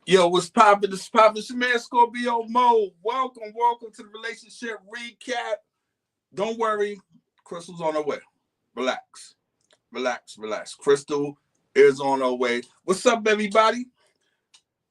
Yo, what's poppin'? This is poppin'. It's your man Scorpio Moe. Welcome to the relationship recap. Don't worry, Crystal's on her way. Relax. Crystal is on her way. What's up, everybody?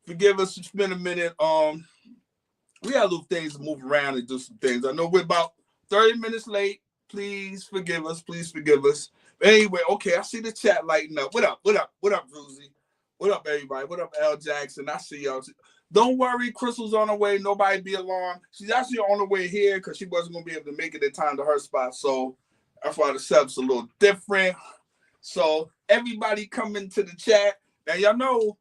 Forgive us, it's been a minute. We had little things to move around and do some things. I know we're about 30 minutes late. Please forgive us. But anyway, okay, I see the chat lighting up. What up, Ruzy? What up, everybody? What up, L Jackson? I see y'all. Don't worry, Crystal's on her way. Nobody be alarmed. She's actually on her way here because she wasn't going to be able to make it in time to her spot. So that's why the setup's a little different. So everybody come into the chat. Now, y'all know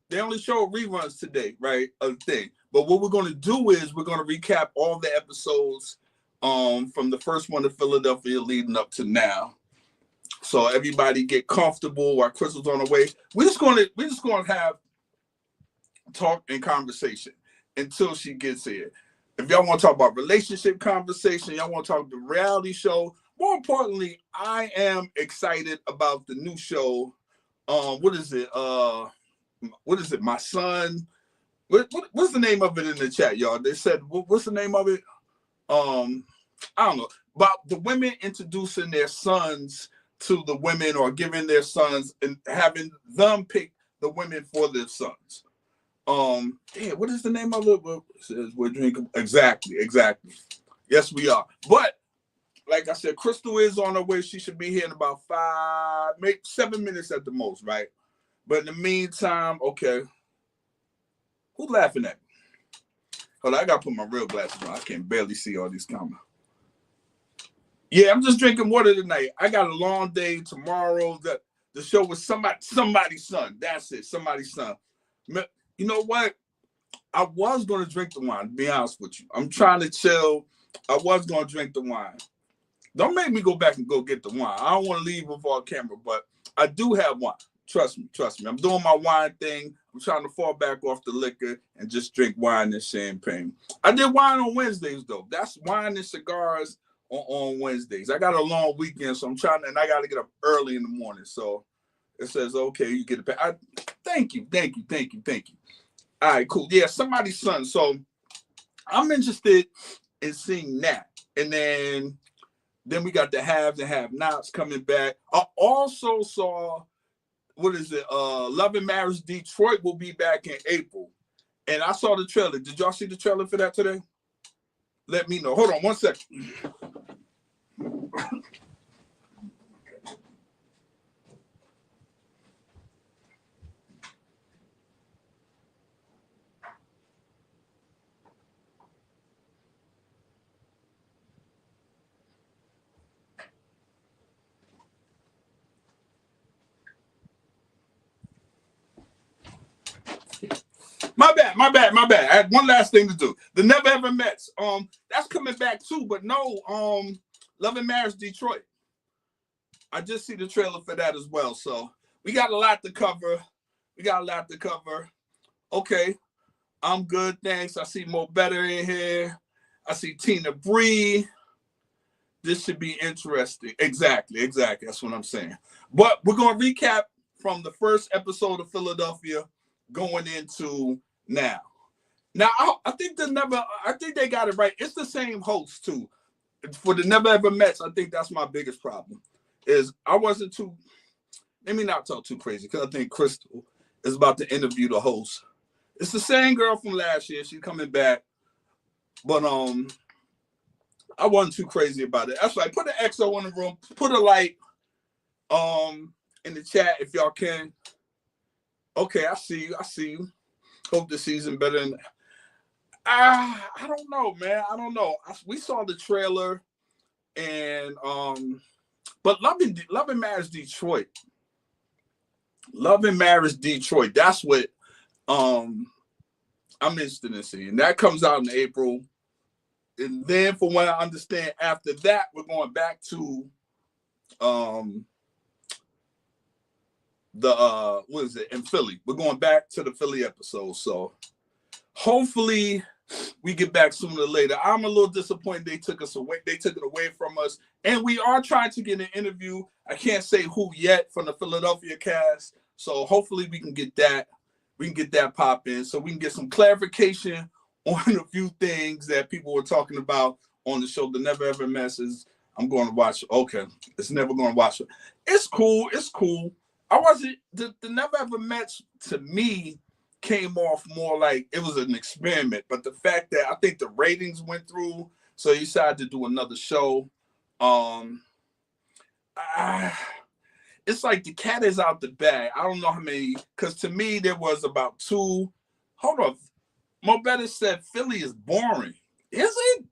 they only show reruns today, right? Of the thing. But what we're going to do is we're going to recap all the episodes from the first one to Philadelphia leading up to now. So everybody get comfortable while Crystal's on the way. We're just gonna have talk and conversation until she gets here. If y'all want to talk about relationship conversation, y'all want to talk the reality show. More importantly, I am excited about the new show. What is it? My son. What's the name of it in the chat, y'all? They said, what's the name of it? I don't know. About the women introducing their sons to the women or giving their sons and having them pick the women for their sons. What is the name of it? It says we're drinking. Exactly. Yes, we are. But like I said, Crystal is on her way. She should be here in about 7 minutes at the most, right? But in the meantime, okay. Who's laughing at me? Hold on, I gotta put my real glasses on. I can barely see all these comments. Yeah, I'm just drinking water tonight. I got a long day tomorrow. The show was somebody's son. That's it, somebody's son. You know what? I was going to drink the wine, to be honest with you. I'm trying to chill. I was going to drink the wine. Don't make me go back and go get the wine. I don't want to leave before camera, but I do have wine. Trust me. I'm doing my wine thing. I'm trying to fall back off the liquor and just drink wine and champagne. I did wine on Wednesdays, though. That's wine and cigars on Wednesdays. I got a long weekend, so I'm trying, and I got to get up early in the morning. So it says, okay, you get it. Thank you. All right, cool. Yeah, somebody's son. So I'm interested in seeing that. And then we got the haves and have-nots coming back. I also saw, Love and Marriage Detroit will be back in April. And I saw the trailer. Did y'all see the trailer for that today? Let me know. Hold on one second. My bad. I had one last thing to do. The Never Ever Mets. That's coming back too, but no, Love and Marriage Detroit. I just see the trailer for that as well. So we got a lot to cover. Okay. I'm good, thanks. I see Mo Better in here. I see Tina Bree. This should be interesting. Exactly. That's what I'm saying. But we're going to recap from the first episode of Philadelphia going into now. Now, I think they got it right. It's the same host, too. For the Never Ever Mets, I think that's my biggest problem. Is I wasn't too, let me not talk too crazy, because I think Crystal is about to interview the host. It's the same girl from last year. She's coming back. But I wasn't too crazy about it. That's right. Put an XO in the room. Put a light in the chat if y'all can. Okay, I see you. Hope the season better than I don't know, man. I don't know. We saw the trailer and but Love and Marriage Detroit. That's what I'm interested in seeing. That comes out in April. And then from what I understand, after that, we're going back to in Philly. We're going back to the Philly episode. So hopefully we get back sooner or later. I'm a little disappointed they took it away from us. And we are trying to get an interview. I can't say who yet from the Philadelphia cast. So hopefully we can get that. We can get that pop in so we can get some clarification on a few things that people were talking about on the show. The Never Ever Messes. I'm going to watch. Okay, it's never going to watch it. It's cool. It's cool. I wasn't the Never Ever Mets to me came off more like it was an experiment. But the fact that I think the ratings went through, so he decided to do another show. It's like the cat is out the bag. I don't know how many, because to me there was about two. Hold on, Mo Better said Philly is boring. Is it?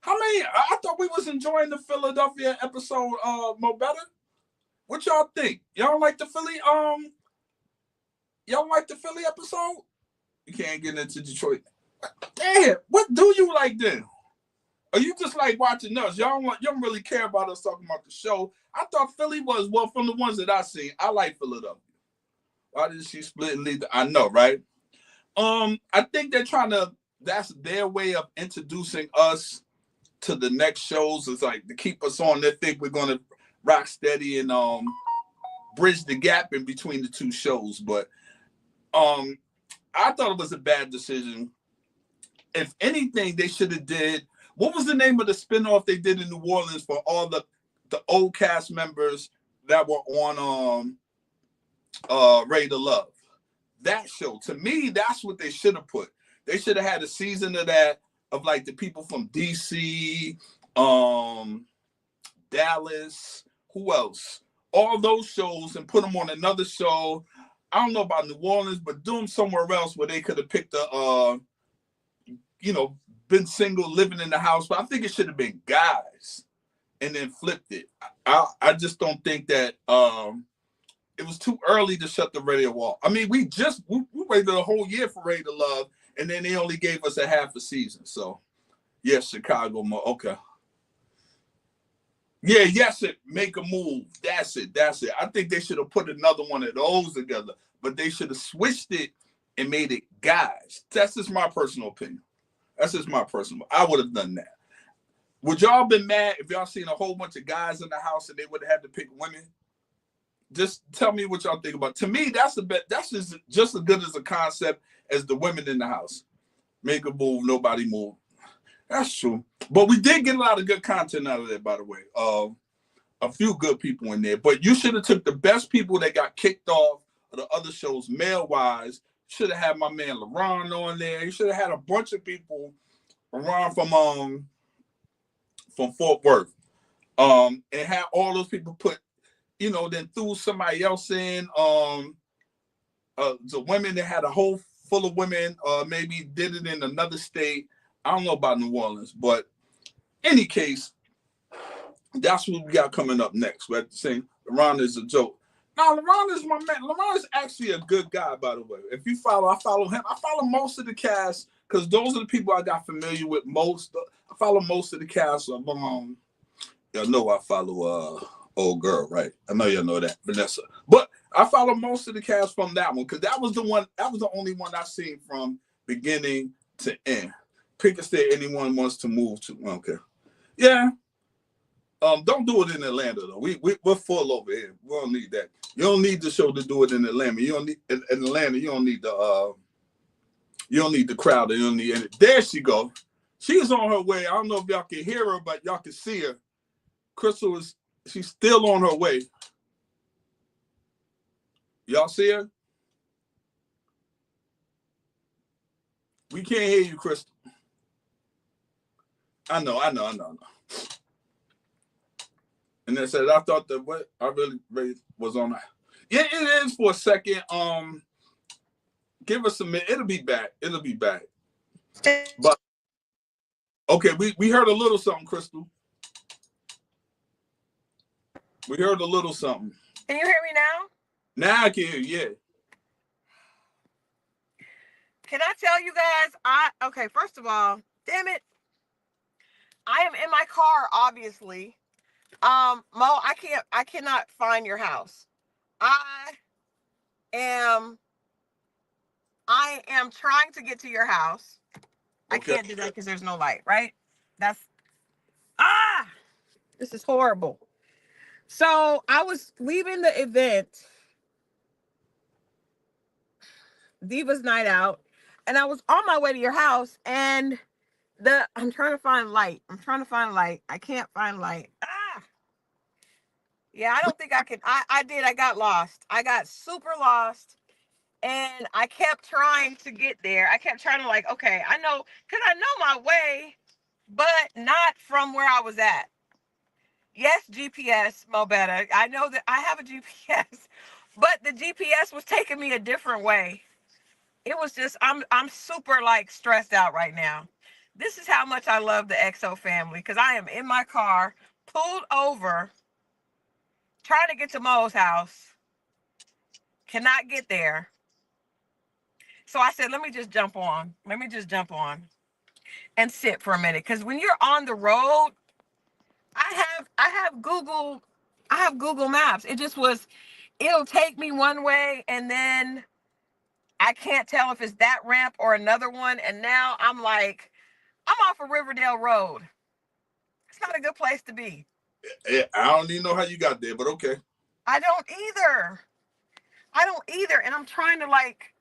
How many? I thought we was enjoying the Philadelphia episode. Mo Better. What y'all think? Y'all like the Philly? Y'all like the Philly episode? You can't get into Detroit. Damn, what do you like then? Or you just like watching us? You don't really care about us talking about the show. I thought Philly was, well, from the ones that I seen, I like Philadelphia. Why did she split and leave? I know, right? I think they're trying to, that's their way of introducing us to the next shows. It's like to keep us on. They think we're gonna rock steady and bridge the gap in between the two shows. But I thought it was a bad decision. If anything, they should have did, what was the name of the spinoff they did in New Orleans for all the old cast members that were on Ready to Love? That show, to me, that's what they should have put. They should have had a season of that, of like the people from DC, Dallas, who else? All those shows, and put them on another show. I don't know about New Orleans, but do them somewhere else where they could have picked been single, living in the house. But I think it should have been guys, and then flipped it. I just don't think that it was too early to shut the radio off. I mean, we waited a whole year for Ready to Love, and then they only gave us a half a season. So, yes, Chicago. Okay. Yeah, yes, make a move. That's it. I think they should have put another one of those together, but they should have switched it and made it guys. That's just my personal opinion. I would have done that. Would y'all been mad if y'all seen a whole bunch of guys in the house and they would have had to pick women? Just tell me what y'all think about it. To me, that's just as good as a concept as the women in the house. Make a move, nobody move. That's true. But we did get a lot of good content out of that, by the way. A few good people in there. But you should have took the best people that got kicked off of the other shows, male-wise. Should have had my man LaRon on there. You should have had a bunch of people around from Fort Worth. And have all those people put, then threw somebody else in. The women that had a whole full of women, maybe did it in another state. I don't know about New Orleans, but any case, that's what we got coming up next. We're saying LaRon is a joke. Now, LaRon is my man. LaRon is actually a good guy, by the way. If you follow, I follow him. I follow most of the cast because those are the people I got familiar with most. I follow most of the cast of y'all know I follow old girl, right? I know y'all know that, Vanessa. But I follow most of the cast from that one because that was the only one I seen from beginning to end. Pick a state anyone wants to move to. Okay. Yeah. Don't do it in Atlanta though. We're full over here. We don't need that. You don't need the show to do it in Atlanta. You don't need in Atlanta. You don't need the crowd. You don't need it. There she go. She's on her way. I don't know if y'all can hear her, but y'all can see her. Christal she's still on her way. Y'all see her? We can't hear you, Christal. I know. And they said, I thought that what I really was on that. Yeah, it is for a second. Give us a minute. It'll be back. But okay, we heard a little something, Christal. We heard a little something. Can you hear me now? Now I can hear you, yeah. Can I tell you guys? Okay, first of all, damn it. I am in my car, obviously. Mo, I cannot find your house. I am trying to get to your house. Okay. I can't do that because there's no light, right? This is horrible. So I was leaving the event. Divas Night Out, and I was on my way to your house, and I'm trying to find light. I can't find light. Ah, yeah, I don't think I can. I did. I got lost. I got super lost, and I kept trying to get there. I kept trying to like, okay, I know, cause I know my way, but not from where I was at. Yes, GPS, Mobetta. I know that I have a GPS, but the GPS was taking me a different way. It was just I'm super like stressed out right now. This is how much I love the XO family, because I am in my car, pulled over, trying to get to Mo's house, cannot get there. So I said, let me just jump on. Let me just jump on and sit for a minute. Because when you're on the road, I have Google Maps. It'll take me one way, and then I can't tell if it's that ramp or another one. And now I'm like, I'm off of Riverdale Road. It's not a good place to be. I don't even know how you got there, but okay. I don't either. And I'm trying to like,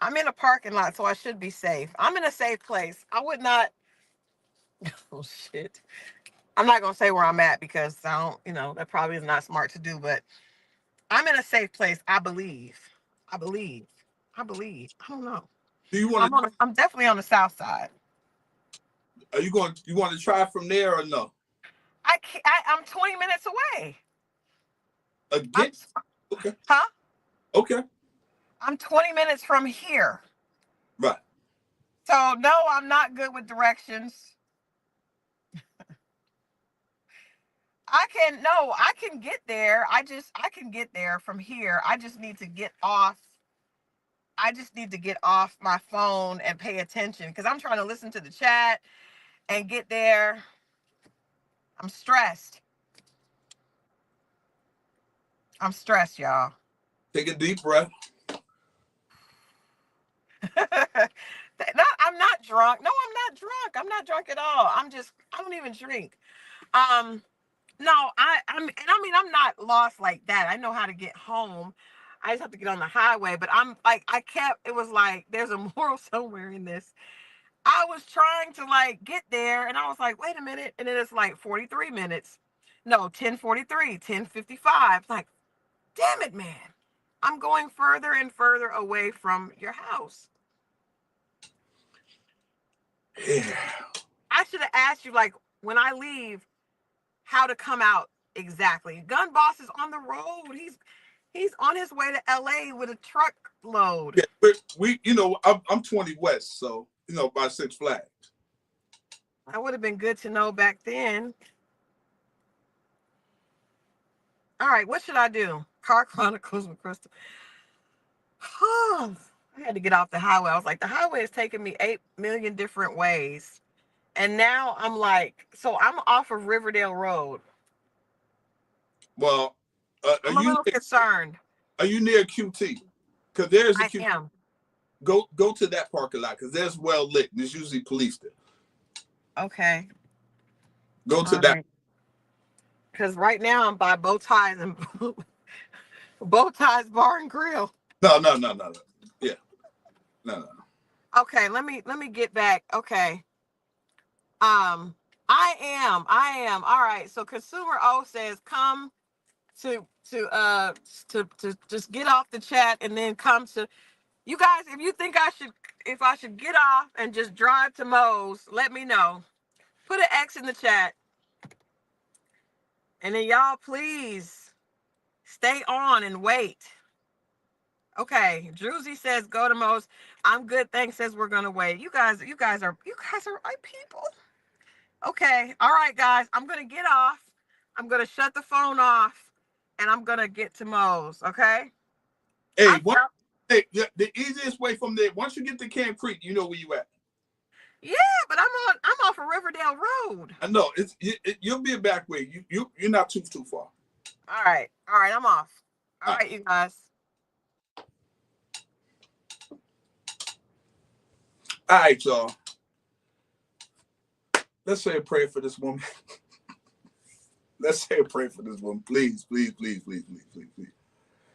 I'm in a parking lot, so I should be safe. I'm in a safe place. I would not, oh shit. I'm not going to say where I'm at because I don't, that probably is not smart to do, but I'm in a safe place. I believe. I don't know. Do you want to? I'm definitely on the south side. Are you going? You want to try from there or no? I'm 20 minutes away. Again? Okay. Huh? Okay. I'm 20 minutes from here. Right. So no, I'm not good with directions. I can get there. I can get there from here. I just need to get off. I just need to get off my phone and pay attention, because I'm trying to listen to the chat and get there. I'm stressed. Y'all. Take a deep breath. I'm not drunk. No, I'm not drunk. I'm not drunk at all. I don't even drink. No, I'm not lost like that. I know how to get home. I just have to get on the highway. But I'm like, it was like, there's a moral somewhere in this. I was trying to like get there, and I was like, wait a minute. And then it's like 43 minutes. No, 10:43, 10:55. Like, damn it, man. I'm going further and further away from your house. Yeah. I should have asked you, like, when I leave, how to come out exactly. Gun Boss is on the road. He's on his way to LA with a truckload. Yeah, I'm 20 West, so by Six Flags. That would have been good to know back then. All right, what should I do? Car Chronicles with Christal. I had to get off the highway. I was like, the highway is taking me 8 million different ways. And now I'm like, so I'm off of Riverdale Road. Well, I'm a little concerned. Are you near QT? Because there's a QT. I am. Go to that parking lot, because there's well lit. There's usually police there. Okay. Go to that. Because right now I'm by Bow Ties Bar and Grill. No. Yeah. No. Okay, let me get back. Okay. I am. All right. So Consumer O says come to just get off the chat and then come to you guys. If you think if I should get off and just drive to Moe's, let me know. Put an X in the chat. And then y'all please stay on and wait. Okay, Druzy says go to Moe's. I'm good. Thanks. Says we're gonna wait. You guys are right people. Okay, all right, guys. I'm gonna get off. I'm gonna shut the phone off, and I'm gonna get to Moe's. Okay. Hey, the easiest way from there. Once you get to Camp Creek, you know where you at. Yeah, but I'm off of Riverdale Road. I know you'll be a back way. You're not too far. All right, I'm off. All right, you guys. All right, y'all. Let's say a prayer for this woman. Let's say a prayer for this woman. Please.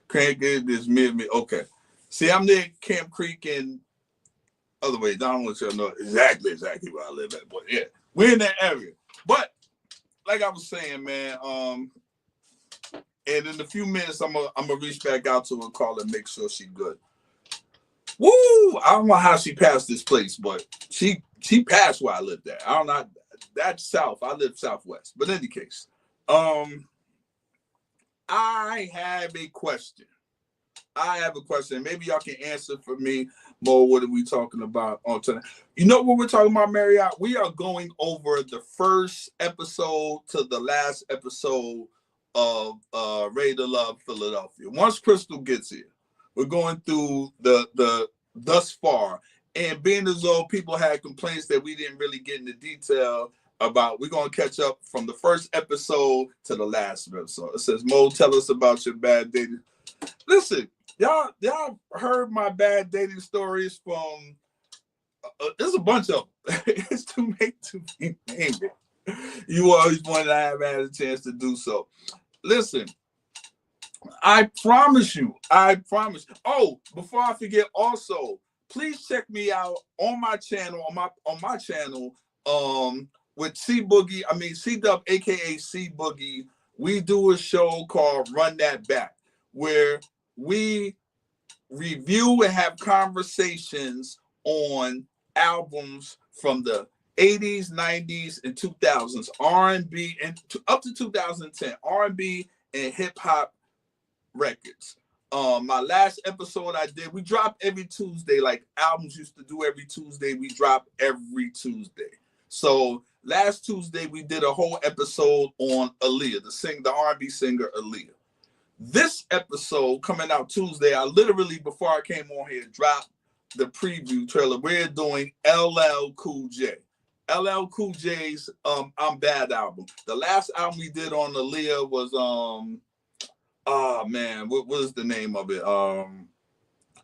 Can't get this me. Okay. See, I'm near Camp Creek and other ways. I don't want you to know exactly where I live at, but yeah, we're in that area. But like I was saying, man, and in a few minutes, I'm gonna reach back out to her and call her, make sure she's good. Woo! I don't know how she passed this place, but she passed where I lived at. I don't know. That's south. I live southwest. But in any case, I have a question. Maybe y'all can answer for me. Mo, what are we talking about on tonight? You know what we're talking about, Marriott? We are going over the first episode to the last episode of Ready to Love Philadelphia. Once Christal gets here, we're going through the thus far. And being as though people had complaints that we didn't really get into detail about, we're going to catch up from the first episode to the last episode. It says, Mo, tell us about your bad dating. Listen, y'all heard my bad dating stories from, there's a bunch of them. It's too many to be named. You always wanted to have had a chance to do so. Listen, I promise you. Oh, before I forget, also, please check me out on my channel, with C Dub, aka C Boogie. We do a show called Run That Back, where we review and have conversations on albums from the 80s, 90s, and 2000s, R&B, and up to 2010, R&B and hip hop records. My last episode I did, we drop every Tuesday, like albums used to do every Tuesday. We drop every Tuesday. So last Tuesday we did a whole episode on Aaliyah, the R&B singer Aaliyah. This episode coming out Tuesday, I literally, before I came on here, dropped the preview trailer. We're doing LL Cool J. LL Cool J's I'm Bad album. The last album we did on Aaliyah was oh man, what was the name of it? I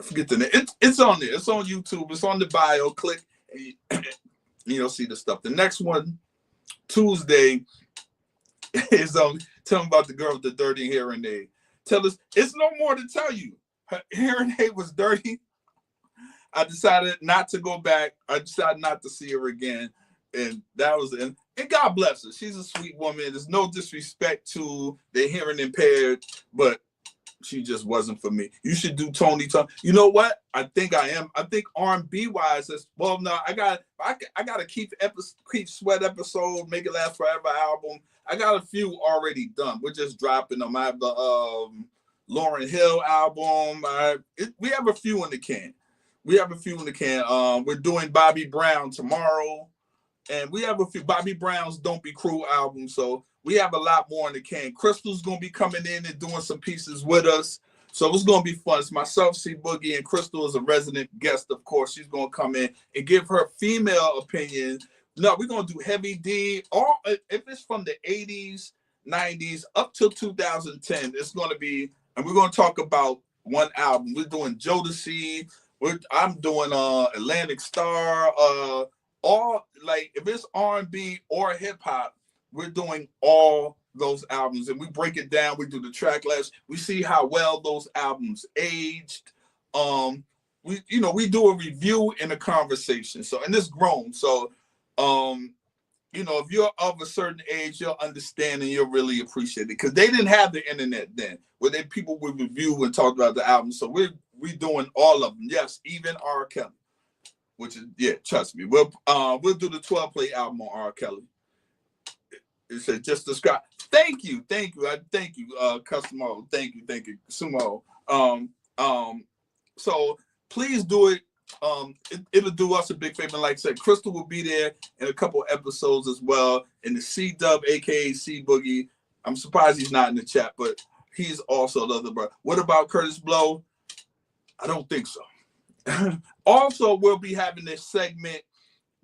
forget the name. It's on there. It's on YouTube. It's on the bio. Click and you'll see the stuff. The next one, Tuesday, is tell them about the girl with the dirty hearing aid. Tell us, it's no more to tell you. Her hearing aid was dirty. I decided not to go back. I decided not to see her again. And that was it. And God bless her. She's a sweet woman. There's no disrespect to the hearing impaired, but she just wasn't for me. You should do Tony. You know what? I think I am. I think R&B wise, well, no, I got a Keith Sweat episode, Make It Last Forever album. I got a few already done. We're just dropping them. I have the Lauryn Hill album. We have a few in the can. We're doing Bobby Brown tomorrow. And we have a few Bobby Brown's Don't Be Cruel album. So we have a lot more in the can. Crystal's going to be coming in and doing some pieces with us. So it's going to be fun. It's myself, C Boogie, and Christal is a resident guest, of course. She's going to come in and give her female opinion. No, we're going to do Heavy D. All if it's from the 80s, 90s, up till 2010, it's going to be, and we're going to talk about one album. We're doing Jodeci. I'm doing Atlantic Star. All, like, if it's R&B or hip hop, we're doing all those albums and we break it down. We do the track list. We see how well those albums aged. We do a review and a conversation. So, and it's grown. So, if you're of a certain age, you'll understand and you'll really appreciate it, because they didn't have the internet then, where people would review and talk about the album. So we're doing all of them. Yes, even R. Kelly. Which is, yeah, trust me. We'll do the 12-play album on R. Kelly. It said just describe. Thank you. Customo. Thank you, Sumo. So please do it. It'll do us a big favor. Like I said, Christal will be there in a couple episodes as well. And the C Dub, aka C Boogie. I'm surprised he's not in the chat, but he's also the other brother. What about Curtis Blow? I don't think so. Also, we'll be having this segment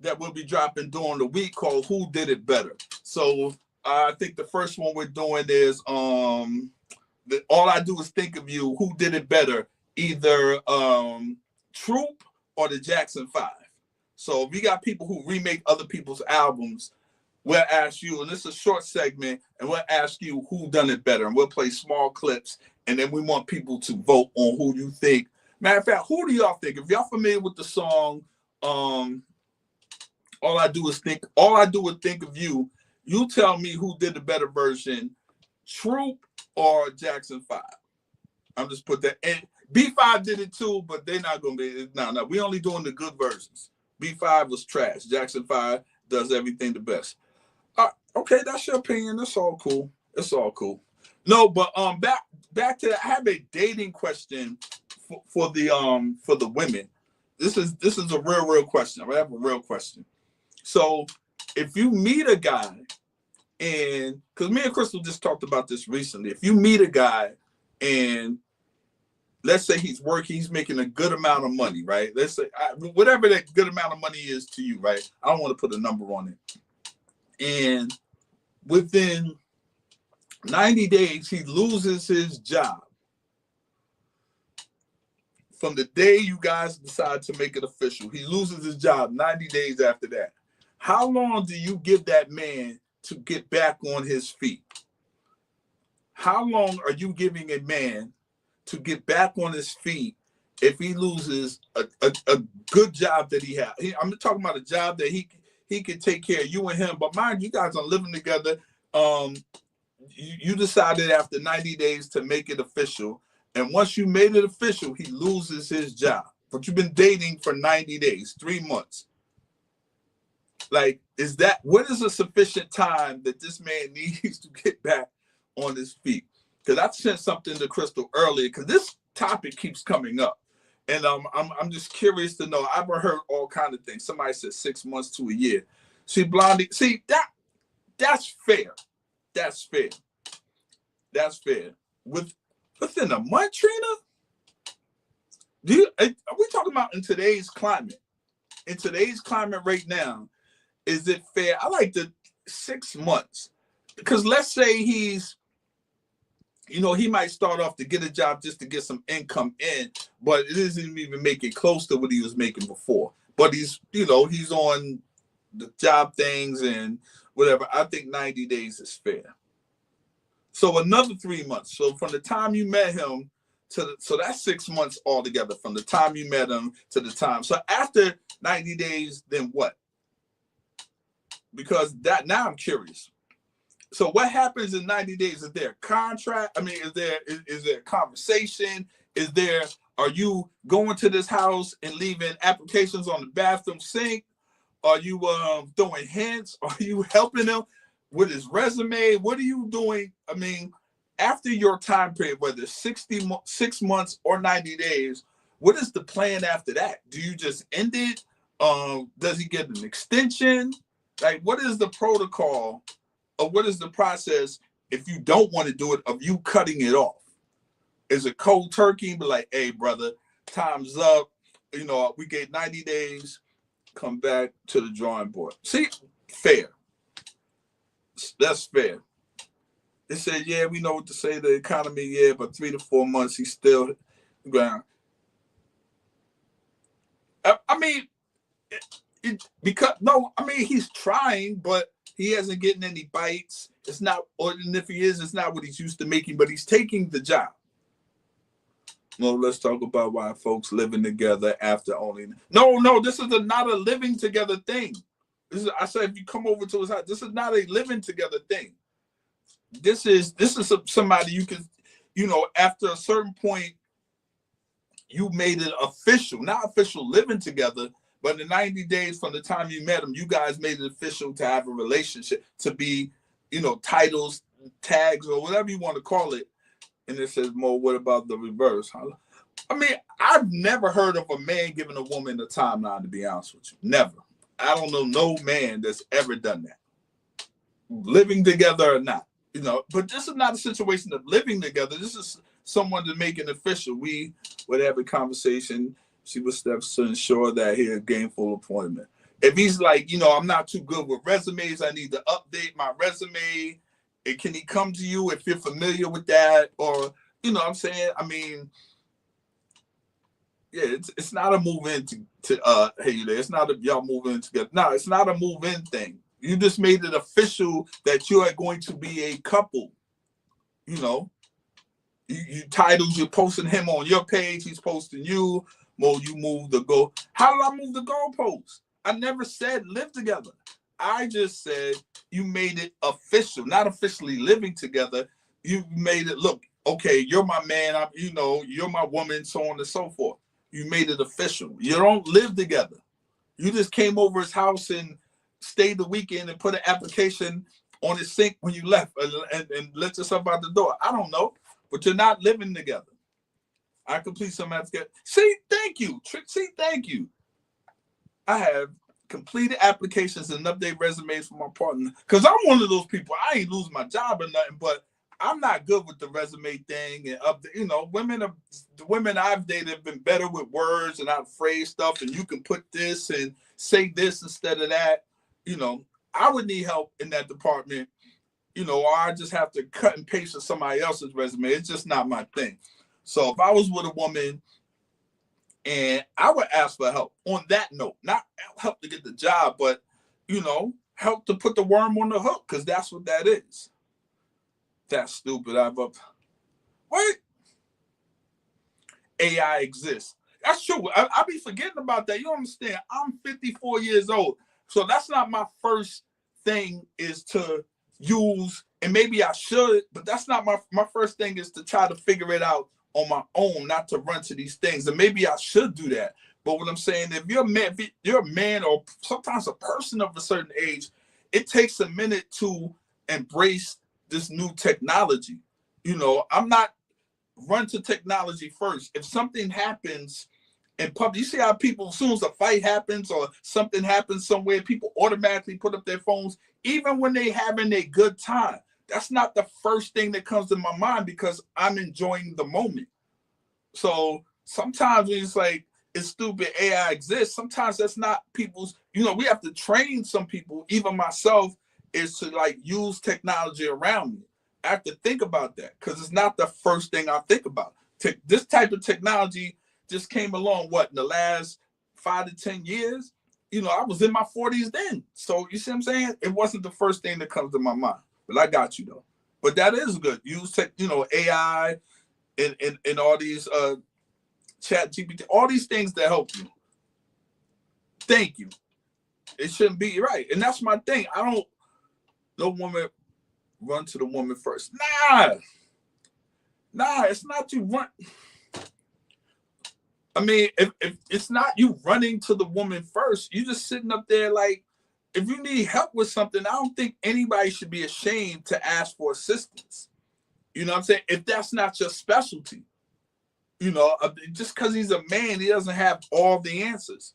that we'll be dropping during the week called Who Did It Better. So I think the first one we're doing is All I Do Is Think of You, Who Did It Better, either Troop or the Jackson 5. So if we got people who remake other people's albums, we'll ask you, and this is a short segment, and we'll ask you who done it better, and we'll play small clips, and then we want people to vote on who you think Matter of fact, who do y'all think? If y'all familiar with the song, all I do is think of you. You tell me who did the better version, Troop or Jackson 5. I'm just put that. And B5 did it too, but they're not gonna be. No. We only doing the good versions. B5 was trash. Jackson 5 does everything the best. Okay, that's your opinion. It's all cool. It's all cool. No, but back to that. I have a dating question for the women. This is a real question. I have a real question. So if you meet a guy, and because me and Christal just talked about this recently, if you meet a guy and let's say he's making a good amount of money, right? Let's say whatever that good amount of money is to you, right? I don't want to put a number on it. And within 90 days, he loses his job. From the day you guys decide to make it official, he loses his job 90 days after that. How long do you give that man to get back on his feet? How long are you giving a man to get back on his feet if he loses a good job that he has? I'm talking about a job that he can take care of you and him. But mind you guys are living together. You decided after 90 days to make it official. And once you made it official, he loses his job. But you've been dating for 90 days, 3 months. Like, what is a sufficient time that this man needs to get back on his feet? Because I sent something to Christal earlier, because this topic keeps coming up. And I'm just curious to know. I've heard all kinds of things. Somebody said 6 months to a year. See, Blondie, that's fair. That's fair. That's fair. Within a month, Trina? Are we talking about in today's climate? In today's climate right now, is it fair? I like the 6 months. Because let's say he's, he might start off to get a job just to get some income in, but it isn't even making close to what he was making before. But he's on the job things and whatever. I think 90 days is fair. So another 3 months. So from the time you met him so that's 6 months altogether, from the time you met him to the time. So after 90 days, then what? Because now I'm curious. So what happens in 90 days? Is there a contract? I mean, is there a conversation? Are you going to this house and leaving applications on the bathroom sink? Are you throwing hints? Are you helping him with his resume? What are you doing? I mean, after your time period, whether it's 6 months or 90 days, what is the plan after that? Do you just end it? Does he get an extension? Like, what is the protocol, or what is the process if you don't want to do it, of you cutting it off? Is it cold turkey? Be like, hey, brother, time's up. We get 90 days. Come back to the drawing board. See, fair. That's fair. They said, yeah, we know what to say. The economy, yeah, but 3 to 4 months, he's still ground. I mean, he's trying, but he hasn't getting any bites. It's not, or if he is, it's not what he's used to making, but he's taking the job. Well, let's talk about why folks living together after only. No, this is not a living together thing. I said, if you come over to his house, this is not a living together thing. This is somebody you can, after a certain point, you made it official, not official living together, but in 90 days from the time you met him, you guys made it official to have a relationship, to be, titles, tags, or whatever you want to call it. And it says, Mo, what about the reverse? I mean, I've never heard of a man giving a woman a timeline, to be honest with you. Never. I don't know no man that's ever done that. Living together or not. But this is not a situation of living together. This is someone to make it official. We would have a conversation, see what steps to ensure that he has gainful employment. If he's like, I'm not too good with resumes, I need to update my resume. And can he come to you if you're familiar with that? Or, what I'm saying? I mean, yeah, it's not a move in to hey there. It's not a y'all move in together. No, it's not a move in thing. You just made it official that you are going to be a couple. You You titles, you're posting him on your page, he's posting you. Mo, you move the goal. How did I move the goalposts? I never said live together. I just said you made it official, not officially living together. You made it look, okay, you're my man, you're my woman, so on and so forth. You made it official. You don't live together. You just came over his house and stayed the weekend and put an application on his sink when you left and let yourself out the door. I don't know, but you're not living together. I complete some application. See, thank you. See, thank you. I have completed applications and update resumes for my partner because I'm one of those people. I ain't lose my job or nothing, but I'm not good with the resume thing and update. The women I've dated have been better with words and I've phrased stuff, and you can put this and say this instead of that. I would need help in that department. Or I just have to cut and paste somebody else's resume. It's just not my thing. So if I was with a woman and I would ask for help on that note, not help to get the job, but, help to put the worm on the hook, because that's what that is. That's stupid. Wait. AI exists. That's true. I be forgetting about that. You understand? I'm 54 years old. So that's not my first thing is to use, and maybe I should, but that's not my first thing is to try to figure it out on my own, not to run to these things. And maybe I should do that. But what I'm saying, if you're a man or sometimes a person of a certain age, it takes a minute to embrace this new technology. I'm not run to technology first. If something happens in public, you see how people, as soon as a fight happens or something happens somewhere, people automatically put up their phones, even when they having a good time. That's not the first thing that comes to my mind because I'm enjoying the moment. So sometimes it's like, it's stupid AI exists. Sometimes that's not people's, we have to train some people, even myself, is to like use technology around me. I have to think about that because it's not the first thing I think about. This type of technology just came along, in the last 5 to 10 years? I was in my 40s then. So you see what I'm saying? It wasn't the first thing that comes to my mind. But I got you though. But that is good. Use AI and all these chat GPT, all these things that help you. Thank you. It shouldn't be right. And that's my thing. No woman run to the woman first. Nah, it's not you run. I mean, if it's not you running to the woman first, you just sitting up there like, if you need help with something, I don't think anybody should be ashamed to ask for assistance. You know what I'm saying? If that's not your specialty, just because he's a man, he doesn't have all the answers.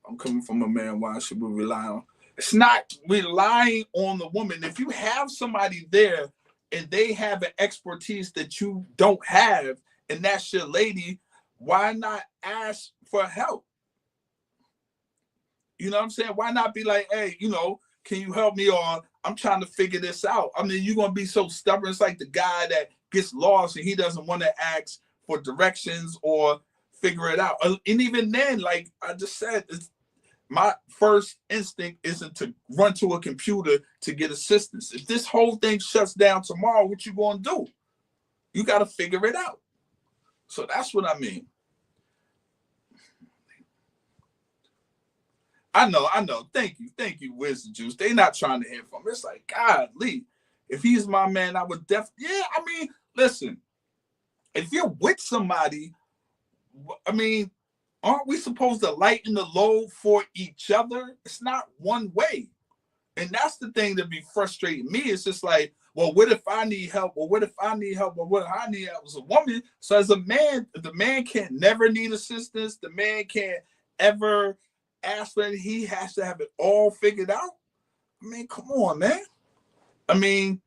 I'm coming from a man. Why should we rely on? It's not relying on the woman. If you have somebody there and they have an expertise that you don't have, and that's your lady, why not ask for help? You know what I'm saying? Why not be like, hey, can you help me? Or I'm trying to figure this out. I mean, you're going to be so stubborn. It's like the guy that gets lost and he doesn't want to ask for directions or figure it out. And even then, like I just said, my first instinct isn't to run to a computer to get assistance. If this whole thing shuts down tomorrow, what you going to do? You got to figure it out. So that's what I mean. I know. Thank you, Wisdom Juice. They not trying to hear from. It's like, God, Lee, if he's my man, I would definitely. Yeah, I mean, listen, if you're with somebody, I mean, aren't we supposed to lighten the load for each other? It's not one way. And that's the thing that be frustrating me. It's just like, well, what if I need help? Or what if I need help? Or what if I need help as a woman? So as a man, the man can't never need assistance. The man can't ever ask for it. He has to have it all figured out. I mean, come on, man. I mean,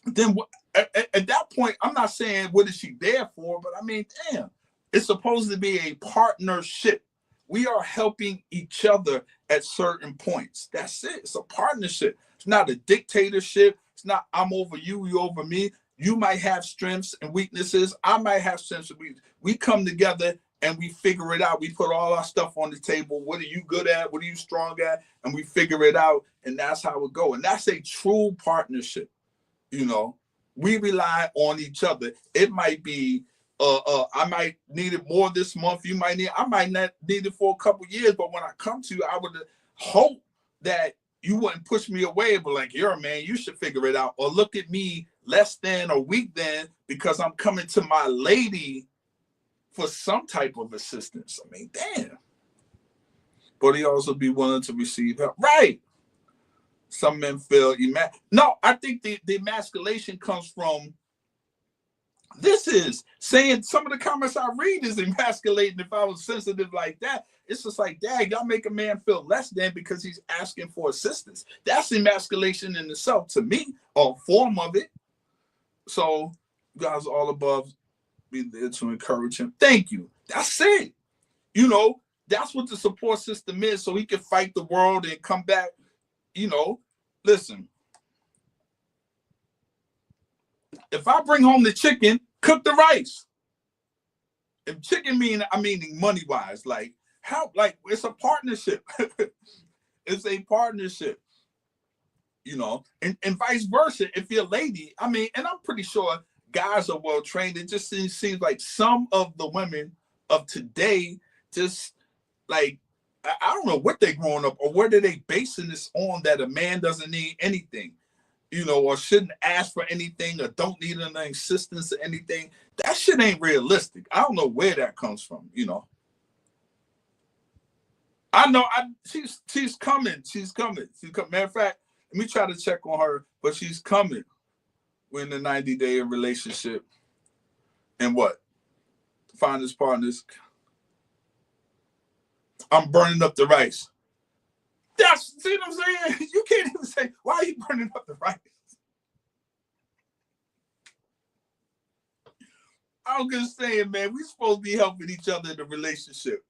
then at that point, I'm not saying what is she there for, but I mean, damn, it's supposed to be a partnership. We are helping each other at certain points. That's it. It's a partnership. It's not a dictatorship. It's not I'm over you, you over me. You might have strengths and weaknesses. I might have strengths and weaknesses. We come together and we figure it out. We put all our stuff on the table. What are you good at? What are you strong at? And we figure it out. And that's how it goes. And that's a true partnership, we rely on each other. It might be I might need it more this month. I might not need it for a couple years, but when I come to you, I would hope that you wouldn't push me away, but like, you're a man, you should figure it out. Or look at me less than or weak than because I'm coming to my lady for some type of assistance. I mean, damn. But he also be willing to receive help. Right. Some men feel no, I think the emasculation comes from this is saying some of the comments I read is emasculating. If I was sensitive like that, it's just like, dang, y'all make a man feel less than because he's asking for assistance. That's emasculation in itself to me, or form of it. So you guys are all above, be there to encourage him. Thank you. That's it. You know, that's what the support system is, so he can fight the world and come back. You know, listen, if I bring home the chicken, cook the rice. If chicken I'm meaning money wise, like how, like it's a partnership. It's a partnership, you know, and vice versa. If you're a lady, I mean, and I'm pretty sure guys are well trained. It just seems like some of the women of today just like, I don't know what they growing up or what are they basing this on, that a man doesn't need anything, you know, or shouldn't ask for anything or don't need an assistance or anything. That shit ain't realistic. I don't know where that comes from, you know. I know she's coming. She's coming. Matter of fact, let me try to check on her, but she's coming. We're in a 90-day relationship. And what? Find his partners. I'm burning up the rice. See what I'm saying? You can't even say, why are you burning up the rice? I'm just saying, man, we supposed to be helping each other in the relationship.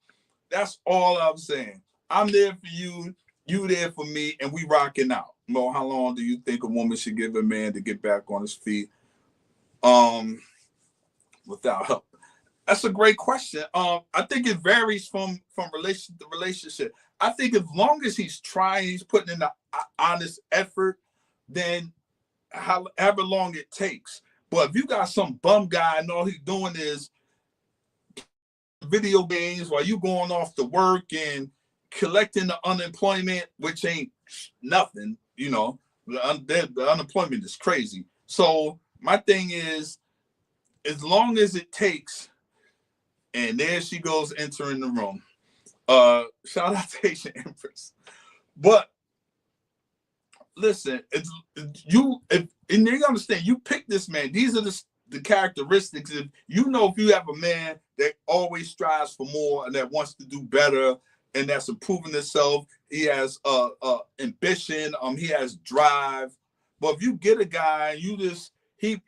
That's all I'm saying. I'm there for you, you there for me, and we rocking out. Mo, how long do you think a woman should give a man to get back on his feet without help? That's a great question. I think it varies from relationship to relationship. I think as long as he's trying, he's putting in the honest effort, then however long it takes. But if you got some bum guy and all he's doing is video games while you going off to work and collecting the unemployment, which ain't nothing, you know, the unemployment is crazy. So my thing is, as long as it takes, and there she goes entering the room. Shout out to Asian Empress. But listen, and you understand, you pick this man. These are the characteristics. If you have a man that always strives for more and that wants to do better and that's improving himself, he has ambition, he has drive. But if you get a guy, you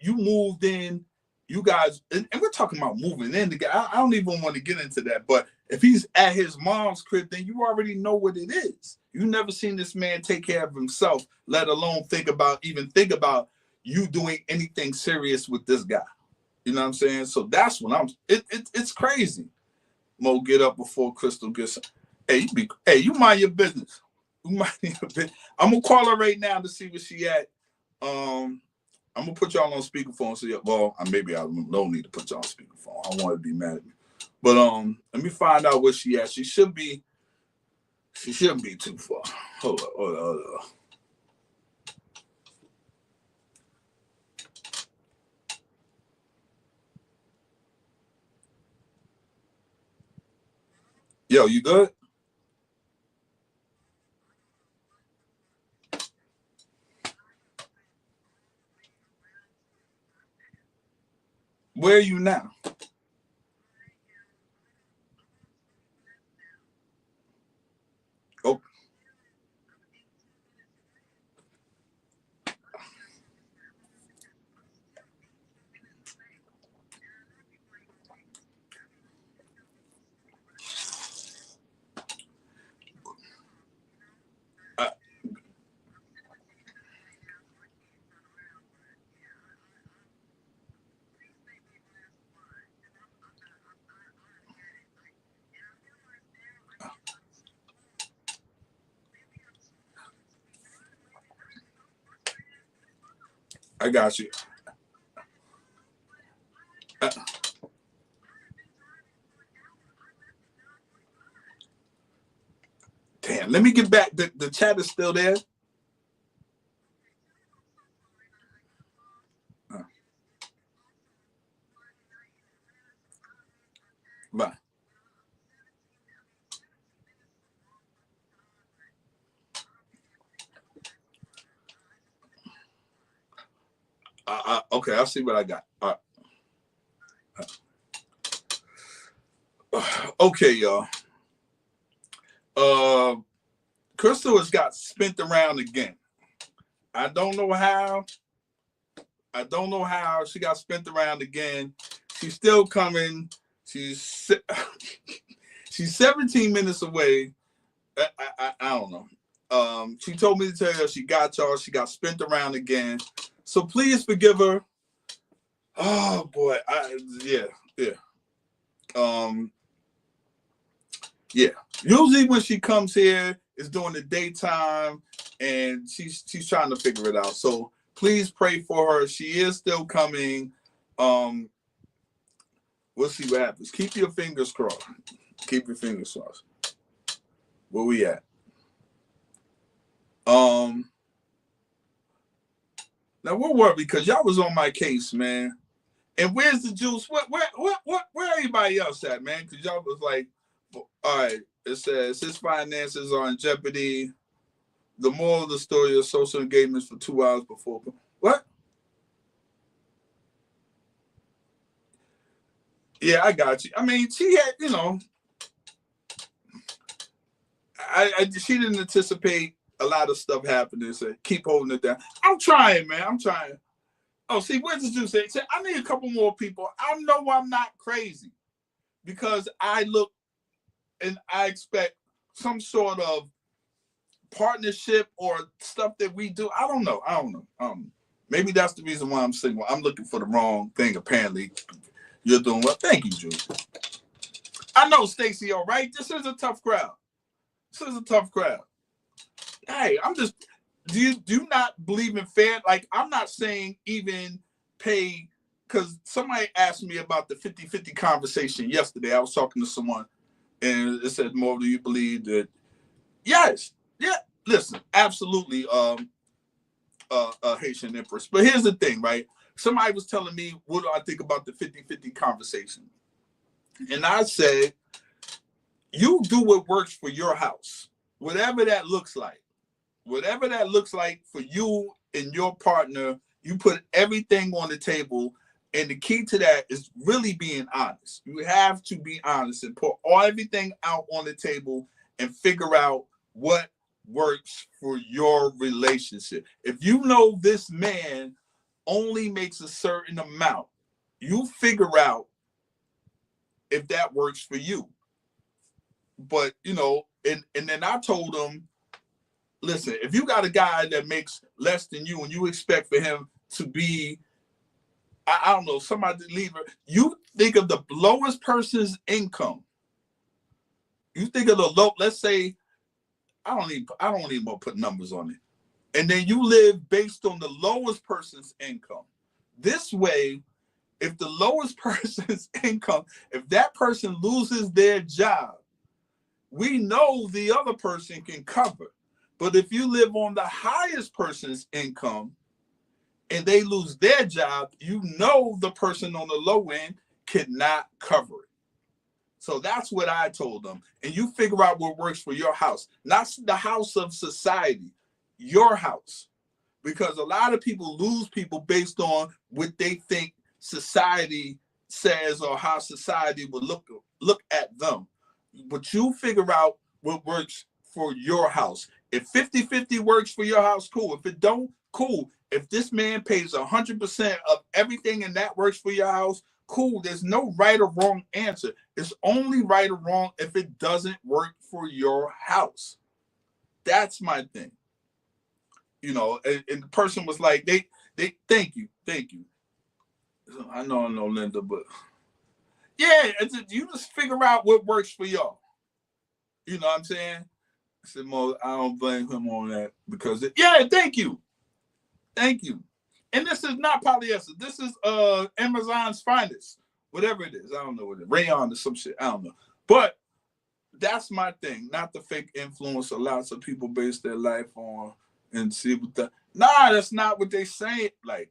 moved in, you guys, and we're talking about moving in together. I don't even want to get into that, but if he's at his mom's crib, then you already know what it is. You never seen this man take care of himself, let alone think about you doing anything serious with this guy. You know what I'm saying? So that's when it's crazy. Mo, get up before Crystal gets. Hey, you mind your business. You mind your business. I'm gonna call her right now to see where she at. I'm gonna put y'all on speakerphone. So maybe I don't need to put y'all on speakerphone. I don't want to be mad at me. But let me find out where she at. She shouldn't be too far. Hold on. Yo, you good? Where are you now? Oh, I, I got you. Damn, let me get back. The chat is still there. Bye. Okay, I'll see what I got. All right. Okay, y'all. Christal has got spent around again. I don't know how. She got spent around again. She's still coming. She's 17 minutes away. I don't know. She told me to tell you she got y'all. She got spent around again. So please forgive her. Oh boy, yeah. Yeah. Usually when she comes here, it's during the daytime, and she's trying to figure it out. So please pray for her. She is still coming. We'll see what happens. Keep your fingers crossed. Keep your fingers crossed. Where we at? Now we're worried because y'all was on my case, man. And where's the juice? Where everybody else at, man? Because y'all was like, all right, it says his finances are in jeopardy. The moral of the story is social engagements for 2 hours before. What? Yeah, I got you. I mean, she had, she didn't anticipate a lot of stuff happening. So keep holding it down. I'm trying, man. I'm trying. Oh, see, what did you say? I need a couple more people. I know I'm not crazy because I look and I expect some sort of partnership or stuff that we do. I don't know. Maybe that's the reason why I'm single. I'm looking for the wrong thing. Apparently, you're doing well. Thank you, Julie. I know, Stacy. All right, this is a tough crowd. Hey, I'm just. Do you not believe in fair? Like, I'm not saying even pay, because somebody asked me about the 50-50 conversation yesterday. I was talking to someone, and it said, Mo, do you believe that? Yes. Yeah. Listen, absolutely. Haitian Empress. But here's the thing, right? Somebody was telling me, what do I think about the 50-50 conversation? And I said, you do what works for your house, whatever that looks like. Whatever that looks like for you and your partner, you put everything on the table. And the key to that is really being honest. You have to be honest and put everything out on the table and figure out what works for your relationship. If you know this man only makes a certain amount, you figure out if that works for you. But, and then I told him, listen, if you got a guy that makes less than you and you expect for him to be, I don't know, somebody to leave her, you think of the lowest person's income. You think of the low, let's say, I don't even want to put numbers on it. And then you live based on the lowest person's income. This way, if the lowest person's income, if that person loses their job, we know the other person can cover. But if you live on the highest person's income and they lose their job, you know the person on the low end cannot cover it. So that's what I told them. And you figure out what works for your house, not the house of society, your house. Because a lot of people lose people based on what they think society says or how society would look at them. But you figure out what works for your house. If 50-50 works for your house, cool. If it don't, cool. If this man pays 100% of everything and that works for your house, cool. There's no right or wrong answer. It's only right or wrong if it doesn't work for your house. That's my thing. And the person was like, they thank you. I know, Linda, but yeah, you just figure out what works for y'all. You know what I'm saying? I said, Mo, I don't blame him on that because thank you. And this is not polyester. This is Amazon's finest, whatever it is. I don't know what it is. Rayon or some shit. I don't know. But that's my thing. Not the fake influencer. Lots of people base their life on and see what the. Nah, that's not what they say. Like,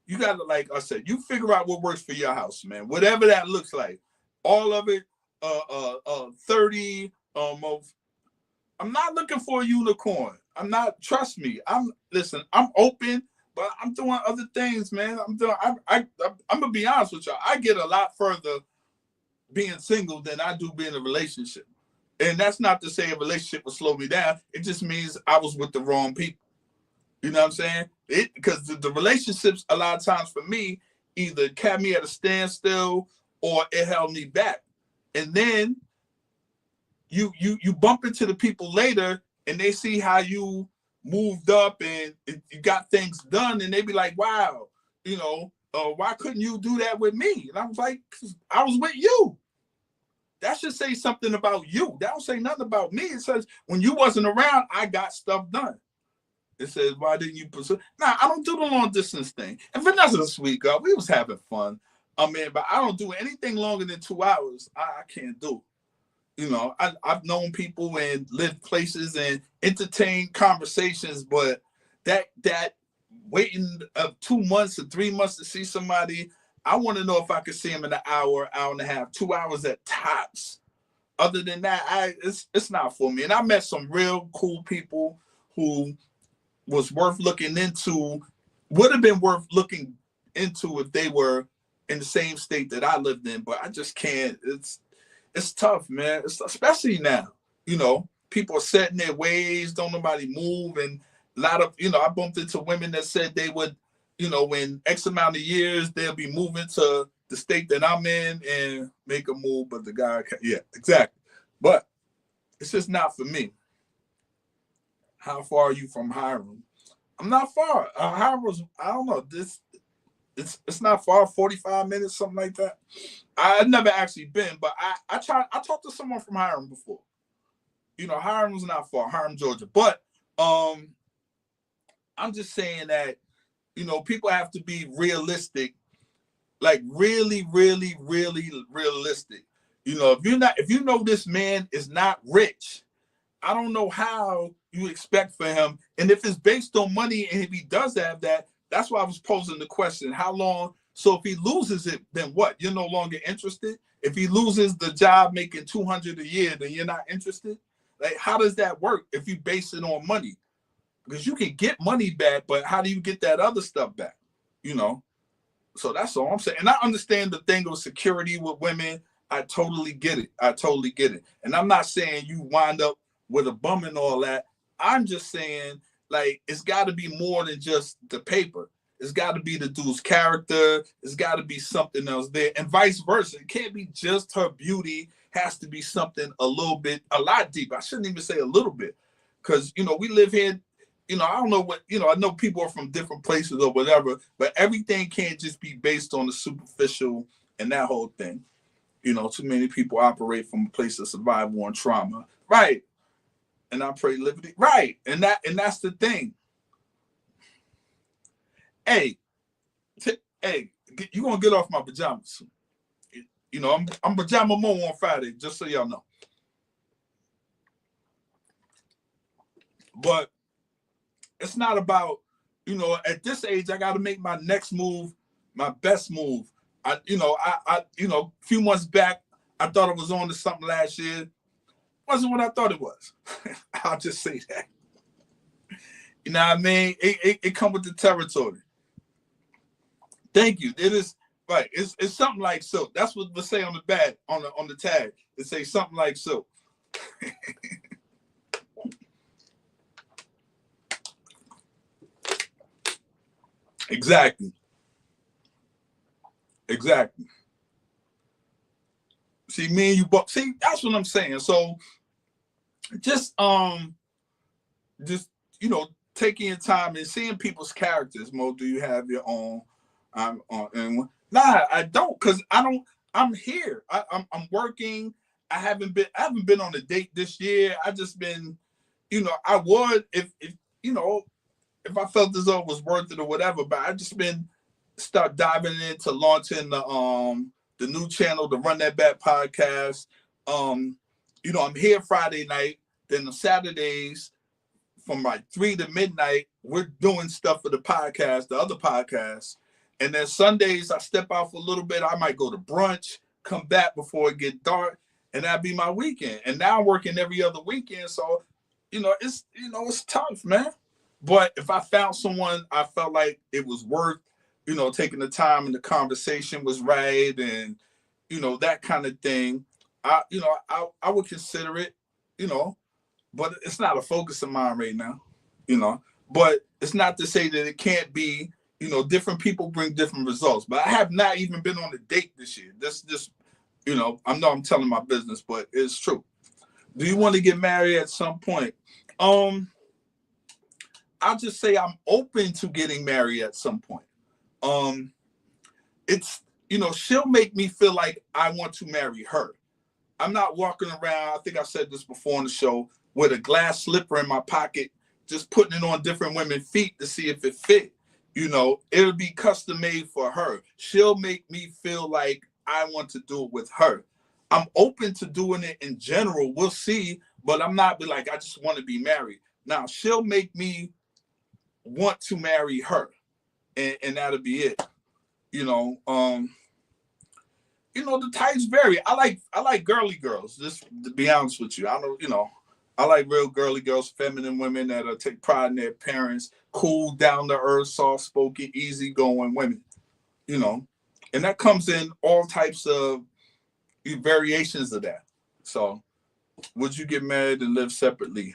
you gotta, like I said, you figure out what works for your house, man. Whatever that looks like. All of it. 30. I'm not looking for a unicorn. I'm not. Trust me. Listen. I'm open, but I'm doing other things, man. I'm gonna be honest with y'all. I get a lot further being single than I do being in a relationship. And that's not to say a relationship will slow me down. It just means I was with the wrong people. You know what I'm saying? Because the relationships a lot of times for me either kept me at a standstill or it held me back. And then you bump into the people later and they see how you moved up and you got things done and they be like, wow, why couldn't you do that with me? And I was like, 'cause I was with you. That should say something about you. That don't say nothing about me. It says when you wasn't around, I got stuff done. It says, why didn't you pursue? Nah, I don't do the long distance thing. And Vanessa's a sweet girl. We was having fun. I mean, but I don't do anything longer than 2 hours. I can't do. I've known people and lived places and entertained conversations, but that waiting of 2 months or 3 months to see somebody, I want to know if I could see them in an hour, hour and a half, 2 hours at tops. Other than that, it's not for me. And I met some real cool people who was worth looking into, would have been worth looking into if they were in the same state that I lived in, but I just can't. It's tough, man. Especially now, people are set in their ways, don't nobody move. And a lot of, I bumped into women that said they would, in X amount of years, they'll be moving to the state that I'm in and make a move. But the guy, yeah, exactly. But it's just not for me. How far are you from Hiram? I'm not far. Hiram's, I don't know. It's not far, 45 minutes, something like that. I've never actually been, but I talked to someone from Hiram before. Hiram's not far, Hiram, Georgia. But I'm just saying that, people have to be realistic, like really, really, really realistic. If you know this man is not rich, I don't know how you expect for him. And if it's based on money and if he does have that, that's why I was posing the question, how long? So if he loses it, then what? You're no longer interested? If he loses the job making $200 a year, then you're not interested? Like, how does that work if you base it on money? Because you can get money back, but how do you get that other stuff back? So that's all I'm saying. And I understand the thing of security with women. I totally get it. And I'm not saying you wind up with a bum and all that. I'm just saying, like, it's got to be more than just the paper. It's got to be the dude's character. It's got to be something else there, and vice versa. It can't be just her beauty. Has to be something a lot deeper. I shouldn't even say a little bit, because we live here. I don't know what I know people are from different places or whatever, but everything can't just be based on the superficial and that whole thing. Too many people operate from a place of survival and trauma, right? And I pray liberty, right? And that's the thing. Hey, you gonna get off my pajamas? I'm pajama Moe on Friday, just so y'all know. But it's not about, at this age, I got to make my next move, my best move. A few months back, I thought I was on to something last year. Wasn't what I thought it was. I'll just say that. You know what I mean? It come with the territory. Thank you. It is right. It's something like silk. That's what we say on the bag, on the tag. It say something like silk. Exactly. See, me and you both. See, that's what I'm saying. So, just taking your time and seeing people's characters. Mo, do you have your own? And nah, I don't, cause I don't. I'm here. I'm working. I haven't been on a date this year. I just been, I would if I felt as though it was worth it or whatever. But I just been start diving into launching the new channel, the Run That Back podcast. I'm here Friday night. Then on Saturdays from like 3 to midnight, we're doing stuff for the podcast, the other podcasts. And then Sundays, I step out for a little bit. I might go to brunch, come back before it get dark, and that'd be my weekend. And now I'm working every other weekend, so it's tough, man. But if I found someone I felt like it was worth, taking the time and the conversation was right, and that kind of thing, I would consider it, but it's not a focus of mine right now, But it's not to say that it can't be. Different people bring different results. But I have not even been on a date this year. This just, I know I'm telling my business, but it's true. Do you want to get married at some point? I'll just say I'm open to getting married at some point. It's, she'll make me feel like I want to marry her. I'm not walking around, I think I said this before on the show, with a glass slipper in my pocket, just putting it on different women's feet to see if it fit. It'll be custom made for her. She'll make me feel like I want to do it with her. I'm open to doing it in general. We'll see, but I'm not be like, I just want to be married. Now, she'll make me want to marry her, and that'll be it. The types vary. I like girly girls. Just to be honest with you, I like real girly girls, feminine women that take pride in their parents, cool, down to earth, soft spoken, easygoing women. And that comes in all types of variations of that. So, would you get married and live separately?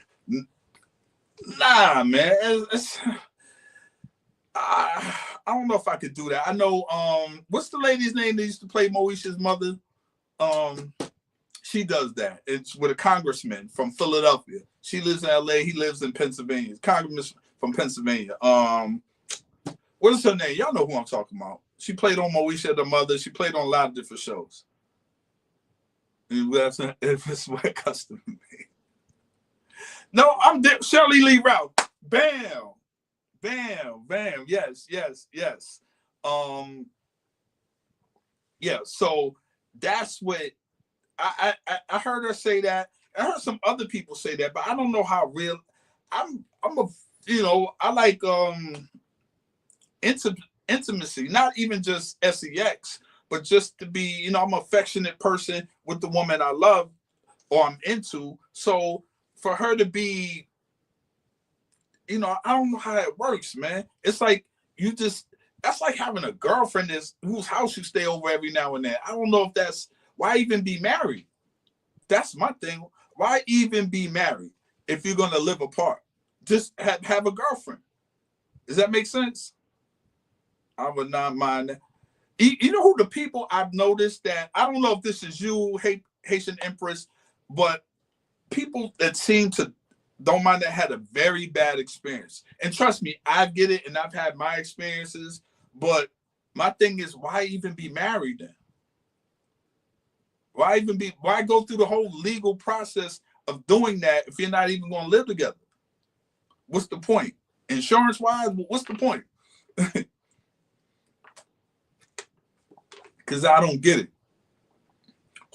Nah, man. I don't know if I could do that. I know. What's the lady's name that used to play Moesha's mother? She does that. It's with a congressman from Philadelphia. She lives in LA. He lives in Pennsylvania. Congressman from Pennsylvania. What is her name? Y'all know who I'm talking about. She played on Moesha, the mother. She played on a lot of different shows. It's my custom made. No, Shirley Lee Ralph. Bam. Bam. Bam. Yes. Yeah, so that's what I heard her say that. I heard some other people say that, but I don't know how real. I like intimacy, not even just sex, but just to be, I'm an affectionate person with the woman I love or I'm into. So for her to be, I don't know how it works, man. It's like that's like having a girlfriend whose house you stay over every now and then. I don't know if why even be married? That's my thing. Why even be married if you're going to live apart? Just have a girlfriend. Does that make sense? I would not mind that. You know who the people I've noticed that, I don't know if this is you, Haitian Empress, but people that seem to don't mind that had a very bad experience. And trust me, I get it, and I've had my experiences, but my thing is, why even be married then? Why go through the whole legal process of doing that if you're not even going to live together? What's the point? Insurance-wise, what's the point? Because I don't get it.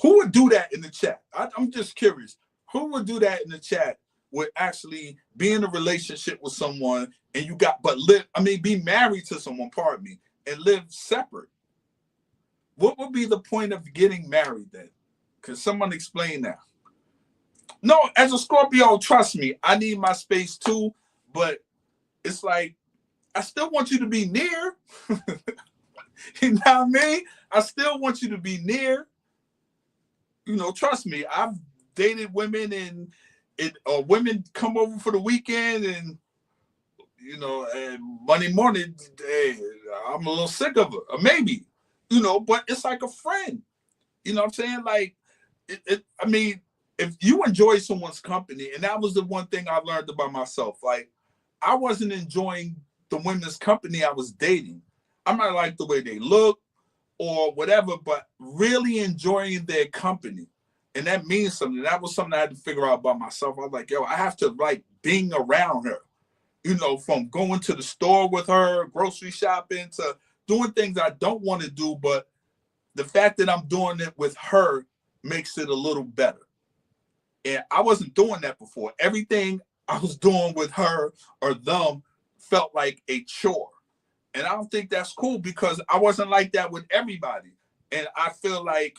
Who would do that in the chat? I'm just curious. Who would do that in the chat with actually be in a relationship with someone and be married to someone, pardon me, and live separate? What would be the point of getting married then? Can someone explain that? No, as a Scorpio, trust me, I need my space too, but it's like, I still want you to be near. You know what I mean? I still want you to be near. Trust me, I've dated women and women come over for the weekend and, and Monday morning, hey, I'm a little sick of her. Or maybe, but it's like a friend. You know what I'm saying? Like, if you enjoy someone's company, and that was the one thing I learned about myself, like, I wasn't enjoying the women's company I was dating. I might like the way they look or whatever, but really enjoying their company. And that means something. That was something I had to figure out about myself. I was like, I have to like being around her, from going to the store with her, grocery shopping, to doing things I don't want to do. But the fact that I'm doing it with her makes it a little better. And I wasn't doing that before. Everything I was doing with her or them felt like a chore. And I don't think that's cool because I wasn't like that with everybody. And I feel like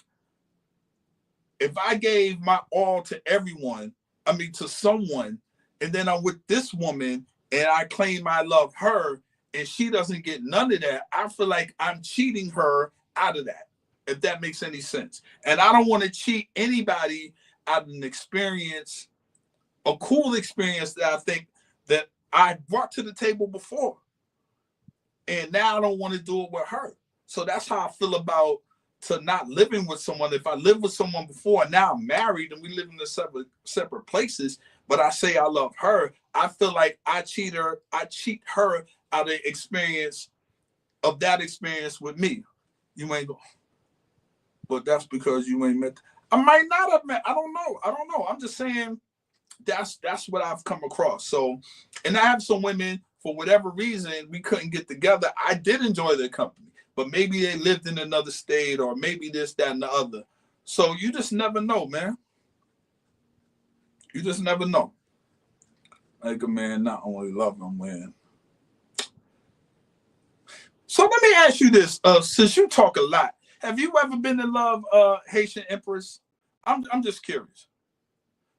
if I gave my all to everyone, to someone, and then I'm with this woman and I claim I love her and she doesn't get none of that, I feel like I'm cheating her out of that, if that makes any sense. And I don't want to cheat anybody out of an experience, a cool experience that I think that I brought to the table before. And now I don't want to do it with her. So that's how I feel about to not living with someone. If I lived with someone before and now I'm married and we live in the separate places, but I say I love her, I feel like I cheat her out of the experience of that experience with me. You may go, but that's because you ain't met. I might not have met. I don't know. I'm just saying that's what I've come across. So, and I have some women, for whatever reason, we couldn't get together. I did enjoy their company, but maybe they lived in another state or maybe this, that, and the other. So you just never know, man. You just never know. Like a man not only love him, man. So let me ask you this. Since you talk a lot, have you ever been in love, Haitian Empress? I'm just curious.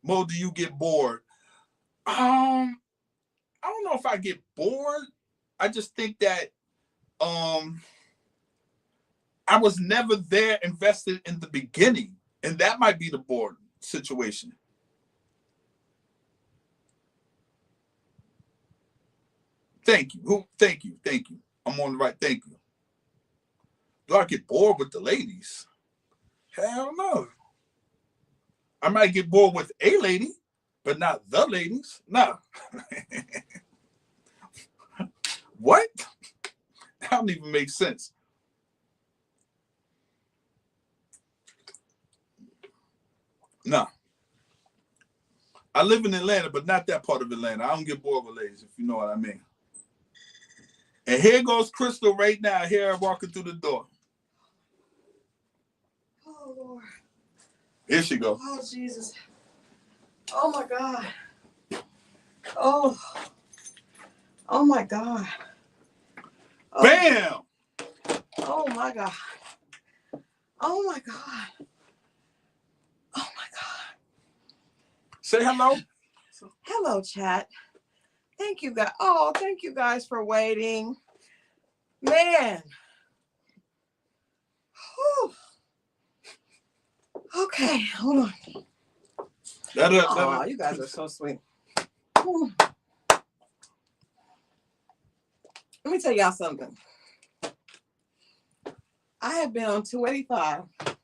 Mo, do you get bored? I don't know if I get bored. I just think that I was never there invested in the beginning. And that might be the bored situation. Thank you. Thank you. I'm on the right. Thank you. Do I get bored with the ladies? Hell no. I might get bored with a lady, but not the ladies. No. What? That don't even make sense. No. I live in Atlanta, but not that part of Atlanta. I don't get bored with ladies, if you know what I mean. And here goes Christal right now, here walking through the door. Oh, Lord. Here she goes. Oh, Jesus. Oh, my God. Oh. Oh, my God. Oh. Bam! Oh, my God. Oh, my God. Oh, my God. Say hello. Hello, chat. Thank you, guys. Oh, thank you guys for waiting. Man. Whew. Okay, hold on. Oh, you guys are so sweet. Whew. Let me tell y'all something. I have been on 285. I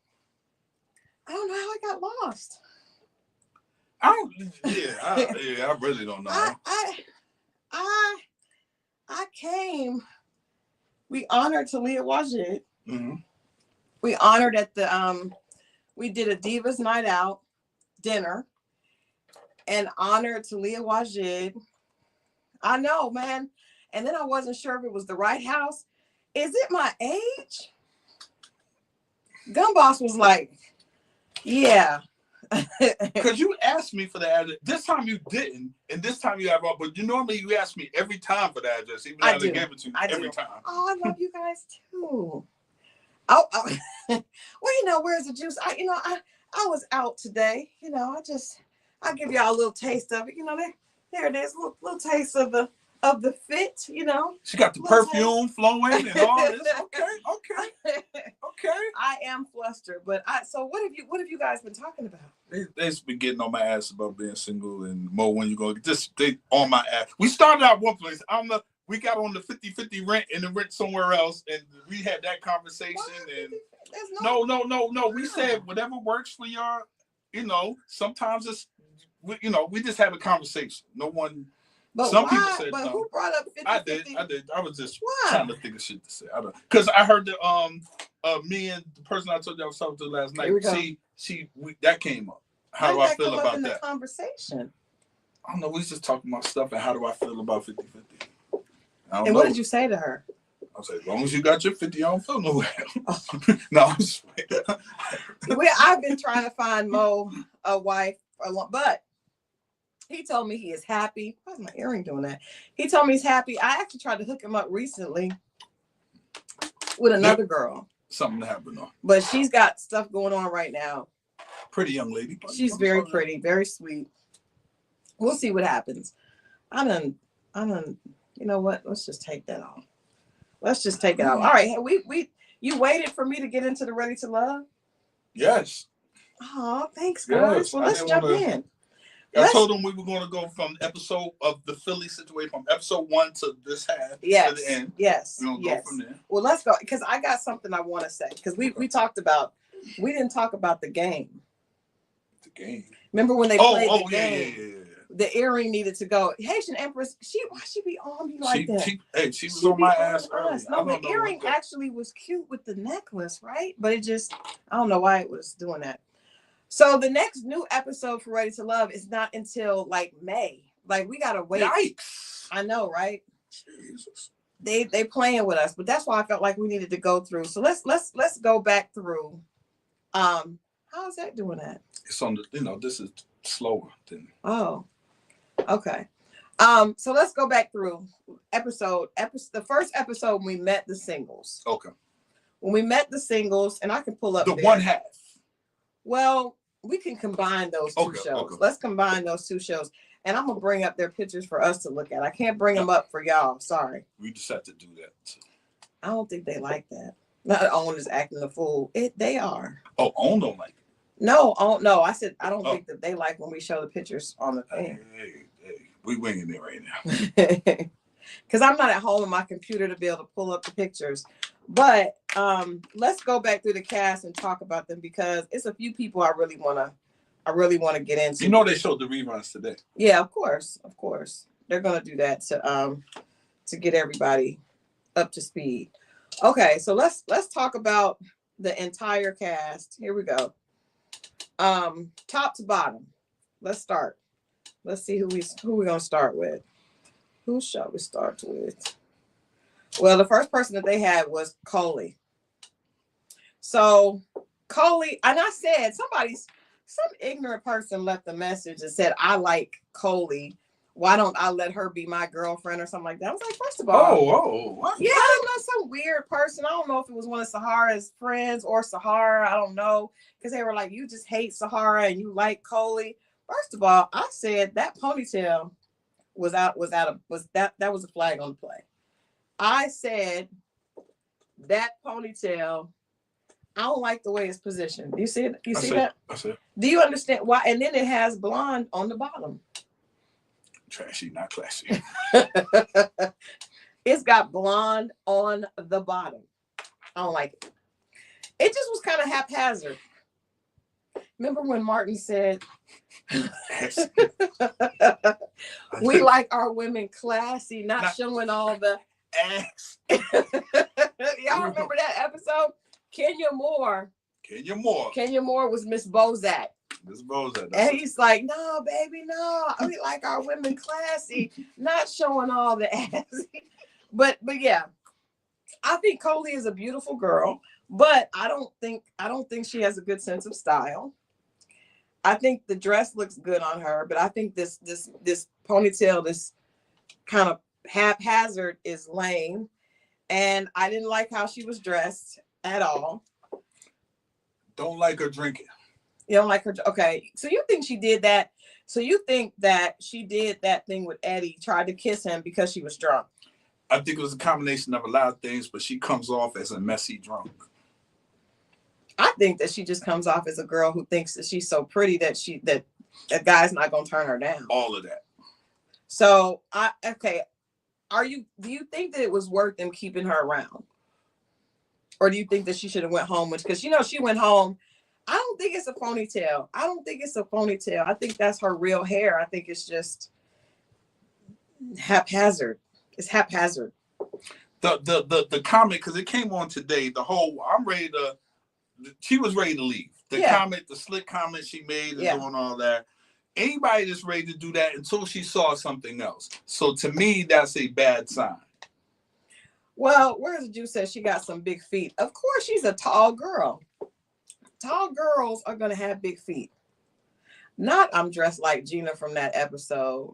don't know how I got lost. I really don't know. I came. We honored Talia Wajid. Mm-hmm. We honored at the we did a Divas Night Out dinner and honored Talia Wajid. I know, man. And then I wasn't sure if it was the right house. Is it my age? Gumboss was like, yeah. Because you asked me for the address. This time you didn't, and this time you have all. But normally you ask me every time for the address, even though I gave it to you every time. Oh, I love you guys too. Oh. Well, where's the juice? I was out today. I give y'all a little taste of it. There it is, little taste of the fit. She got the perfume flowing and all this. Okay. I am flustered, but so what have you guys been talking about? They've been getting on my ass about being single and Mo, when you go they on my ass. We started out one place. We got on the 50-50 rent and then rent somewhere else, and we had that conversation. And no. We said whatever works for y'all. Sometimes it's we just have a conversation. No one. But some why? people said but no. Who brought up 50? I did. I was just trying to think of shit to say. I don't, because I heard that me and the person I told you I was talking to last night. That came up. How do I feel about that? Conversation. I don't know. We was just talking about stuff and how do I feel about 50-50. And what did you say to her? I said, as long as you got your 50, I don't feel no way. No, I'm just I've been trying to find Mo a wife for a long, but he told me he is happy. Why's my earring doing that? He told me he's happy. I actually tried to hook him up recently with another girl. Something happened on. But she's got stuff going on right now. Pretty young lady. She's very pretty, very sweet. We'll see what happens. I done, you know what? Let's just take that off. Let's just take it off. All right. You waited for me to get into the Ready to Love? Yes. Oh, thanks, guys. Yes, well, let's jump in. I told them we were going to go from episode of the Philly situation, from episode 1 to this half to the end. Yes. We're going to go from there. Well, let's go, because I got something I want to say. Because we talked about, we didn't talk about the game. The game? Remember when they played the game? Yeah. The earring needed to go. Haitian Empress, why she be on me like that? She was on my ass early. No, the earring actually was cute with the necklace, right? But it just, I don't know why it was doing that. So the next new episode for Ready to Love is not until like May. Like we gotta wait. Yikes. I know, right? Jesus. They playing with us, but that's why I felt like we needed to go through. So let's go back through. How is that doing that? It's on the, this is slower than. Oh, okay. So let's go back through the first episode when we met the singles. Okay. When we met the singles, and I can pull up the one half. Well, we can combine those two shows. Okay. Let's combine those two shows. And I'm going to bring up their pictures for us to look at. I can't bring them up for y'all. Sorry. We just have to do that. I don't think they like that. Not Owen is acting a fool. They are. Oh, Owen don't like it. No. I said I don't think that they like when we show the pictures on the thing. Hey. We winging it right now. Because I'm not at home on my computer to be able to pull up the pictures. But let's go back through the cast and talk about them, because it's a few people I really want to get into. You know they showed the reruns today. Yeah, of course. They're gonna do that to get everybody up to speed. Okay, so let's talk about the entire cast. Here we go. Top to bottom. Let's start. Let's see who we're gonna start with. Who shall we start with? Well, the first person that they had was Coley. So Coley, and I said some ignorant person left a message and said, I like Coley. Why don't I let her be my girlfriend or something like that? I was like, first of all, what? Yeah, I don't know, some weird person. I don't know if it was one of Sahara's friends or Sahara. I don't know, because they were like, you just hate Sahara and you like Coley. First of all, I said that ponytail was a flag on the play. I said that ponytail, I don't like the way it's positioned. You see it? You see that? I see it. Do you understand why? And then it has blonde on the bottom. Trashy, not classy. It's got blonde on the bottom. I don't like it. It just was kind of haphazard. Remember when Martin said, we like our women classy, not showing all the ass. Y'all remember that episode? Kenya Moore was Miss Bozak. And he's like, no, baby, no. We like our women classy, not showing all the ass. But yeah, I think Coley is a beautiful girl, but I don't think she has a good sense of style. I think the dress looks good on her, but I think this ponytail, this kind of haphazard, is lame. And I didn't like how she was dressed at all. Don't like her drinking. You don't like her? Okay. So you think she did that? So you think that she did that thing with Eddie, tried to kiss him because she was drunk? I think it was a combination of a lot of things, but she comes off as a messy drunk. I think that she just comes off as a girl who thinks that she's so pretty that a guy's not gonna turn her down. All of that. So do you think that it was worth them keeping her around? Or do you think that she should have went home? Because she went home. I don't think it's a ponytail. I think that's her real hair. I think it's just haphazard. It's haphazard. The comment, because it came on today, she was ready to leave. The slick comment she made and doing all that. Anybody that's ready to do that until she saw something else. So to me, that's a bad sign. Well, where's the Jew says she got some big feet? Of course, she's a tall girl. tall girls are gonna have big feet. Not I'm dressed like Gina from that episode.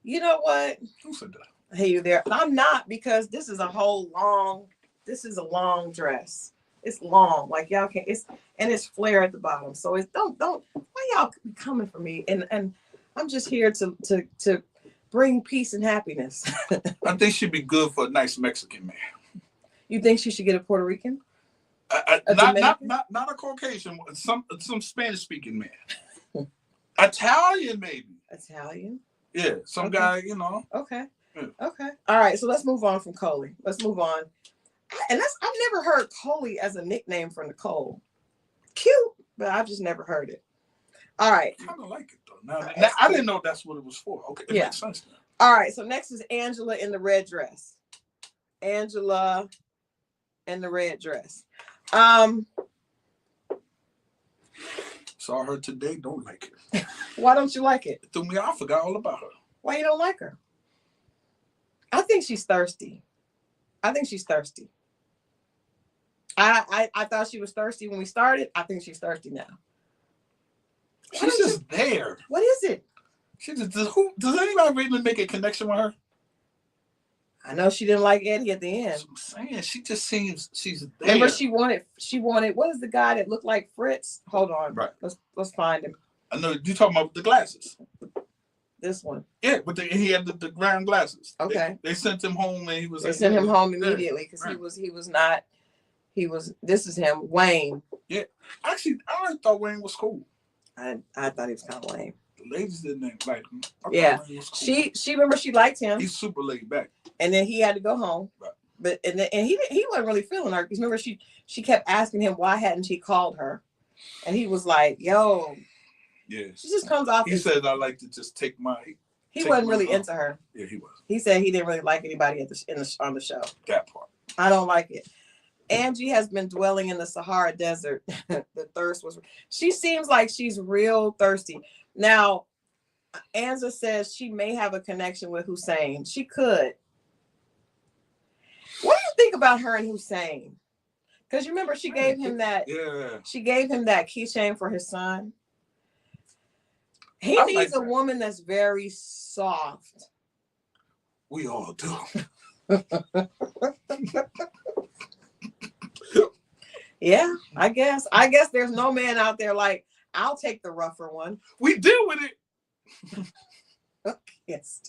You know what? Who said that? Hey, you there? I'm not, because this is a long dress. It's long, like y'all can't. It's flare at the bottom, so it's don't. Why y'all coming for me? And I'm just here to bring peace and happiness. I think she'd be good for a nice Mexican man. You think she should get a Puerto Rican? Not a Caucasian, some Spanish speaking man. Italian, maybe. Italian. Yeah, some guy, you know. Okay. Yeah. Okay. All right. So let's move on from Coley. Let's move on. And I've never heard Coley as a nickname for Nicole. Cute, but I've just never heard it. All right. I kind of like it though. Now, I didn't know that's what it was for. Okay, it makes sense now. All right. So next is Angela in the red dress. Angela in the red dress. Saw her today. Don't like it. Why don't you like it? It threw me off. I forgot all about her. Why you don't like her? I think she's thirsty. I thought she was thirsty when we started. I think she's thirsty now. She's just there. What is it? She just does anybody really make a connection with her? I know she didn't like Eddie at the end. That's what I'm saying. She just seems she's there. Remember, she wanted what is the guy that looked like Fritz? Hold on. Right. Let's find him. I know you talking about the glasses. This one. Yeah, but he had the round glasses. Okay. They sent him home and he was. They sent him home immediately because this is him, Wayne. Yeah. Actually, I always thought Wayne was cool. I thought he was kind of lame. The ladies didn't like him. Yeah. Cool. She remember she liked him. He's super laid back. And then he had to go home. Right. But and he wasn't really feeling her because remember she kept asking him why hadn't she called her, and he was like, "Yo." Yeah. She just comes off. He said, "I like to just take my." He wasn't really into her. Yeah, he was. He said he didn't really like anybody on the show. That part. I don't like it. Angie has been dwelling in the Sahara Desert. The thirst was. She seems like she's real thirsty. Now, Anza says she may have a connection with Hussein. She could. What do you think about her and Hussein? Because you remember she gave him that. Yeah. She gave him that keychain for his son. He needs a woman that's very soft. We all do. Yeah, I guess there's no man out there like, I'll take the rougher one. We deal with it. Yes,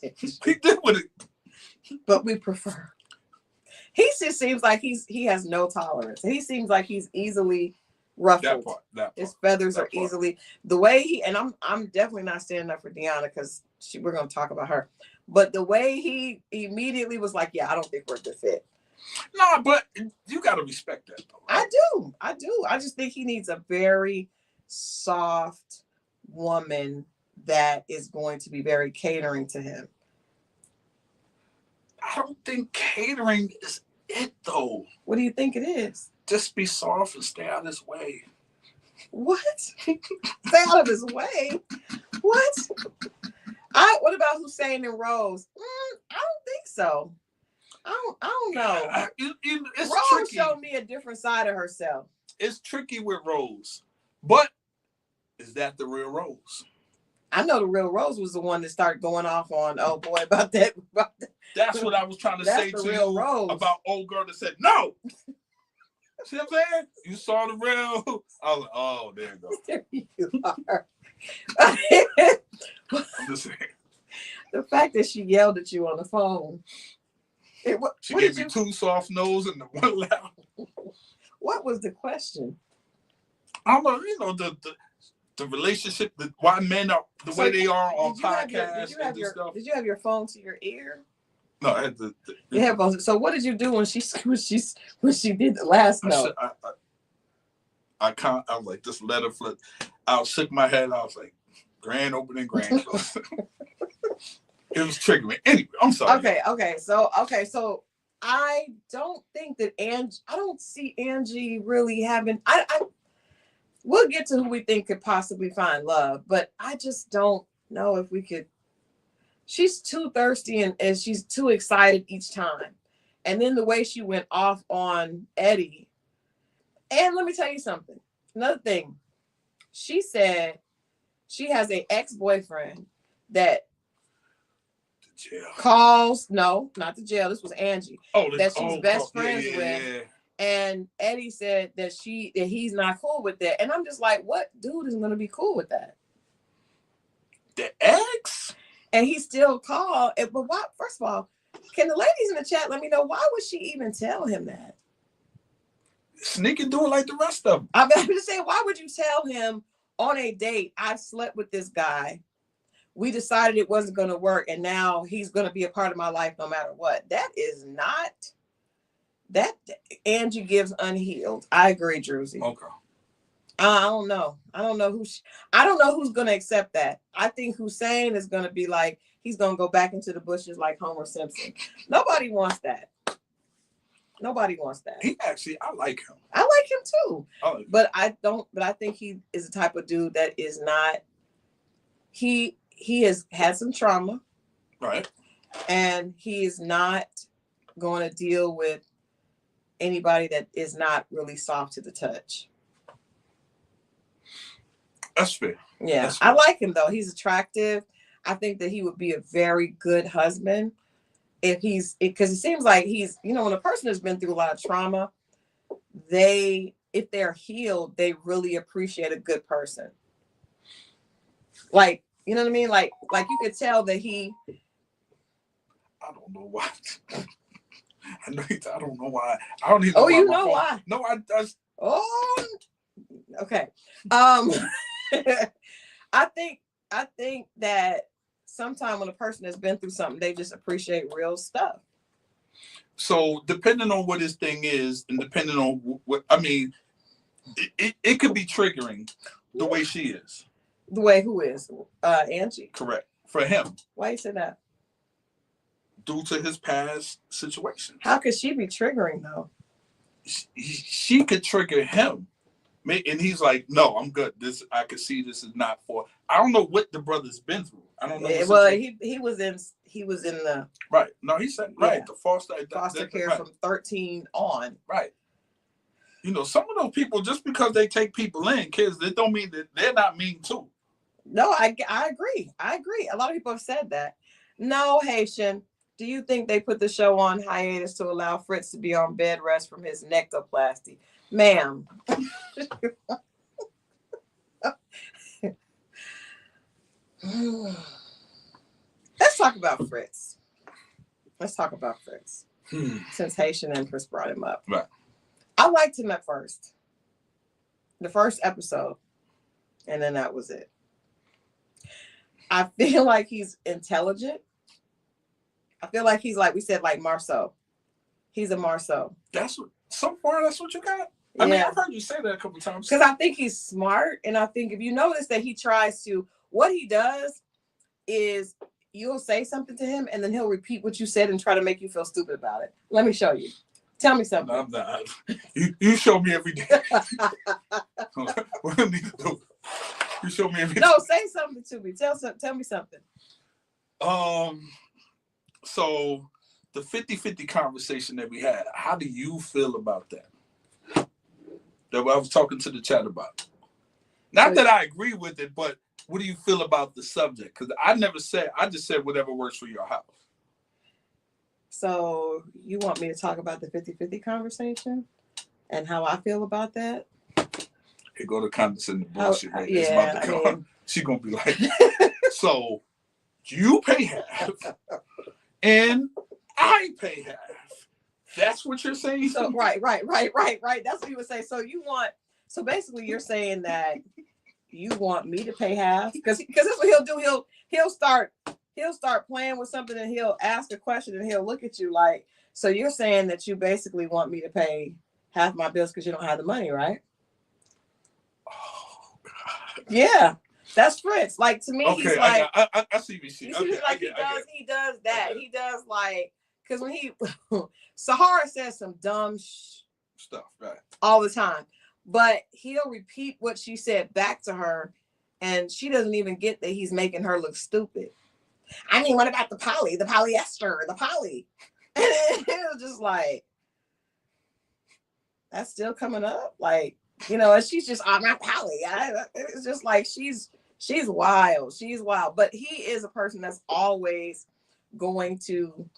we deal with it. But we prefer. He just seems like he has no tolerance. He seems like he's easily ruffled. That part. His feathers are easily the way and I'm definitely not standing up for Deanna because we're gonna talk about her. But the way he immediately was like, yeah, I don't think we're a good fit. No, but you gotta respect that though. Right? I do. I just think he needs a very soft woman that is going to be very catering to him. I don't think catering is it though. What do you think it is? Just be soft and stay out of his way. What? Stay out of his way? What? What about Hussein and Rose? I don't think so. I don't know. It's Rose tricky. showed me a different side of herself. It's tricky with Rose, but is that the real Rose? I know the real Rose was the one that started going off on about that. That's what I was trying to say to you Rose. About old girl that said no. See what I'm saying? You saw the real. I was like, oh, there you go. There you are. I'm just saying. The fact that she yelled at you on the phone. She gave me two soft nose and the one loud. What was the question? I don't know. You know the relationship, why men are the way they are on podcasts and stuff. Did you have your phone to your ear? No, I had the headphones. So what did you do when she did the last note? I was like, just let her flip. I shook my head. I was like, grand opening, grand close. It was triggering me. Anyway, I'm sorry. Okay. So I don't think that I don't see Angie really having. We'll get to who we think could possibly find love, but I just don't know if we could. She's too thirsty and she's too excited each time. And then the way she went off on Eddie. And let me tell you something. Another thing, she said she has an ex-boyfriend that jail. calls, no, not the jail. This was Angie. Oh, that she's best yeah, friends with. And Eddie said that he's not cool with that. And I'm just like, what dude is gonna be cool with that? The ex? And he still called. But why? First of all, can the ladies in the chat let me know why would she even tell him that? Sneak and do it like the rest of them. I'm just saying, why would you tell him on a date, I slept with this guy, we decided it wasn't going to work, and now he's going to be a part of my life no matter what? That is not, that Angie gives unhealed. I agree, Druzy. Okay. I don't know. I don't know who's going to accept that. I think Hussein is going to be like, he's going to go back into the bushes like Homer Simpson. Nobody wants that. Nobody wants that. He actually, I like him. I like him too. Like but I don't, but I think he is the type of dude that is not, he has had some trauma. Right. And he is not going to deal with anybody that is not really soft to the touch. That's fair. Yeah. That's fair. I like him though. He's attractive. I think that he would be a very good husband because it seems like he's, when a person has been through a lot of trauma, if they're healed, they really appreciate a good person. Like, you know what I mean? Like you could tell that he. I don't know why. I don't know why. I don't even. Oh, you know why? No, I. Oh, okay. I think that sometimes when a person has been through something, they just appreciate real stuff. So depending on what his thing is, and depending on what I mean, it could be triggering the way she is. The way who is? Angie. Correct. For him. Why you say that? Due to his past situation. How could she be triggering though? She could trigger him. And he's like, no, I'm good. I could see this is not for. I don't know what the brother's been through. I don't know. Well, he was in the right. No, he said right. The foster care right. From 13 on. Right. Some of those people, just because they take people in, kids, that don't mean that they're not mean too. No, I agree. I agree. A lot of people have said that. No, Haitian. Do you think they put the show on hiatus to allow Fritz to be on bed rest from his nectoplasty? Ma'am. Let's talk about Fritz. Since Haitian Empress brought him up. Right. I liked him at first. The first episode. And then that was it. I feel like he's intelligent. I feel like he's like we said, like Marceau. He's a Marceau. That's what you got? I mean, I've heard you say that a couple of times. Because I think he's smart. And I think if you notice that he tries to, what he does is you'll say something to him and then he'll repeat what you said and try to make you feel stupid about it. Let me show you. Tell me something. I'm not. You show me every day. What do I need to do? You show me every day. No, say something to me. Tell me something. So the 50-50 conversation that we had, how do you feel about that? That I was talking to the chat about. Not that I agree with it, but what do you feel about the subject? Because I just said whatever works for your house. So you want me to talk about the 50-50 conversation and how I feel about that? Here go the condescending bullshit. She's going to be like, so you pay half and I pay half. That's what you're saying? So, right. That's what you would say. So basically you're saying that you want me to pay half? Because that's what he'll do. He'll start playing with something and he'll ask a question and he'll look at you like, so you're saying that you basically want me to pay half my bills because you don't have the money, right? Oh, God. Yeah. That's Fritz. Like, to me, okay, he's like, I see what you see. Okay, like he does that. Okay. He does like, because when Sahara says some dumb stuff, right, all the time, but he'll repeat what she said back to her, and she doesn't even get that he's making her look stupid. I mean, what about the polyester, the poly? And it was just like, that's still coming up. Like, You know, and she's just, I'm not Polly. It's just like she's wild. She's wild. But he is a person that's always going to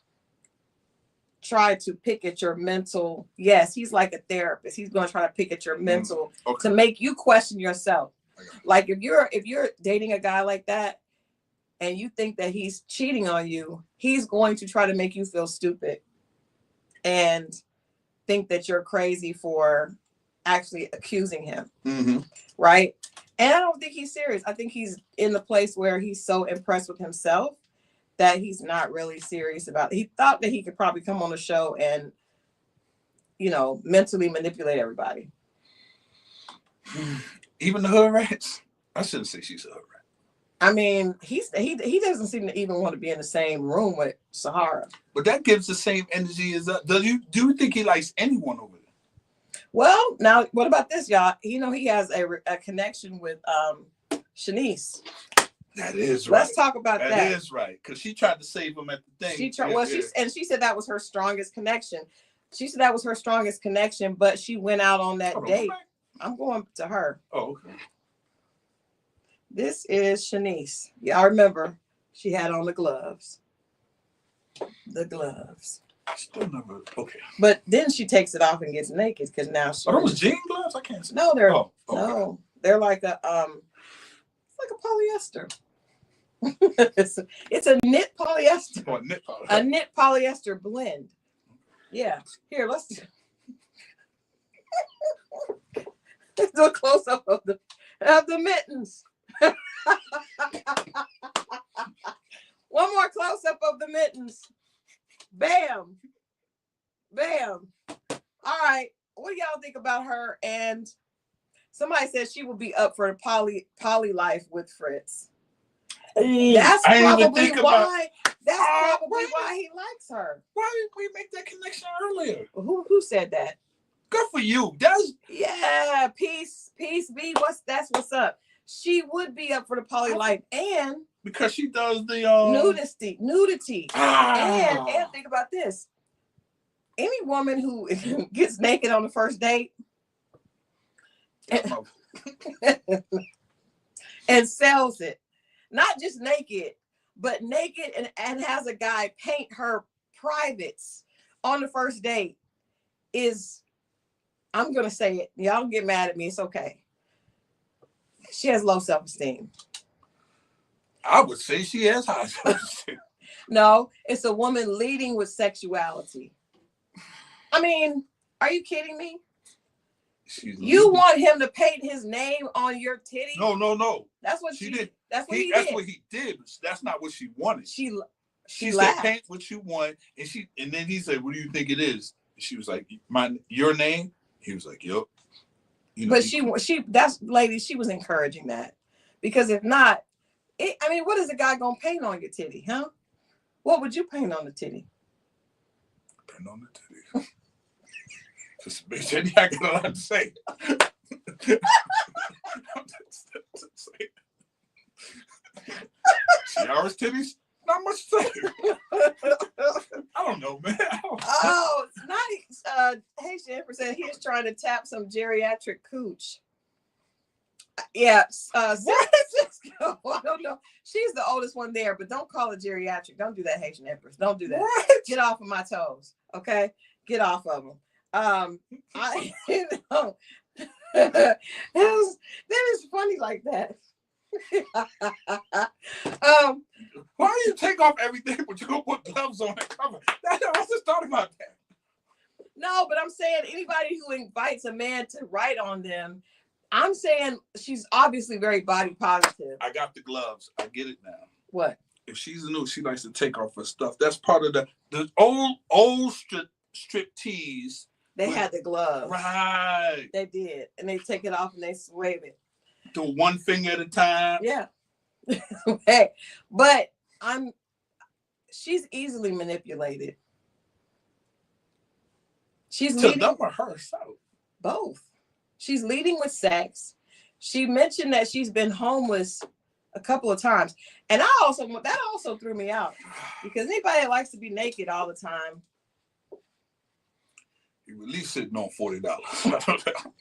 try to pick at your mental. Yes, he's like a therapist. He's going to try to pick at your mental to make you question yourself. Like if you're dating a guy like that and you think that he's cheating on you, he's going to try to make you feel stupid and think that you're crazy for actually accusing him. Mm-hmm. Right? And I don't think he's serious. I think he's in the place where he's so impressed with himself that he's not really serious about it. He thought that he could probably come on the show and, you know, mentally manipulate everybody. Even the hood rats? I shouldn't say she's a hood rat. I mean, he doesn't seem to even want to be in the same room with Sahara. But that gives the same energy as do you think he likes anyone over there? Well, now what about this, y'all? You know, he has a connection with Shanice. That is right. Let's talk about that. That is right, because she tried to save him at the thing. She said that was her strongest connection. She said that was her strongest connection, but she went out on that date. I'm going to her. Oh, okay. This is Shanice. Yeah, I remember she had on the gloves. The gloves. I still never. Okay. But then she takes it off and gets naked because now she. Oh, those jean gloves? I can't see. No, they're okay. They're like a it's like a polyester. it's a knit polyester. Oh, knit polyester. A knit polyester blend. Yeah. Here, let's do a close up of the mittens. One more close up of the mittens. Bam. Bam. All right. What do y'all think about her? And somebody says she will be up for the poly life with Fritz. That's probably why. That's probably why he likes her. Why didn't we make that connection earlier? Who said that? Good for you. Yeah. Peace be. What's up? She would be up for the poly life, and because she does the nudity. And think about this. Any woman who gets naked on the first date and sells it, not just naked, but naked and has a guy paint her privates on the first date is, I'm going to say it. Y'all get mad at me. It's okay. She has low self-esteem. I would say she has high self-esteem. No, it's a woman leading with sexuality. I mean, are you kidding me? You want him to paint his name on your titty? No. That's what she did. That's what he did. That's what he did. That's not what she wanted. She said, paint what you want, and then he said, "What do you think it is?" And she was like, your name." He was like, "Yup." You know, but she was encouraging that, because if not, what is a guy gonna paint on your titty, huh? What would you paint on the titty? Paint on the titty. Just bitch, I got a lot to say. Ciara's titties? Not much to say. I don't know, man. Oh, it's not. Haitian Empress said he is trying to tap some geriatric cooch. Yeah, Cisco, I don't know. She's the oldest one there, but don't call it geriatric. Don't do that, Haitian Empress. Don't do that. What? Get off of my toes, okay? Get off of them. That is funny like that. Why do you take off everything but you go put gloves on and cover? I just thought about that. No, but I'm saying anybody who invites a man to write on them, I'm saying she's obviously very body positive. I got the gloves. I get it now. What? If she's a new, she likes to take off her stuff. That's part of the old strip tease. They had the gloves. Right. They did. And they take it off and they wave it. Do one finger at a time. Yeah. Hey, but she's easily manipulated. She's to them or herself? Both. She's leading with sex. She mentioned that she's been homeless a couple of times. And that also threw me out, because anybody that likes to be naked all the time, you at least sitting on $40.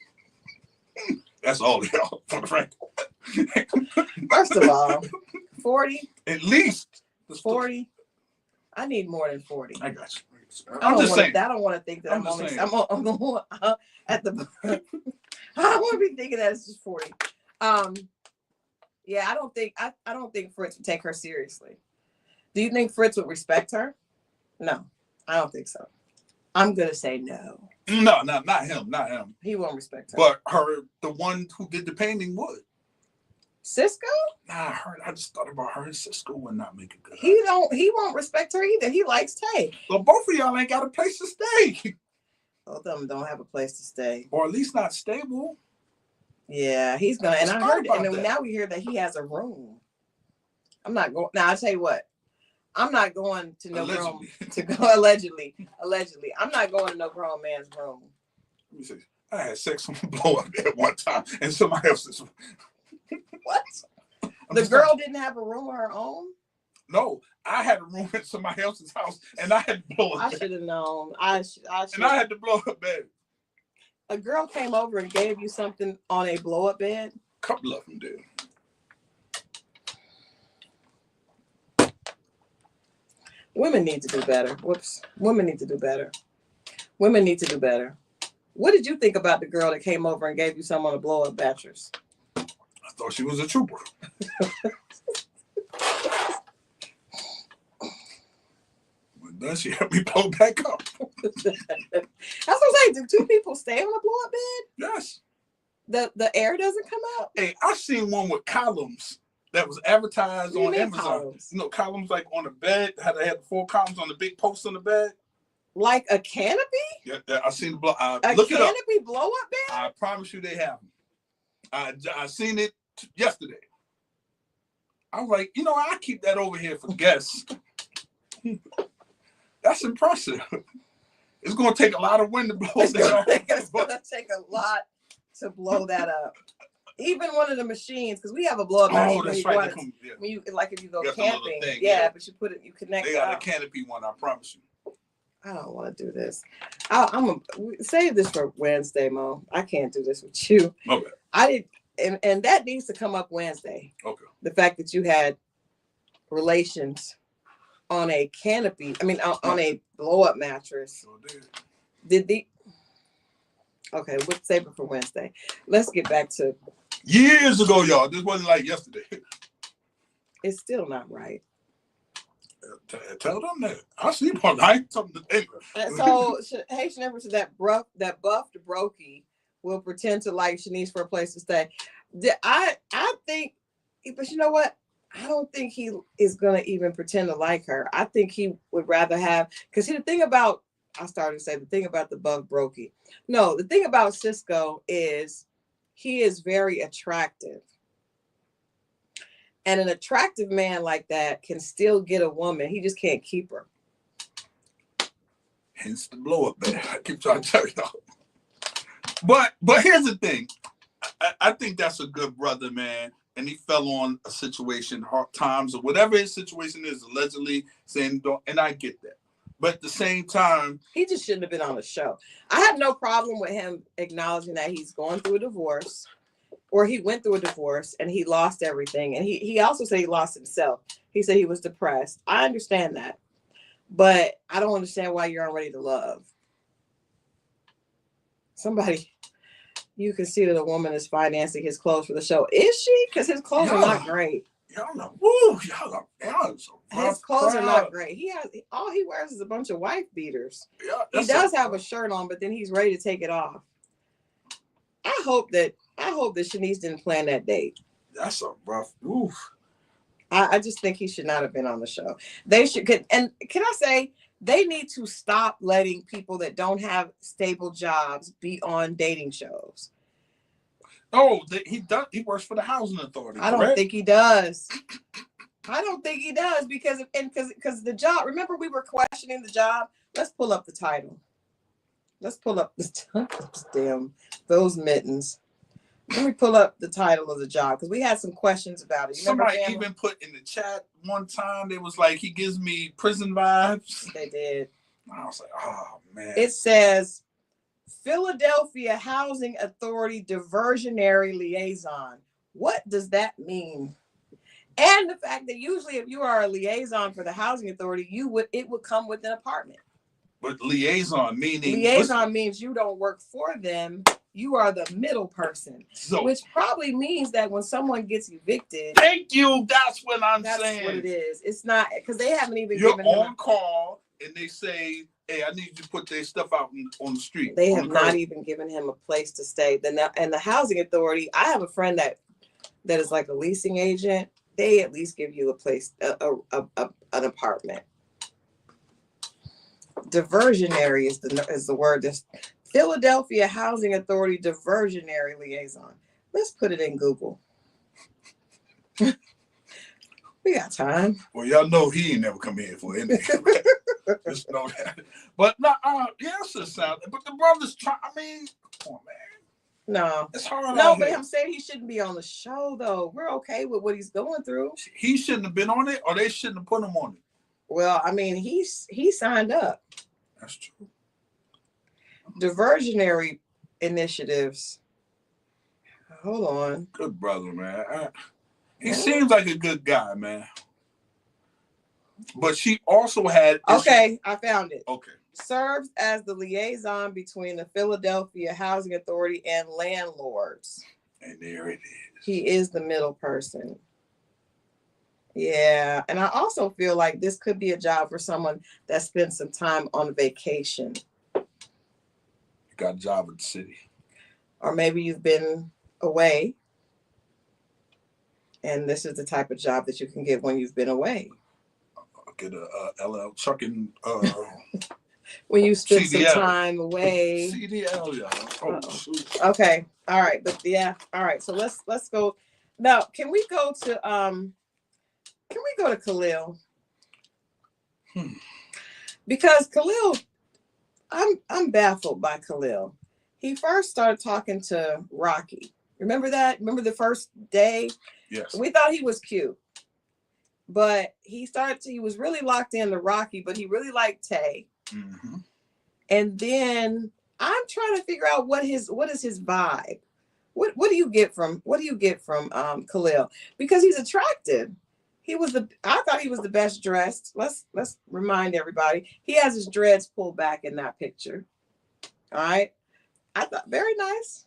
That's all y'all, for the frank. First of all, 40. At least 40. I need more than 40. I got you. I'm just saying. I don't want to think that I'm only. saying. I'm at the. I don't want to be thinking that it's just 40. Yeah, I don't think Fritz would take her seriously. Do you think Fritz would respect her? No, I don't think so. I'm gonna say no. No, not him. Not him. He won't respect her. But the one who did the painting would. Cisco? Nah, I just thought about her and Cisco would not make it good. He won't respect her either. He likes Tay. Well, both of y'all ain't got a place to stay. Both of them don't have a place to stay. Or at least not stable. Yeah, he's gonna. And I heard, and that. now we hear that he has a room. I'm not going. Now I tell you what, I'm not going to no grown to go allegedly. I'm not going to no grown man's room. Let me see. I had sex on the blow up at one time, and somebody else's. What? The girl didn't have a room of her own? No, I had a room at somebody else's house, and I had to blow up. I should have known. I should. And I had to blow up bed. A girl came over and gave you something on a blow up bed? A couple of them did. Women need to do better. Whoops. Women need to do better. Women need to do better. What did you think about the girl that came over and gave you some on a blow up mattress? I thought she was a trooper. But then she helped me blow back up. That's what I'm saying. Do two people stay on a blow up bed? Yes. The air doesn't come out? Hey, I've seen one with columns that was advertised on Amazon. Columns? You know, columns like on the bed, how they had 4 columns on the big post on the bed. Like a canopy? Yeah, I seen the blow. A look it up. canopy blow up bed? I promise you they have them. I seen it yesterday. I was like, you know, I keep that over here for guests. That's impressive. It's going to take a lot of wind to blow that up. It's going to take a lot to blow that up. Even one of the machines, because we have a blow up machine. Oh, that's right. When you like if you go That's camping, thing, but you connect. They got a canopy one. I promise you. I don't want to do this. I'm gonna save this for Wednesday, Mo. I can't do this with you. Okay. I did, and that needs to come up Wednesday. Okay. The fact that you had relations on a canopy. I mean, on a blow up mattress. Sure did. Did the? Okay, we'll save it for Wednesday. Let's get back to. Years ago, y'all. This wasn't like yesterday. It's still not right. Tell them that. I see one. I ain't something to think of. So, Haitian never said that buffed brokey will pretend to like Shanice for a place to stay. I think, but you know what? I don't think he is going to even pretend to like her. I think he would rather have, because the thing about the buff brokey. No, the thing about Cisco is he is very attractive. And an attractive man like that can still get a woman. He just can't keep her. Hence the blow up, man. I keep trying to tell y'all. But here's the thing. I think that's a good brother, man. And he fell on a situation, hard times, or whatever his situation is, allegedly saying, and I get that. But at the same time, he just shouldn't have been on the show. I have no problem with him acknowledging that he's going through a divorce. Or he went through a divorce and he lost everything. And he also said he lost himself. He said he was depressed. I understand that. But I don't understand why you're Ready to Love. Somebody, you can see that a woman is financing his clothes for the show. Is she? Because his clothes are not great. Y'all know, woo, y'all so his clothes are not great. All he wears is a bunch of wife beaters. Yeah, he does have a shirt on, but then he's ready to take it off. I hope that Shanice didn't plan that date. That's a rough. Oof. I just think he should not have been on the show. They should. And can I say they need to stop letting people that don't have stable jobs be on dating shows. Oh, he works for the housing authority. I don't think he does. I don't think he does because the job. Remember, we were questioning the job. Let's pull up the title. Let's pull up those mittens. Let me pull up the title of the job because we had some questions about it. Somebody even put in the chat one time, they was like, he gives me prison vibes. They did. I was like, oh man. It says Philadelphia Housing Authority Diversionary Liaison. What does that mean? And the fact that usually if you are a liaison for the housing authority, it would come with an apartment. But liaison means you don't work for them. You are the middle person, which probably means that when someone gets evicted, thank you. That's what I'm saying. That's what it is. It's not because they haven't even You're given on call and they say, "Hey, I need you to put their stuff out on the street." They have not even given him a place to stay. And the housing authority. I have a friend that is like a leasing agent. They at least give you a place, an apartment. Diversionary is the word. This Philadelphia Housing Authority Diversionary Liaison. Let's put it in Google. We got time. Well, y'all know he ain't never come here for anything. Just know that. But no, yes, it sounds. But the brothers try. I mean, come on, man. No, it's hard. No, but I'm saying he shouldn't be on the show, though. We're okay with what he's going through. He shouldn't have been on it, or they shouldn't have put him on it. Well, I mean, he signed up. That's true. Diversionary initiatives. Hold on. Good brother, man. He seems like a good guy, man. But she also had. Okay, I found it. Okay. Serves as the liaison between the Philadelphia Housing Authority and landlords. And there it is. He is the middle person. Yeah. And I also feel like this could be a job for someone that spends some time on vacation. You got a job at the city. Or maybe you've been away. And this is the type of job that you can get when you've been away. Get a LL trucking. When you spend CDL. Some time away. CDL, y'all. Oh, okay. All right. But yeah. All right. So let's go. Now, can we go to Khalil? Because Khalil, I'm baffled by Khalil. He first started talking to Rocky. Remember that? Remember the first day? Yes. We thought he was cute. But he was really locked into Rocky, but he really liked Tay. Mm-hmm. And then I'm trying to figure out what is his vibe. What do you get from Khalil? Because he's attractive. I thought he was the best dressed. Let's remind everybody. He has his dreads pulled back in that picture. All right. I thought very nice.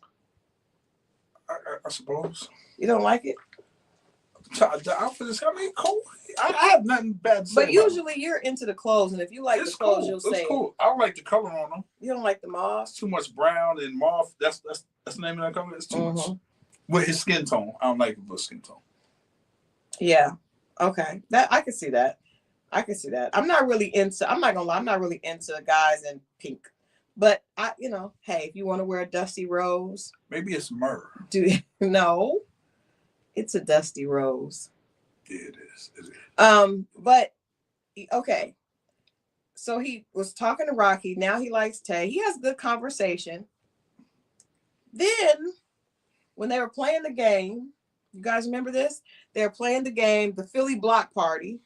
I suppose. You don't like it? The outfit is, I mean, cool. I have nothing bad to say. But usually you're into the clothes, and if you like the clothes, you'll say it's cool. I don't like the color on them. You don't like the mauve? It's too much brown and mauve. That's the name of that color. It's too much. With his skin tone, I don't like the skin tone. Yeah. Okay. That I can see that. I'm not gonna lie, I'm not really into guys in pink. But hey, if you want to wear a dusty rose, maybe it's myrrh. No. It's a dusty rose. Yeah, it is. But okay. So he was talking to Rocky. Now he likes Tay. He has a good conversation. Then, when they were playing the game, you guys remember this? They were playing the game, the Philly Block Party.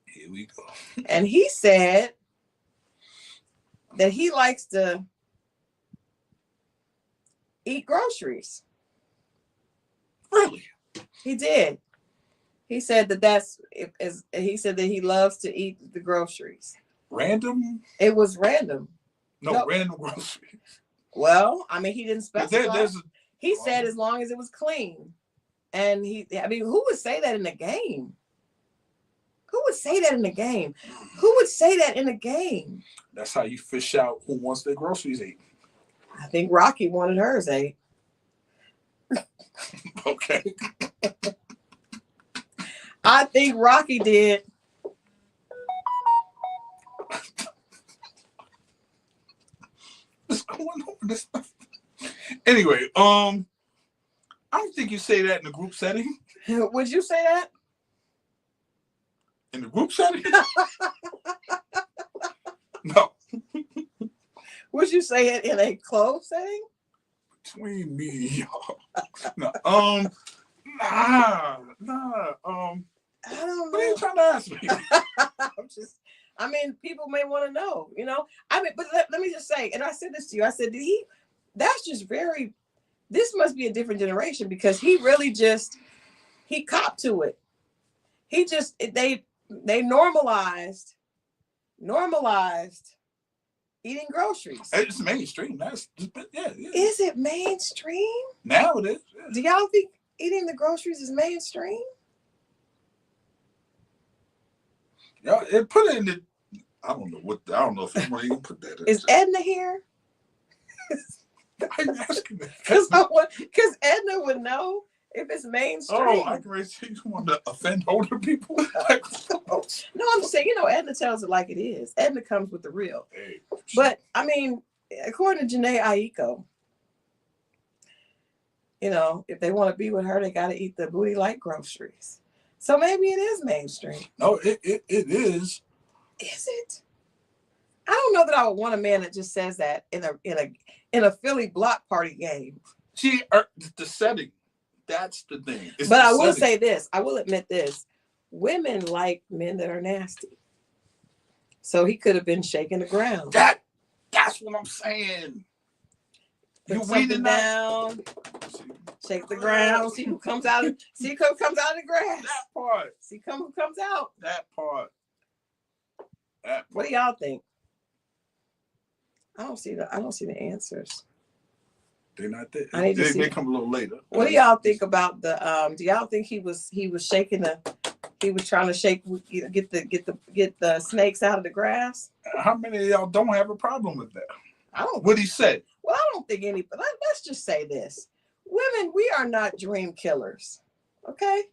Here we go. And he said that he likes to eat groceries. Really? He did. He said he said that he loves to eat the groceries. Random? It was random. No, random groceries. Well, I mean, he didn't specify. He said as long as it was clean. And who would say that in a game? Who would say that in a game? Who would say that in a game? That's how you fish out who wants their groceries ate. I think Rocky wanted hers ate. Okay. I think Rocky did. What's going on with this stuff? Anyway, I don't think you say that in a group setting. Would you say that? In the group setting? No. Would you say it in a closed setting? Between me and y'all. No. Nah. I don't know. I don't know. What are you trying to ask me? I mean, people may want to know, you know. I mean, but let me just say, and I said this to you. I said, that's just very, this must be a different generation because he really just, he copped to it. He just, they normalized eating groceries. It's mainstream. That's yeah. Is it mainstream? Now it is. Yeah. Do y'all think eating the groceries is mainstream? Y'all, it put it in the. I don't know if you want to even put that in. Is Edna here? Why are you asking that? Because Edna would know if it's mainstream. Oh, I can say you want to offend older people. Like, no, I'm just saying, you know, Edna tells it like it is. Edna comes with the real. Hey, but I mean, according to Janae Aiko, you know, if they want to be with her, they got to eat the booty like groceries. So maybe it is mainstream. No, it is. Is it? I don't know that I would want a man that just says that in a Philly block party game. See, the setting. That's the thing. But I will say this. I will admit this. Women like men that are nasty. So he could have been shaking the ground. That's what I'm saying. Put something down. Shake the ground. See who comes out. See who comes out of the grass. That part. See who comes out. That part. What do y'all think? I don't see the answers. They're not there. They come a little later. What do y'all think about the do y'all think he was shaking he was trying to shake, get the snakes out of the grass? How many of y'all don't have a problem with that? I don't. What he said. Well, I don't think any, but let's just say this. Women, we are not dream killers. Okay?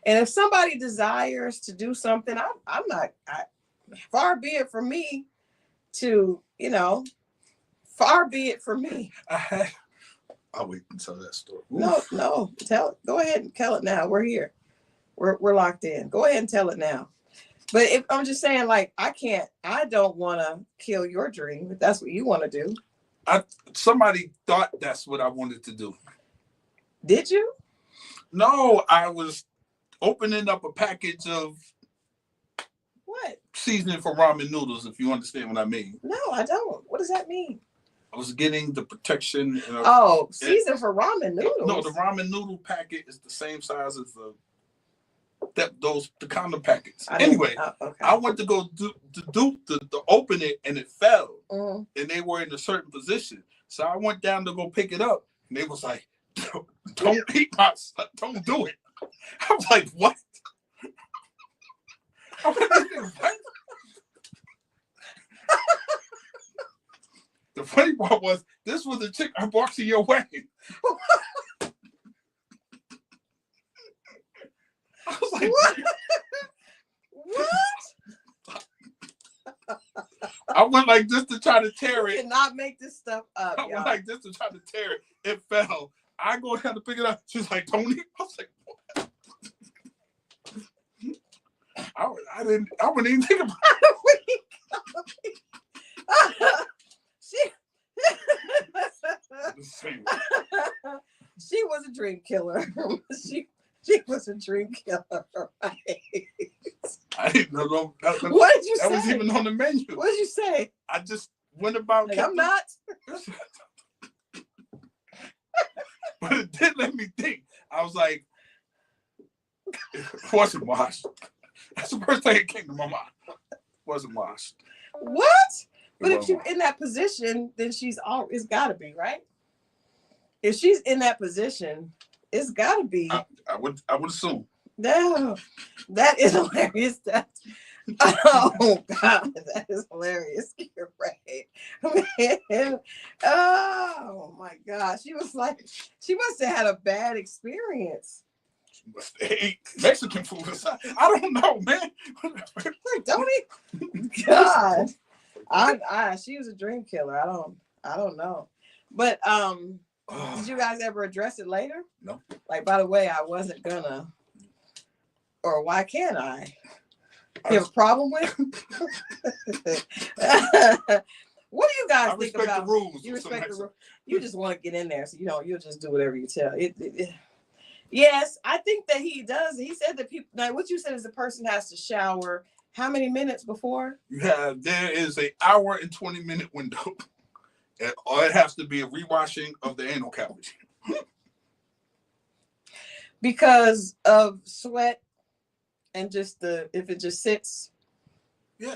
And if somebody desires to do something, I'm not, far be it from me to, you know, far be it from me. I'll wait and tell that story. Oof. No, tell it. Go ahead and tell it now. We're here. We're locked in. Go ahead and tell it now. But if I'm just saying, like, I don't want to kill your dream if that's what you want to do. Somebody thought that's what I wanted to do. Did you? No, I was opening up a package of what? Seasoning for ramen noodles, if you understand what I mean. No, I don't. What does that mean? I was getting the protection. Season for ramen noodles. No, the ramen noodle packet is the same size as the condom packets. Anyway, okay. I went to go to open it and it fell, and they were in a certain position. So I went down to go pick it up, and they was like, "Don't eat my stuff. Don't do it." I was like, "What?" The funny part was, this was a chick I brought to your wedding. I was like, what? I went like this to try to tear it. You cannot make this stuff up. I went like this to try to tear it. It fell. I go down to pick it up. She's like, Tony. I was like, what? I wouldn't even think about it. She was a dream killer. She was a dream killer, right? I didn't know. What did you say? That was even on the menu. What did you say? I just went about. Like, I'm not. But it did let me think. I was like, it wasn't washed. That's the first thing that came to my mind. It wasn't washed. What? But if she's in that position, then it's got to be, right? If she's in that position, it's got to be. I would assume. No, that is hilarious. Oh God, that is hilarious. You're right, man. Oh my God, she must have had a bad experience. She must have ate Mexican food. I don't know, man. Don't he? God. She was a dream killer. I don't know. But did you guys ever address it later? No. Like, by the way, I wasn't gonna, or why can't I? You have a problem with? What do you guys think about the rules? You respect the rules. You just want to get in there, so you'll just do whatever you tell. Yes, I think that he does. He said that people. Now, what you said is the person has to shower, How many minutes before? There is an hour and 20-minute window. Or it has to be a rewashing of the anal cavity. Because of sweat and just if it just sits. Yeah.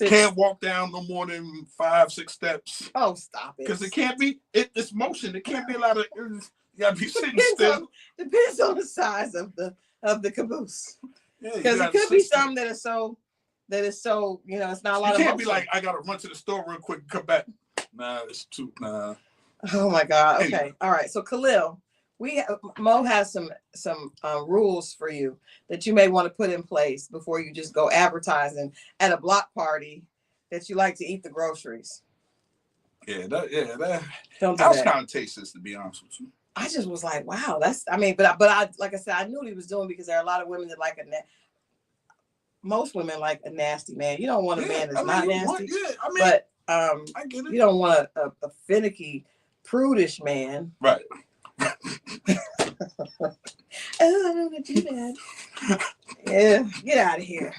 Can't walk down no more than 5-6 steps. Oh, stop it. Because it can't be, it's motion. It can't be a lot of, you gotta be sitting still. Depends on the size of the caboose. Because Yeah, it could be some that is so, it's not a lot of motion. You can't be like, I gotta run to the store real quick and come back. Nah, it's too, nah. Oh my God. Okay. Anyway. All right. So Khalil, Mo has some rules for you that you may want to put in place before you just go advertising at a block party that you like to eat the groceries. Yeah, that Don't do was that. kind of tasteless, to be honest with you. I just was like, wow, but I like I said, I knew what he was doing because there are a lot of women that like most women like a nasty man. You don't want a man that's not nasty. But I get it. You don't want a finicky, prudish man. Right. Oh, I don't want to do that. Yeah, get out of here.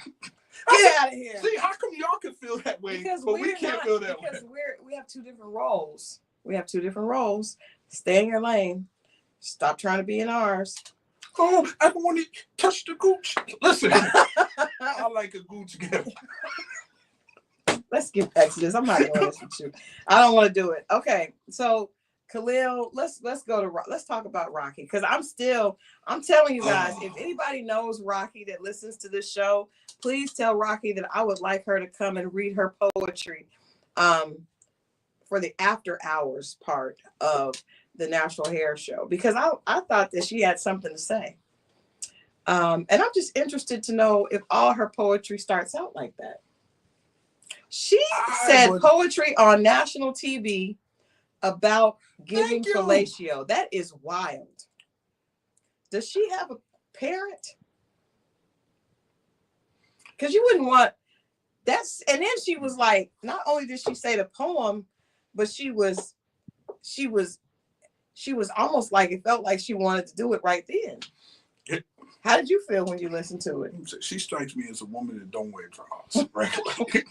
Get out of here. See, how come y'all can feel that way, but we can't feel that way? Because we have two different roles. Stay in your lane. Stop trying to be in ours. Oh, I don't want to touch the gooch. Listen, I like a gooch gift. Let's get back to this. I'm not doing this with you. I don't want to do it. Okay, so Khalil, let's talk about Rocky, because I'm telling you guys, if anybody knows Rocky that listens to this show, please tell Rocky that I would like her to come and read her poetry for the after hours part of the Natural Hair Show, because I thought that she had something to say. And I'm just interested to know if all her poetry starts out like that. She said poetry on national TV about giving fellatio. That is wild. Does she have a parent? Because you wouldn't want that's. And then she was like, not only did she say the poem, but she was almost like, it felt like she wanted to do it right then. How did you feel when you listened to it? She strikes me as a woman that don't wear drawers regularly.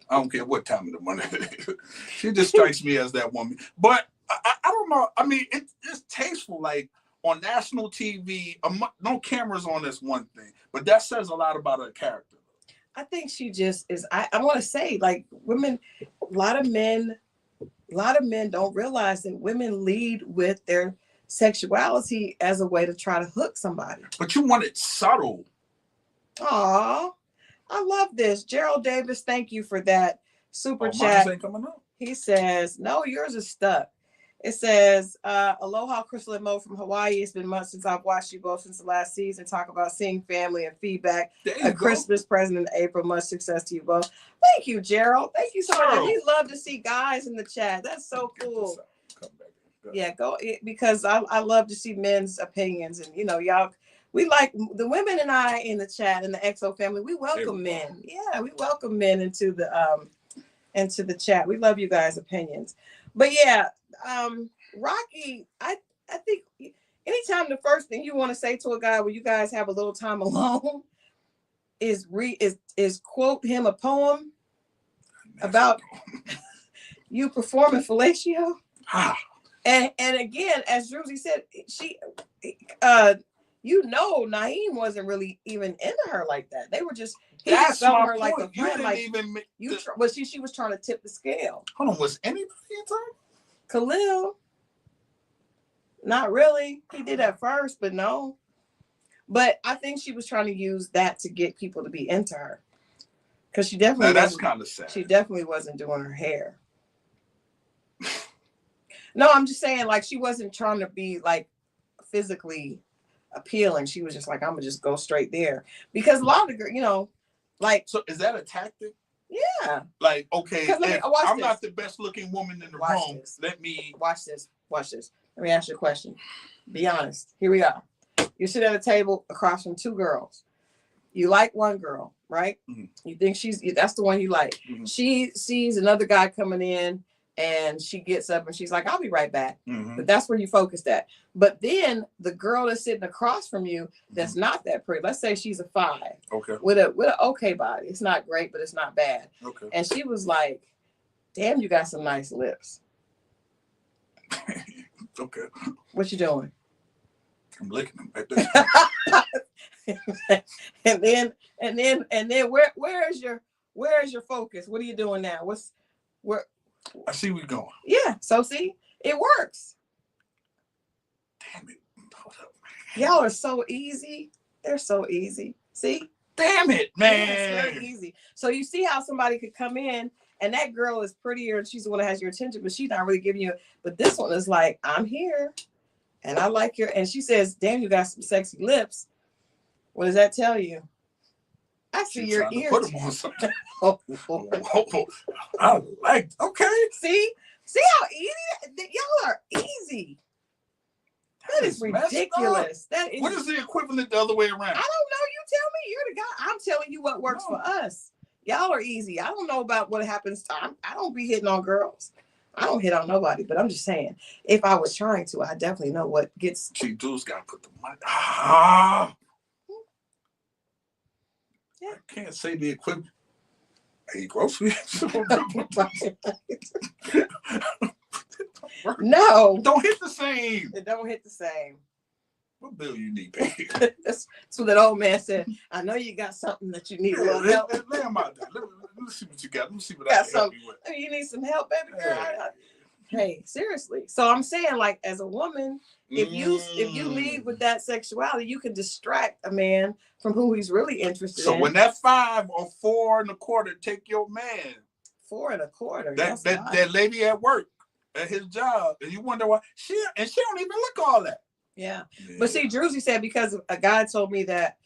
I don't care what time of the month it is. She just strikes me as that woman. But I don't know. I mean, it's tasteful. Like on national TV, no cameras on, this one thing. But that says a lot about her character. I think she just is. I want to say, like, women, a lot of men don't realize that women lead with their sexuality as a way to try to hook somebody. But you want it subtle. Aw, I love this. Gerald Davis, thank you for that super chat. Mine ain't coming up. He says, no, yours is stuck. It says, aloha, Christal and Moe from Hawaii. It's been months since I've watched you both since the last season. Talk about seeing family and feedback. A Christmas present in April. Much success to you both. Thank you, Gerald. Thank you so much. We love to see guys in the chat. That's so cool. Yeah, go, because I love to see men's opinions, and y'all, we like the women and I in the chat in the XO family. We welcome men. Yeah, we welcome men into the chat. We love you guys' opinions. But yeah, Rocky, I think anytime the first thing you want to say to a guy when you guys have a little time alone is quote him a poem about you performing fellatio. And again, as Druzy said, Naeem wasn't really even into her like that. They were just felt her like a friend. But she was trying to tip the scale. Hold on, was anybody into her? Khalil, not really. He did at first, but no. But I think she was trying to use that to get people to be into her, because she definitely that's kind of sad. She definitely wasn't doing her hair. No, I'm just saying, like, she wasn't trying to be like physically appealing. She was just like, I'm gonna just go straight there, because a lot of the girls, like. So is that a tactic? Yeah. Like, okay, if I'm not the best looking woman in the room, let me watch this. Let me ask you a question. Be honest. Here we are. You sit at a table across from two girls. You like one girl, right? Mm-hmm. You think that's the one you like. Mm-hmm. She sees another guy coming in. And she gets up and she's like, I'll be right back. But that's where you focused at. But then the girl that's sitting across from you, that's not that pretty. Let's say she's a 5. Okay. With an okay body. It's not great, but it's not bad. Okay. And she was like, damn, you got some nice lips. Okay. What you doing? I'm licking them right there. and then where's your focus? What are you doing now? Where I see we going. Yeah. So see, it works. Damn it. Hold up, man. Y'all are so easy. They're so easy. See? Damn it, man. Yeah, it's very easy. So you see how somebody could come in and that girl is prettier and she's the one that has your attention, but she's not really giving you. But this one is like, I'm here and I like your. And she says, damn, you got some sexy lips. What does that tell you? I see your ears. Put them on something. I like. Okay. See how easy y'all are easy. That is ridiculous. That is. What is the equivalent the other way around? I don't know. You tell me. You're the guy. I'm telling you what works for us. Y'all are easy. I don't know about what happens. I don't be hitting on girls. I don't hit on nobody. But I'm just saying, if I was trying to, I definitely know what gets. She dudes got to put the money. Yeah. I can't say the equivalent. Hey, groceries. No. Don't hit the same. It don't hit the same. What bill you need paid? That's what that old man said. I know you got something that you need a little help. Lay them out there. Let me see what you got. Let me see what I can help you with. I mean, you need some help, baby girl. Hey, seriously. So I'm saying, like, as a woman, if you lead with that sexuality, you can distract a man from who he's really interested in. So when that 5 or 4 1/4 take your man, 4 1/4. That lady at work at his job, and you wonder why she don't even look all that. Yeah. But see, Druzy said because a guy told me that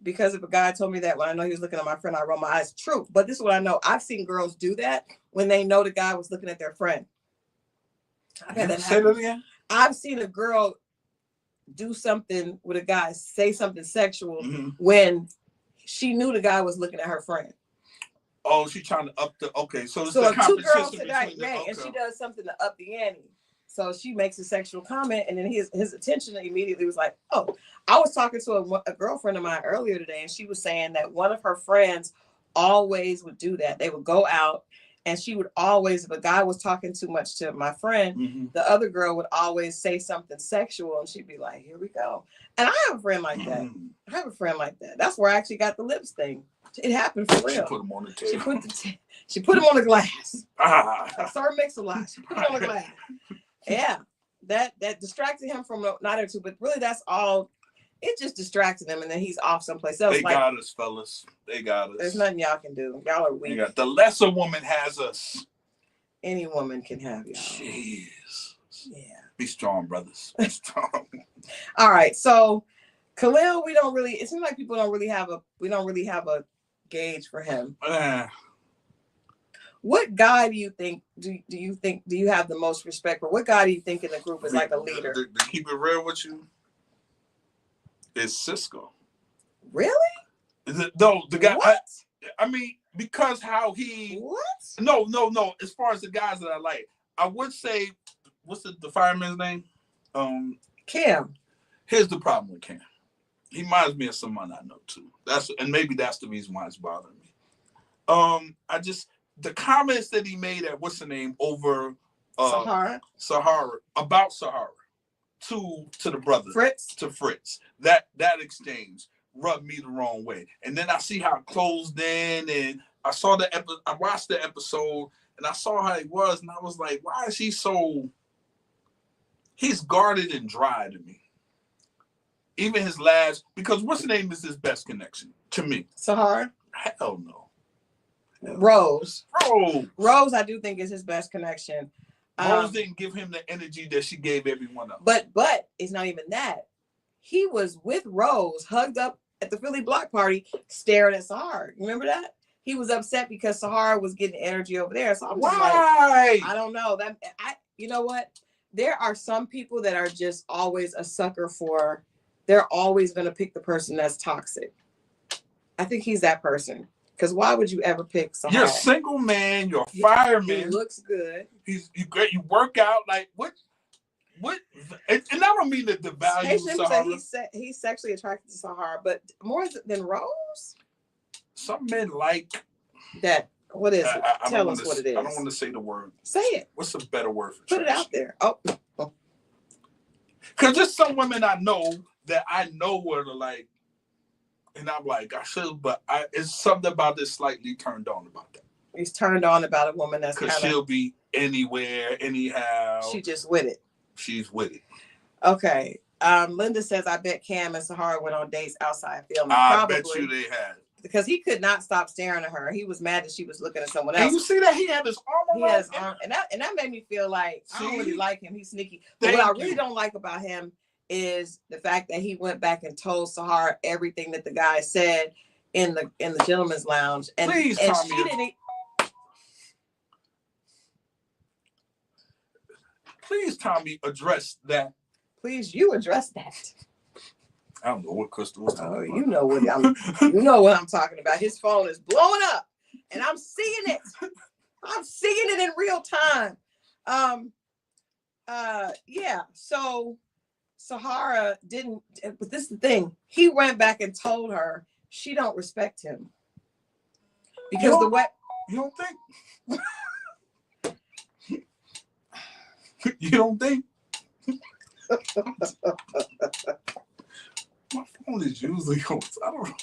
when I know he was looking at my friend, I rolled my eyes. True. But this is what I know. I've seen girls do that when they know the guy was looking at their friend. I've had that happen. Say that again? I've seen a girl do something with a guy, say something sexual when she knew the guy was looking at her friend. Oh, she's trying to up the so it's so the 2 girls between tonight, and she does something to up the ante. So she makes a sexual comment, and then his attention immediately was like, oh. I was talking to a girlfriend of mine earlier today, and she was saying that one of her friends always would do that. They would go out, and she would always, if a guy was talking too much to my friend, the other girl would always say something sexual, and she'd be like, here we go. And I have a friend like that. That's where I actually got the lips thing. It happened for real. She put them on the table. She put them on the glass. I saw her mix a lot. She put them on the glass. Yeah. That distracted him from not or two, but really that's all. It just distracted him, and then he's off someplace else. They got us, fellas. They got us. There's nothing y'all can do. Y'all are weak. The lesser woman has us. Any woman can have y'all. Jeez. Yeah. Be strong, brothers. Be strong. All right. So Khalil, it seems like we don't really have a gauge for him. What guy do you think do you have the most respect for? What guy do you think in the group is like a leader? To keep it real with you, it's Cisco. Really? No, the guy. What? I mean, because how he. What? No. As far as the guys that I like, I would say, what's the fireman's name? Cam. Here's the problem with Cam. He reminds me of someone I know too. Maybe that's the reason why it's bothering me. The comments that he made at what's the name over Sahara about Sahara to the brother Fritz. That exchange rubbed me the wrong way. And then I see how it closed in, and I watched the episode, and I saw how he was, and I was like, why is he so? He's guarded and dry to me. Even his last, because what's the name is his best connection to me? Sahara. Hell no. Rose, I do think is his best connection. Rose didn't give him the energy that she gave everyone else. But it's not even that. He was with Rose, hugged up at the Philly block party, staring at Sahara. Remember that? He was upset because Sahara was getting energy over there. So I'm just like, I don't know. You know what? There are some people that are just always a sucker for. They're always going to pick the person that's toxic. I think he's that person. Because why would you ever pick Sahara? You're a single man. You're a fireman. He looks good. You great. You work out. Like what? And I don't mean to devalue Sahara. He's sexually attracted to Sahara, but more than Rose. Some men like that. What is it? Tell us what it is. I don't want to say the word. Say it. What's a better word for Put it out there. Oh. Because there's some women I know that I know where to like, and I'm like, I should, but it's something about this slightly turned on about that. He's turned on about a woman that's because she'll be anywhere, anyhow. She just with it. She's with it. Okay. Linda says, I bet Cam and Sahara went on dates outside filming. I bet you they had. Because he could not stop staring at her. He was mad that she was looking at someone else. And you see that he had his arm around him. And that made me feel like I don't really like him. He's sneaky. But what I really don't like about him is the fact that he went back and told Sahara everything that the guy said in the gentleman's lounge. And, please, and she didn't. Please, Tommy, address that. Please, you address that. I don't know what Christal was talking about. You know what I'm talking about. His phone is blowing up, and I'm seeing it. I'm seeing it in real time. Yeah. So Sahara didn't. But this is the thing. He went back and told her she don't respect him because the way you don't think. You don't think? My phone is usually on. I don't know.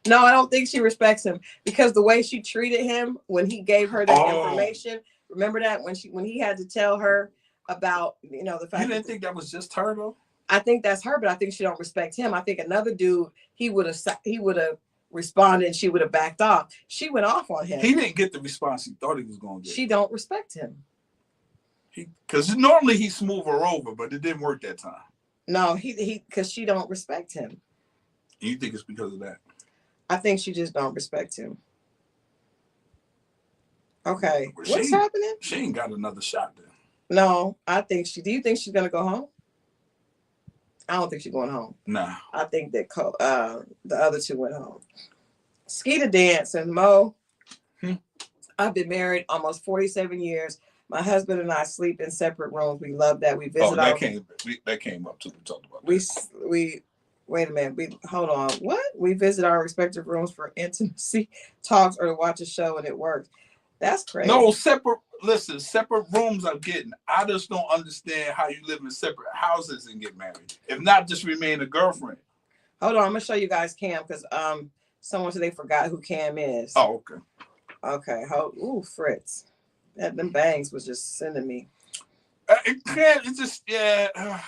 No, I don't think she respects him because the way she treated him when he gave her that information. Remember that when he had to tell her about the fact. You didn't think that was just her though? I think that's her, but I think she don't respect him. I think another dude he would have responded and she would have backed off. She went off on him. He didn't get the response he thought he was going to get. She don't respect him. Because normally he smooth her over, but it didn't work that time. No, he because she don't respect him. You think it's because of that? I think she just don't respect him. Okay, what's happening? She ain't got another shot then. No, I think she. Do you think she's gonna go home? I don't think she's going home. Nah. I think that the other two went home. Skeeter Dance and Moe. I've been married almost 47 years. My husband and I sleep in separate rooms. We love that. We visit. That came up too. We talked about that. We wait a minute. Hold on. What? We visit our respective rooms for intimacy talks or to watch a show, and it works. That's crazy. No, separate rooms I'm getting. I just don't understand how you live in separate houses and get married. If not, just remain a girlfriend. Hold on. I'm gonna show you guys Cam because someone said they forgot who Cam is. Oh, okay. Okay. Ooh, Fritz. Them bangs was just sending me. It's just, yeah.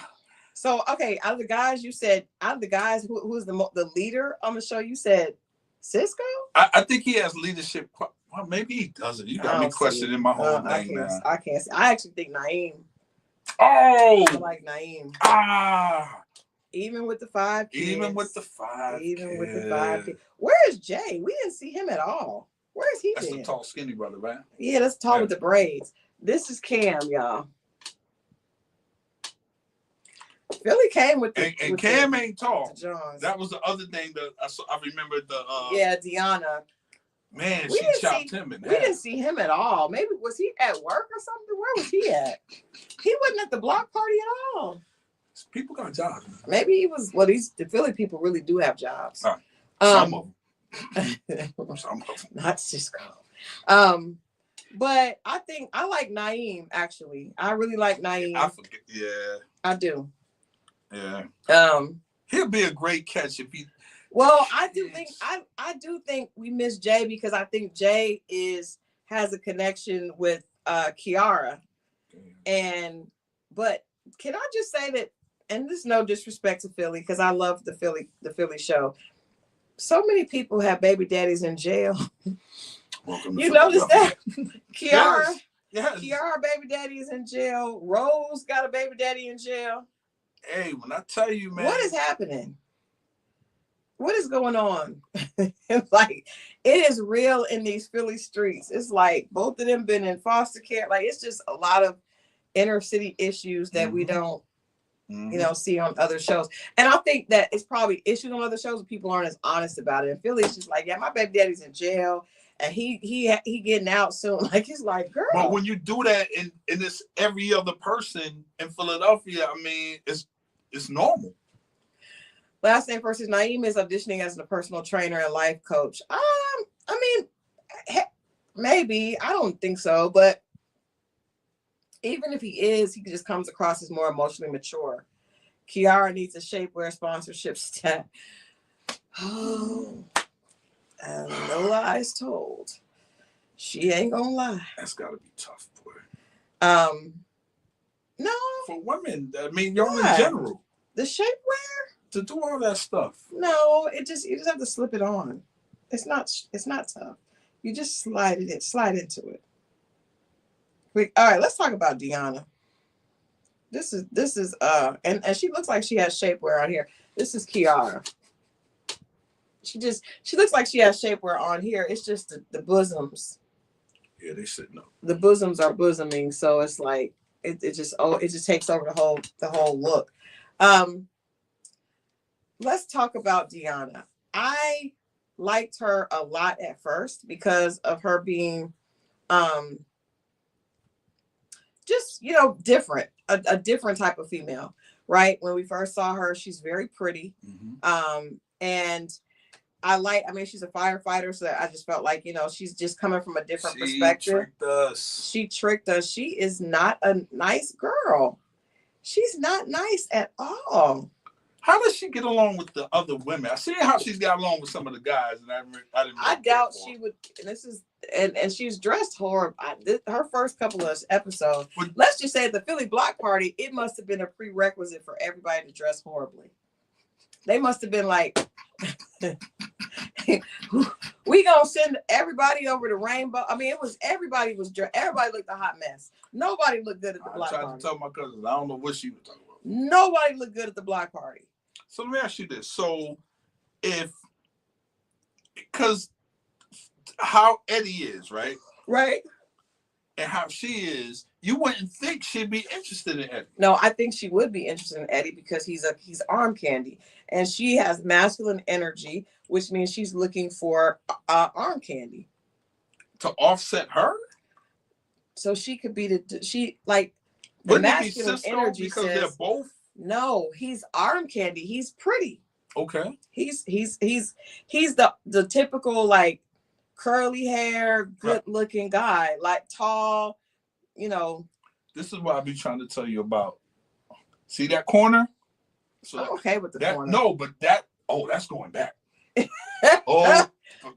So, okay, out of the guys you said, who's the leader on the show, you said Cisco? I think he has leadership. Well, maybe he doesn't. You got me questioning my whole thing now. I can't see. I actually think Naeem. Oh! I like Naeem. Even with the 5 kids. Even with the 5 kids. Where is Jay? We didn't see him at all. Where is he? That's the tall, skinny brother, right? Yeah, that's tall with the braids. This is Cam, y'all. Philly came with the and Cam ain't tall. Johns. That was the other thing that I remember Deanna. Man, she chopped him in half. We didn't see him at all. Maybe was he at work or something? Where was he at? He wasn't at the block party at all. People got jobs. Maybe he was. Well, the Philly people really do have jobs. Some of them. Not Cisco. But I think I like Naeem, actually. I really like Naeem. I forget. Yeah. I do. Yeah. He'll be a great catch if he. Well, I do think we miss Jay because I think Jay has a connection with Kiara. But can I just say that, and this is no disrespect to Philly because I love the Philly show. So many people have baby daddies in jail. You notice that? Kiara, yes. Kiara baby daddy is in jail. Rose got a baby daddy in jail. Hey, when I tell you, man. What is happening? What is going on? Like, it is real in these Philly streets. It's like both of them been in foster care. Like, it's just a lot of inner city issues that we don't you know, see on other shows. And I think that it's probably issues on other shows, but people aren't as honest about it. In Philly, it's just like, yeah, my baby daddy's in jail and he getting out soon. Like, it's like, girl. But when you do that in this every other person in Philadelphia, I mean, it's normal. Last name first is Naeem is auditioning as a personal trainer and life coach. I mean, maybe. I don't think so, but even if he is, he just comes across as more emotionally mature. Kiara needs a shapewear sponsorship stat. Oh, and no lies told. She ain't gonna lie. That's gotta be tough, boy. No. For women, I mean, y'all in general. The shapewear? To do all that stuff. No, you just have to slip it on. It's not tough. You just slide into it. All right, let's talk about Deanna. This is and she looks like she has shapewear on here. This is Kiara. She looks like she has shapewear on here. It's just the bosoms. Yeah, they sitting up. The bosoms are bosoming, so it's like it just takes over the whole look. Let's talk about Deanna. I liked her a lot at first because of her being just, you know, different, a different type of female, right? When we first saw her, she's very pretty. And I mean, she's a firefighter, so I just felt like, you know, she's just coming from a different perspective. She tricked us. She is not a nice girl. She's not nice at all. How does she get along with the other women? I see how she's got along with some of the guys, and I didn't. I doubt she would. And she's dressed horrible. Her first couple of episodes. Let's just say at the Philly block party, it must have been a prerequisite for everybody to dress horribly. They must have been like, we gonna send everybody over to Rainbow. I mean, everybody looked a hot mess. Nobody looked good at the block party. I tried to tell my cousins, I don't know what she was talking about. Nobody looked good at the block party. So let me ask you this. So because how Eddie is, right? Right. And how she is, you wouldn't think she'd be interested in Eddie. No, I think she would be interested in Eddie because he's arm candy. And she has masculine energy, which means she's looking for arm candy. To offset her? So she could be the masculine energy because says, they're both. No, he's arm candy. He's pretty. Okay. He's the typical like curly hair, good looking guy, like tall, you know. This is what I be trying to tell you about. See that corner? So I'm okay with the corner. No, but that's going back.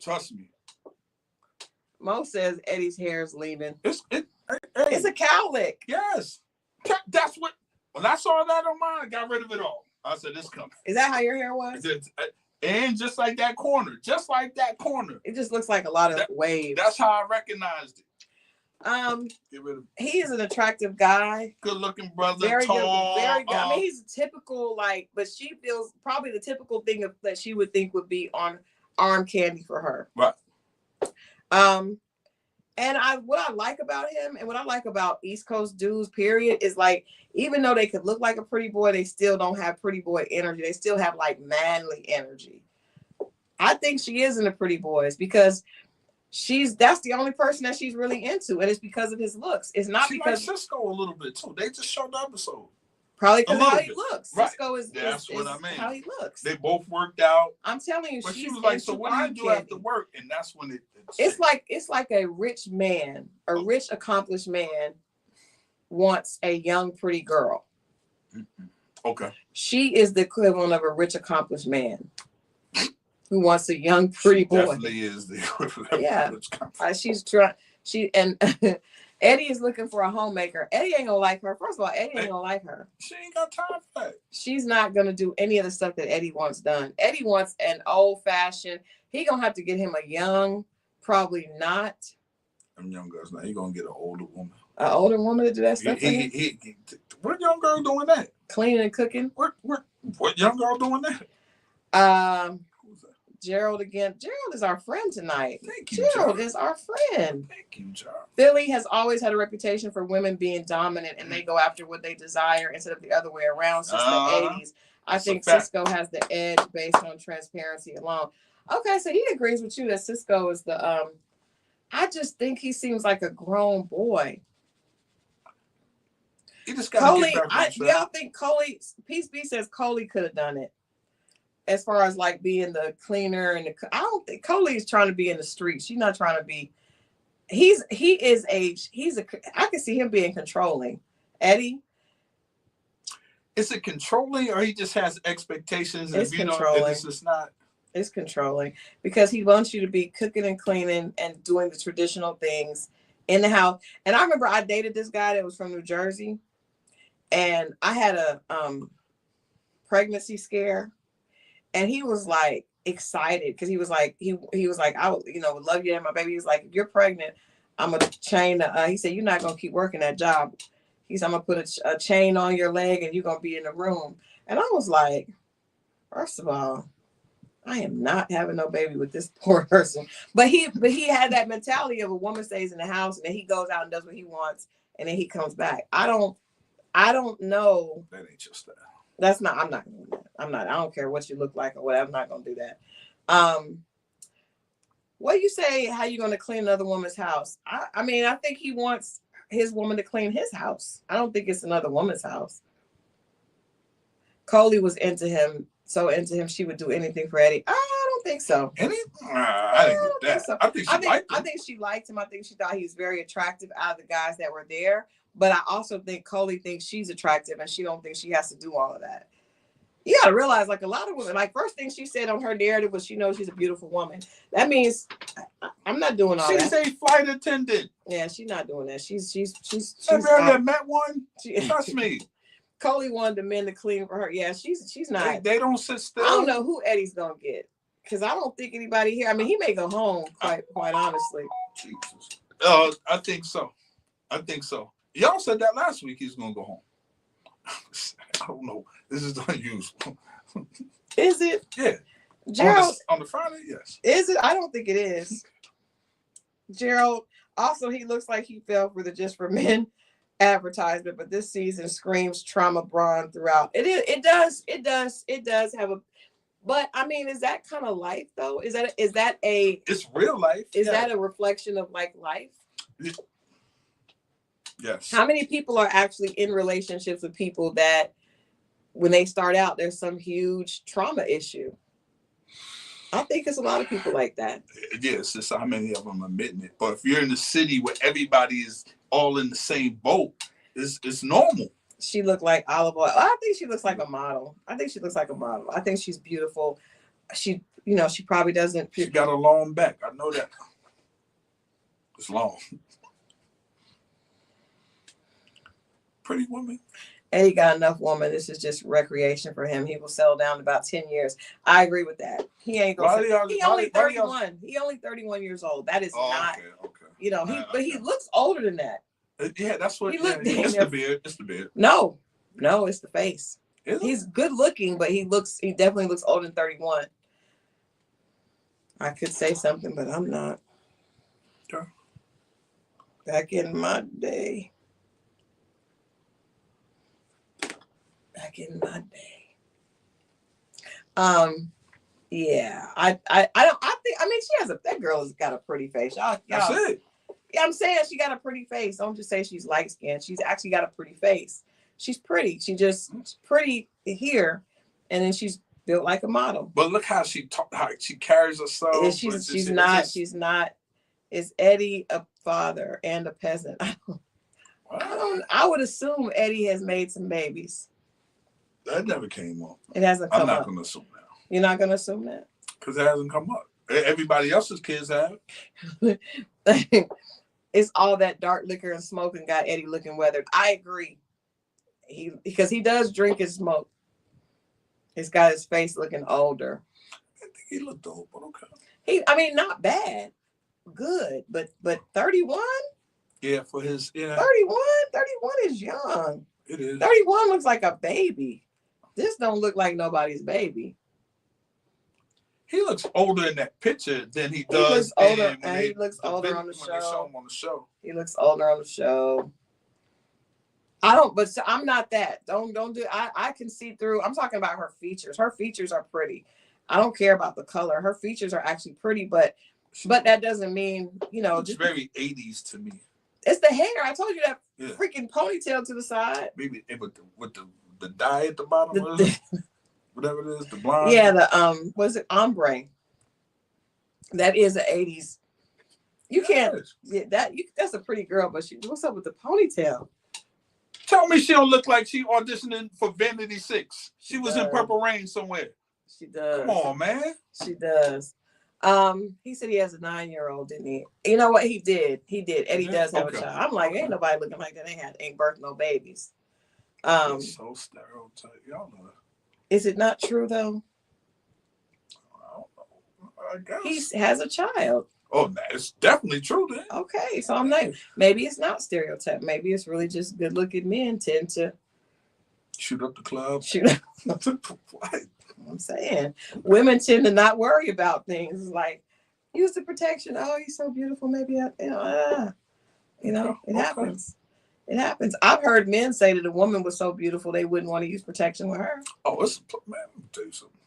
Trust me. Mo says Eddie's hair is leaving. It's a cowlick. Yes. That's what. When I saw that on mine, I got rid of it all. I said, "This coming." Is that how your hair was? And just like that corner, it just looks like a lot of waves. That's how I recognized it. Get rid of it. He is an attractive guy. Good-looking brother, very tall. Good, very good. I mean, he's typical, but she feels probably the typical thing that she would think would be on arm candy for her. Right. And what I like about him and what I like about East Coast dudes, period, is like, even though they could look like a pretty boy, they still don't have pretty boy energy. They still have like manly energy. I think she is into pretty boys because that's the only person that she's really into. And it's because of his looks. It's not because Cisco a little bit too. They just showed the episode. Probably because of how he looks. Right. Cisco is what I mean. How he looks. They both worked out. I'm telling you, but she was like, "So what do you do after work?" And that's when it's like a rich man, rich accomplished man wants a young pretty girl. Okay. She is the equivalent of a rich accomplished man who wants a young pretty boy. Definitely is the equivalent. Yeah. She's trying. Eddie is looking for a homemaker. Eddie ain't gonna like her. First of all, Eddie ain't gonna like her. She ain't got time for that. She's not gonna do any of the stuff that Eddie wants done. Eddie wants an old fashioned. He gonna have to get him a young, probably not. Them young girls now. He gonna get an older woman. An older woman to do that stuff. What young girl doing that? Cleaning and cooking. What young girl doing that? Gerald again. Gerald is our friend tonight. Thank you, Gerald is our friend. Thank you, Gerald. Philly has always had a reputation for women being dominant and they go after what they desire instead of the other way around since the 80s. I think Cisco has the edge based on transparency alone. Okay, so he agrees with you that Cisco is the I just think he seems like a grown boy. He just got to get back. Y'all think Coley, Peace B says Coley could have done it. As far as like being the cleaner and I don't think Coley is trying to be in the streets. She's not trying to be. I can see him being controlling. Eddie, is it controlling or he just has expectations? It's controlling. It's just not. It's controlling because he wants you to be cooking and cleaning and doing the traditional things in the house. And I remember I dated this guy that was from New Jersey, and I had a pregnancy scare, and he was like excited because he was like I would would love you to have my baby. He was like, if you're pregnant, I'm gonna chain. He said you're not gonna keep working that job. He said I'm gonna put a chain on your leg and you're gonna be in the room. And I was like, first of all, I am not having no baby with this poor person. But he had that mentality of a woman stays in the house and then he goes out and does what he wants and then he comes back. I don't know. That ain't your style. I'm not gonna do that. I don't care what you look like or whatever. I'm not gonna do that. What do you say? How you gonna clean another woman's house? I mean, I think he wants his woman to clean his house. I don't think it's another woman's house. Coley was into him, so into him she would do anything for Eddie. I don't think so. I didn't get that. So. I think she liked him. I think she thought he was very attractive out of the guys that were there. But I also think Coley thinks she's attractive and she don't think she has to do all of that. You got to realize, like a lot of women, like first thing she said on her narrative was she knows she's a beautiful woman. That means I'm not doing all that. She's a flight attendant. Yeah, she's not doing that. She's never met one. Trust me. Coley wanted the men to clean for her. Yeah, she's not. They don't sit still. I don't know who Eddie's gonna get because I don't think anybody here. I mean, he may go home quite honestly. Jesus. I think so. Y'all said that last week. He's gonna go home. I don't know. This is unusual. Is it? Yeah. Gerald on the Friday, yes. Is it? I don't think it is. Gerald. Also, he looks like he fell for the Just for Men advertisement, but this season screams trauma brawn throughout. It does have a. But I mean, is that kind of life though? Is that a? It's real life. Is that a reflection of like life? Yes. How many people are actually in relationships with people that when they start out, there's some huge trauma issue? I think it's a lot of people like that. Yes, it's how many of them are admitting it. But if you're in the city where everybody is all in the same boat, it's normal. She looked like olive oil. I think she looks like a model. I think she's beautiful. She probably doesn't. She got a long back. I know that. It's long. Pretty woman. Eddie got enough woman. This is just recreation for him. He will settle down in about 10 years. I agree with that. He ain't gonna. He only 31. He only 31 years old. That is not. Okay. But he looks older than that. Yeah, that's what. It's the beard. It's the beard. No, it's the face. He's good looking, but he definitely looks older than 31. I could say something, but I'm not. Okay. Back in my day. Yeah, I mean, that girl has got a pretty face. That's it. Yeah, I'm saying she got a pretty face. Don't just say she's light skinned. She's actually got a pretty face. She's pretty. She's pretty here, and then she's built like a model. But look how she carries herself. She's not. Is Eddie a father and a peasant? I would assume Eddie has made some babies. That never came up. It hasn't come up. I'm not going to assume that. You're not going to assume that? Because it hasn't come up. Everybody else's kids have. It's all that dark liquor and smoking got Eddie looking weathered. I agree. Because he does drink and smoke. He's got his face looking older. I think he looked old, but okay. Not bad. Good. But 31? Yeah, for his... 31 is young. It is. 31 looks like a baby. This don't look like nobody's baby. He looks older in that picture than he He does. looks older, when and he looks older on the when they show show. him on the show. He looks older on the show. I don't, but I'm not that. Don't do. I can see through. I'm talking about her features. Her features are pretty. I don't care about the color. Her features are actually pretty, but that doesn't mean, you know. It's very 80s to me. It's the hair. I told you that freaking ponytail to the side. Maybe with the dye at the bottom. Whatever it is, the blonde. Yeah, the was it ombre? That is the 80s. You can't. Yeah, that's a pretty girl, but what's up with the ponytail? Tell me she don't look like she auditioning for Vanity 6. She was in Purple Rain somewhere. She does. Come on, man. She does. He said he has a 9-year-old, didn't he? You know what? He did. Eddie does have a child. I'm like, ain't nobody looking like that. Ain't birthed no babies. It's so stereotype. Y'all know. Is it not true though? I don't know. I guess he has a child. Oh, it's definitely true then. Okay, so I'm like, maybe it's not stereotype. Maybe it's really just good-looking men tend to shoot up the club. What? I'm saying women tend to not worry about things like use the protection. Oh, he's so beautiful. Maybe it happens. It happens. I've heard men say that a woman was so beautiful they wouldn't want to use protection with her. Oh, man, let me tell you something.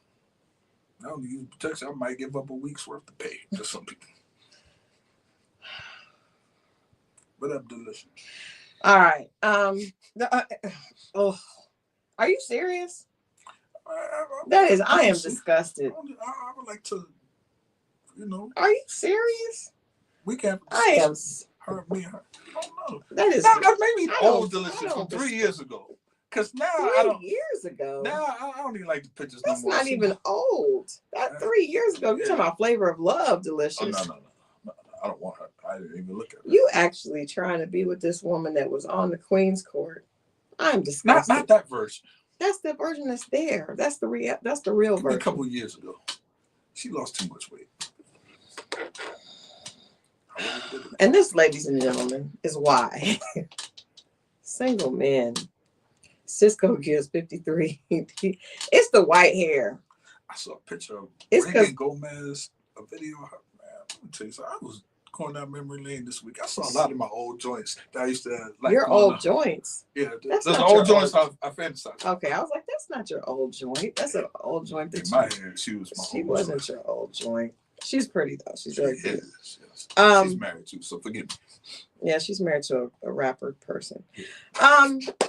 I don't use protection. I might give up a week's worth of pay to some people. But I'm delicious. All right. Are you serious? I am disgusted. I would like to, Are you serious? We can. I am. Her. I don't know. That is. Maybe old delicious from 3 years ago. Because now 3 years ago. Now I don't even like the pictures That's no more. Not even old. That 3 years ago. You're talking about Flavor of Love, delicious. Oh, no. I don't want her. I didn't even look at her. You actually trying to be with this woman that was on the Queen's Court. I'm disgusted. Not that version. That's the version that's there. That's the real version. A couple of years ago. She lost too much weight. And this, ladies and gentlemen, is why single men. Cisco gives 53. It's the white hair. I saw a picture of Reagan Gomez, a video of her. Man, let me tell you something. I was going down memory lane this week. I saw a lot of my old joints that I used to like. Your old joints? Yeah, those old joints I fantasize. Okay, I was like, that's not your old joint. That's an old joint. In my head, she was my She wasn't your old joint. She's pretty though. She's very good. Yes. She's married too, so forgive me. Yeah, she's married to a rapper person.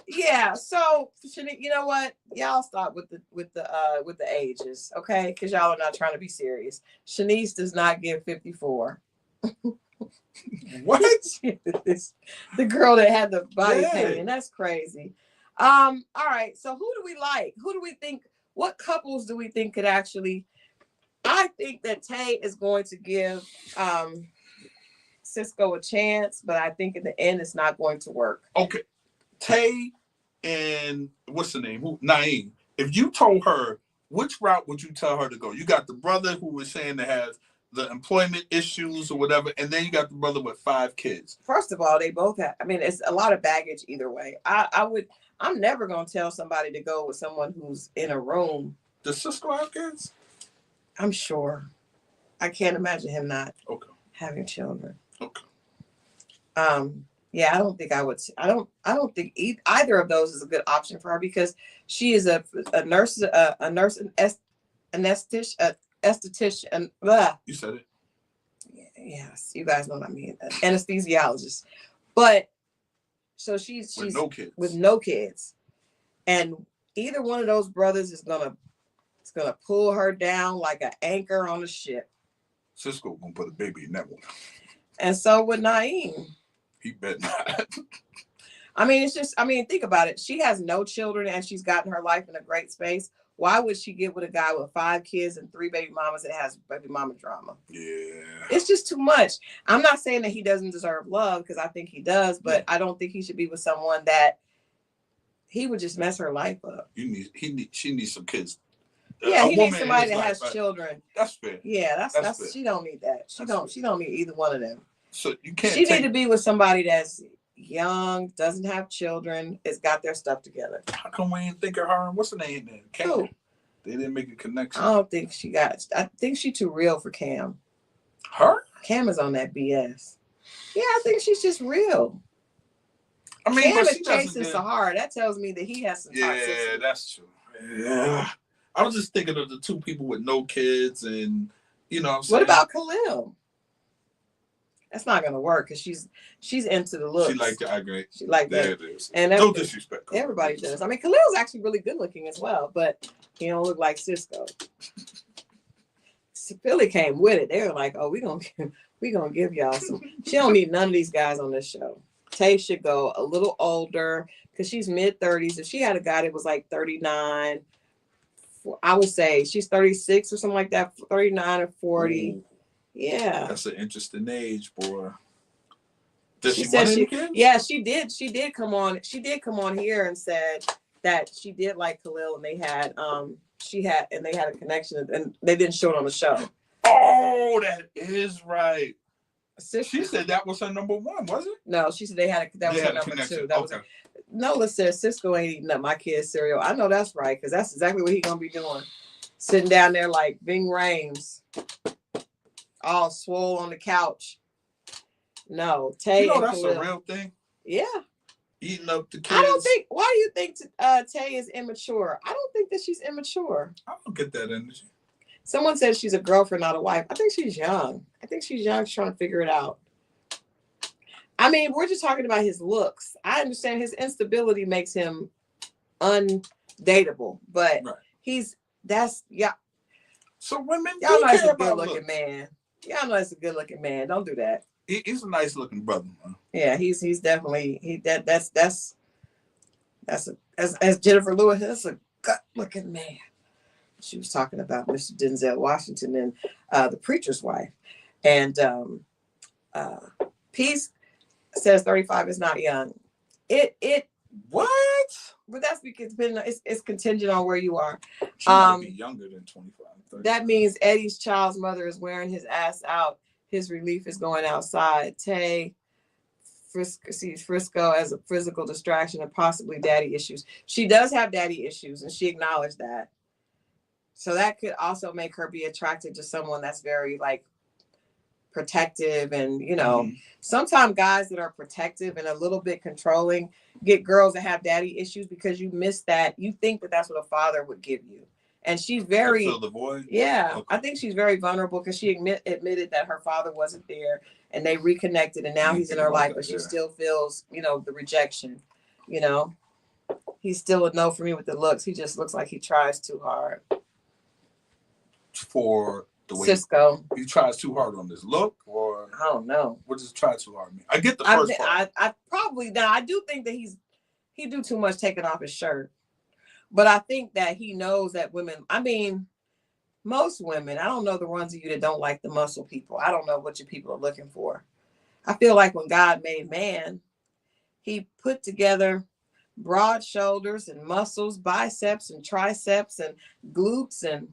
Yeah. So you know what? Y'all stop with the ages, okay? Because y'all are not trying to be serious. Shanice does not give 54. What? The girl that had the body painting. That's crazy. All right. So who do we like? Who do we think? What couples do we think could actually? I think that Tay is going to give Cisco a chance, but I think in the end it's not going to work. Okay. Tay and what's the name? Naeem. If you told her, which route would you tell her to go? You got the brother who was saying to have the employment issues or whatever, and then you got the brother with 5 kids. First of all, they both have. I mean, it's a lot of baggage either way. I'm never gonna tell somebody to go with someone who's in a room. Does Cisco have kids? I'm sure. I can't imagine him not having children. Okay. Yeah, I don't think I would. I don't think either of those is a good option for her because she is a nurse, esthetician. You said it. Yes, you guys know what I mean. Anesthesiologist, but so she's with no kids. With no kids, and either one of those brothers is gonna pull her down like an anchor on a ship. Cisco gonna put a baby in that one. And so would Naeem. He bet not. I mean, think about it. She has no children and she's gotten her life in a great space. Why would she get with a guy with 5 kids and 3 baby mamas that has baby mama drama? Yeah. It's just too much. I'm not saying that he doesn't deserve love because I think he does, but I don't think he should be with someone that he would just mess her life up. She needs some kids. Yeah, he needs somebody that has children. That's fair. Yeah, that's fair. She don't need that. She don't need either one of them. So you can't. She need to be with somebody that's young, doesn't have children, has got their stuff together. How come we ain't think of her? What's her name then? Who? They didn't make a connection. I don't think she got. I think she's too real for Cam. Her? Cam is on that BS. Yeah, I think she's just real. I mean, Cam but is she chasing Sahara. That tells me that he has some toxicity. Yeah, that's true. Yeah. I was just thinking of the two people with no kids, and you know what I'm saying? What about Khalil? That's not gonna work because she's into the looks. She like that. I agree. She like that. There it is. And no disrespect. Everybody does. I mean, Khalil's actually really good looking as well, but he don't look like Cisco. Philly came with it. They were like, "Oh, we gonna give y'all some." She don't need none of these guys on this show. Tay should go a little older because she's mid-30s. If she had a guy that was like 39, I would say she's 36 or something like that, 39 or 40. Ooh. Yeah, that's an interesting age, boy. She said she, yeah, she did. She did come on. She did come on here and said that she did like Khalil, and they had they had a connection, and they didn't show it on the show. Oh, that is right. She said that was her number one, was it? No, she said that was her number two. That was Nola said Cisco ain't eating up my kid's cereal. I know that's right, because that's exactly what he's gonna be doing, sitting down there like Ving Rhames, all swole on the couch. No, Tay. You know that's Khalil. A real thing. Yeah. Eating up the kids. I don't think. Why do you think Tay is immature? I don't think that she's immature. I don't get that energy. Someone said she's a girlfriend, not a wife. I think she's young. I think she's young, trying to figure it out. I mean, we're just talking about his looks. I understand his instability makes him undateable, but yeah. So women, y'all know that's a good looking man. Y'all know that's a good looking man. Don't do that. He's a nice looking brother. Man. Yeah, he's definitely that's as Jennifer Lewis. That's a gut looking man. She was talking about Mr. Denzel Washington and the preacher's wife, and Peace says 35 is not young. It what? But that's because it's contingent on where you are. She might be younger than 25. 30. That means Eddie's child's mother is wearing his ass out. His relief is going outside. Tay sees Frisco as a physical distraction and possibly daddy issues. She does have daddy issues, and she acknowledged that. So that could also make her be attracted to someone that's very like protective, and sometimes guys that are protective and a little bit controlling get girls that have daddy issues because you miss that. You think that that's what a father would give you. And she's very, fill the void? Yeah, okay. I think she's very vulnerable because she admitted that her father wasn't there, and they reconnected, and now he's in her life, but she still feels, the rejection. He's still a no for me with the looks. He just looks like he tries too hard. For the way Cisco, he tries too hard on this look, or I don't know. What does try too hard mean? I get the first part. I probably now I do think that he do too much taking off his shirt. But I think that he knows that women, I mean, most women, I don't know the ones of you that don't like the muscle people. I don't know what your people are looking for. I feel like when God made man, he put together broad shoulders and muscles, biceps and triceps and glutes. And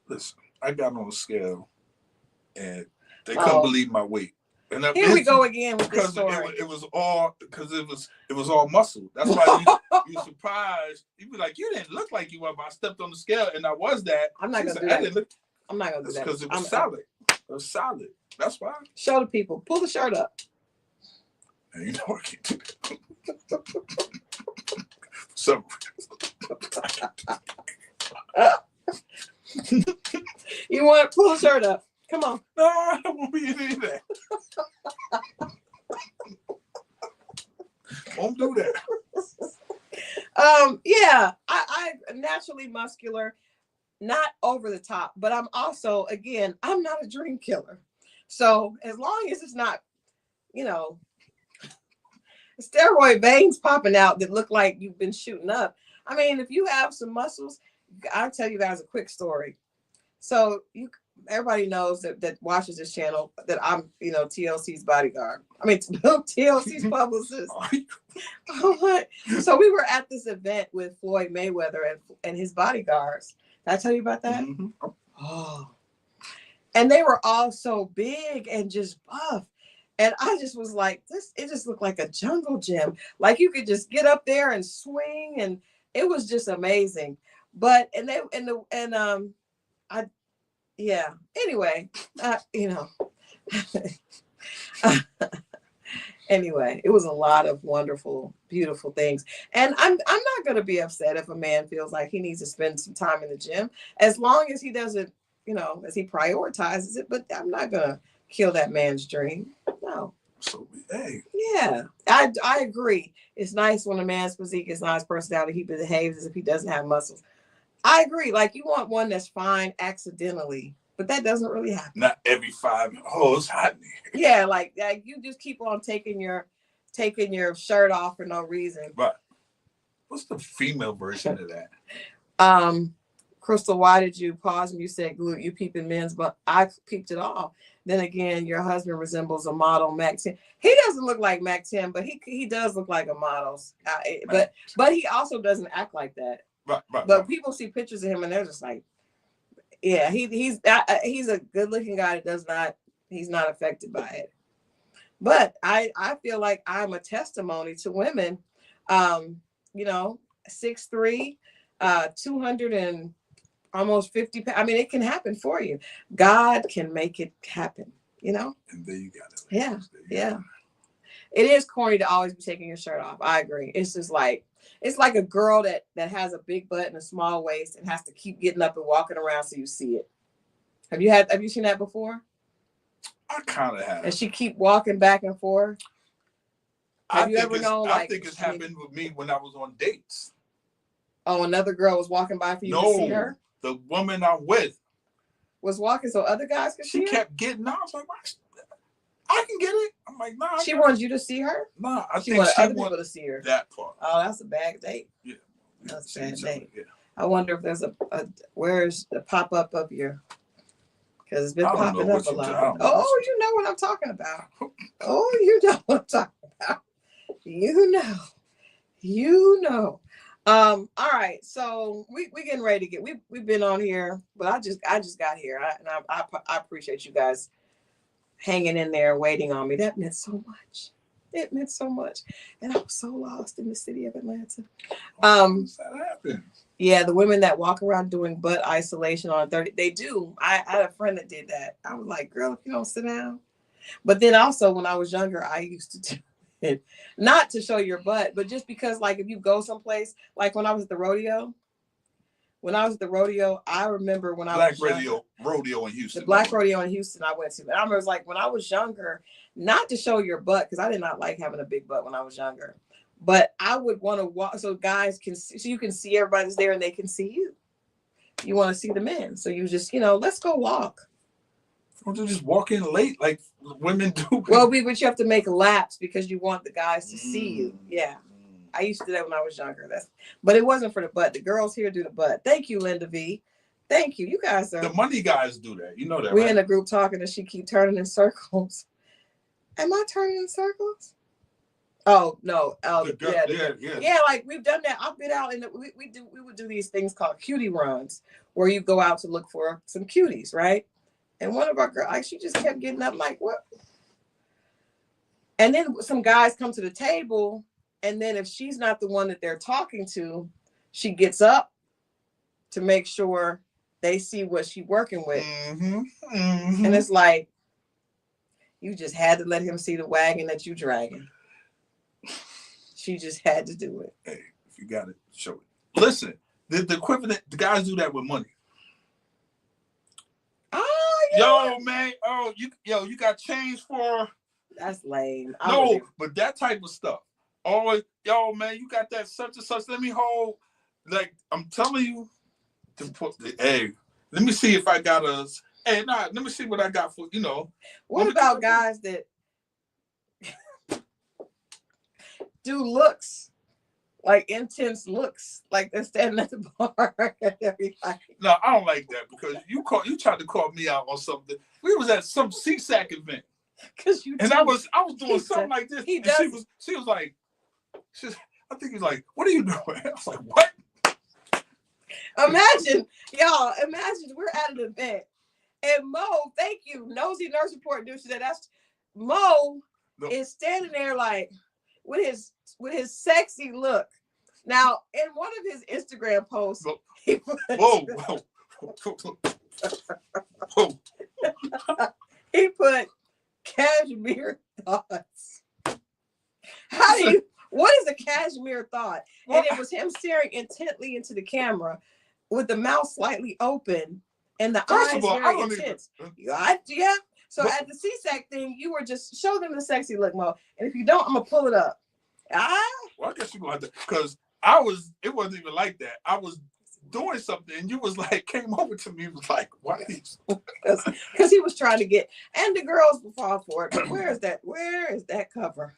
listen, I got on a scale and they couldn't believe my weight. And here we go again with this story. It was all because it was all muscle. That's why you surprised. You'd be like, you didn't look like you were. But I stepped on the scale and I was that. I'm not gonna do that. I'm not gonna do that because it was solid. It was solid. That's why. Show the people. Pull the shirt up. And you know I can't do that. So. You want to pull the shirt up? Come on. No, I don't want me to do that. Won't do that. Yeah, I'm naturally muscular, not over the top, but I'm also, again, I'm not a dream killer. So as long as it's not, steroid veins popping out that look like you've been shooting up. I mean, if you have some muscles, I'll tell you guys a quick story. So everybody knows that watches this channel that I'm, TLC's bodyguard. I mean, TLC's publicist. So we were at this event with Floyd Mayweather and his bodyguards. Did I tell you about that? Mm-hmm. Oh. And they were all so big and just buff. And I just was like, it just looked like a jungle gym. Like you could just get up there and swing, and it was just amazing. But I yeah. Anyway, anyway, it was a lot of wonderful, beautiful things. And I'm not gonna be upset if a man feels like he needs to spend some time in the gym, as long as he doesn't, as he prioritizes it. But I'm not gonna kill that man's dream. No. So hey. Yeah, I agree. It's nice when a man's physique is not his personality. He behaves as if he doesn't have muscles. I agree. Like, you want one that's fine accidentally, but that doesn't really happen. Not every 5 minutes. Oh, it's hot in here. Yeah, like you just keep on taking your shirt off for no reason. But what's the female version of that? Christal, why did you pause when you said glute? You peeping men's, but I peeped it all. Then again, your husband resembles a model Mac 10. He doesn't look like Mac 10, but he does look like a model. But he also doesn't act like that. But people see pictures of him and they're just like, yeah, he's a good looking guy that he's not affected by it. But I feel like I'm a testimony to women, 6'3", 200 and almost 50 pounds. I mean, it can happen for you. God can make it happen, And there you got it. Yeah. It is corny to always be taking your shirt off. I agree. It's just like, it's like a girl that has a big butt and a small waist and has to keep getting up and walking around so you see it. Have you seen that before? I kind of have. And she keep walking back and forth. Have you ever known? I think it's happened with me when I was on dates. Oh, another girl was walking by for you to see her? The woman I'm with was walking so other guys could see her? She kept getting out. I was like, I can get it. I'm like, nah. She wanted you to see her? Nah, I think wanted other people to see her. That part. Oh, that's a bad date. Yeah. That's a bad date. Yeah. I wonder if there's where's the pop-up of your, because it's been popping up a lot. Oh, you know what I'm talking about. Oh, you know what I'm talking about. You know. All right, so we getting ready to get. We've been on here, but I just got here, and I appreciate you guys hanging in there, waiting on me. That meant so much. It meant so much, and I was so lost in the city of Atlanta. That happened. Yeah, the women that walk around doing butt isolation on 30, they do. I had a friend that did that. I was like, girl, if you don't sit down. But then also when I was younger, I used to do it, not to show your butt, but just because, like, if you go someplace, like when I was at the rodeo. I remember when I was rodeo in Houston. The black rodeo in Houston I went to. And I remember, like, when I was younger, not to show your butt, because I did not like having a big butt when I was younger. But I would want to walk so guys can see, so you can see everybody's there and they can see you. You want to see the men. So you just, let's go walk. Don't you just walk in late like women do? Well, but you have to make laps because you want the guys to see you. Yeah. I used to do that when I was younger. But it wasn't for the butt. The girls here do the butt. Thank you, Linda V. Thank you. You guys are. The money guys do that. You know that. We're in a group talking and she keep turning in circles. Am I turning in circles? Oh no. Yeah. Like, we've done that. I've been out and we would do these things called cutie runs, where you go out to look for some cuties, right? And one of our girls, like, she just kept getting up, like, what? And then some guys come to the table. And then if she's not the one that they're talking to, she gets up to make sure they see what she's working with. Mm-hmm, mm-hmm. And it's like, you just had to let him see the wagon that you dragging. She just had to do it. Hey, if you got it, show it. Listen, the equivalent, the guys do that with money. Oh, yeah. Yo, man. Oh, you got change for? That's lame. No, but that type of stuff. Always, yo, man, you got that such and such. Let me hold. Like, I'm telling you, hey, let me see if I got a. Hey, let me see what I got for, What about guys that do looks, like intense looks, like they're standing at the bar and everybody? No, I don't like that, because you tried to call me out on something. We was at some CSAC event. And I was doing something like this. And she was like, I think he's like, what are you doing? I was like, what? Imagine we're at an event and Moe, thank you, Nosy Nurse Report dude, said Moe is standing there like with his sexy look. Now, in one of his Instagram posts, Whoa. Whoa. He put cashmere thoughts. How do you? What is a cashmere thought? And it was him staring intently into the camera, with the mouth slightly open and the eyes very intense. Yeah. So at the CSAC thing, you were just show them the sexy look, Mo. And if you don't, I'm gonna pull it up. Well, I guess you're gonna have to, because it wasn't even like that. I was doing something and you was like, came over to me and was like, what is? Because he was trying to get, and the girls will fall for it. But where is that cover?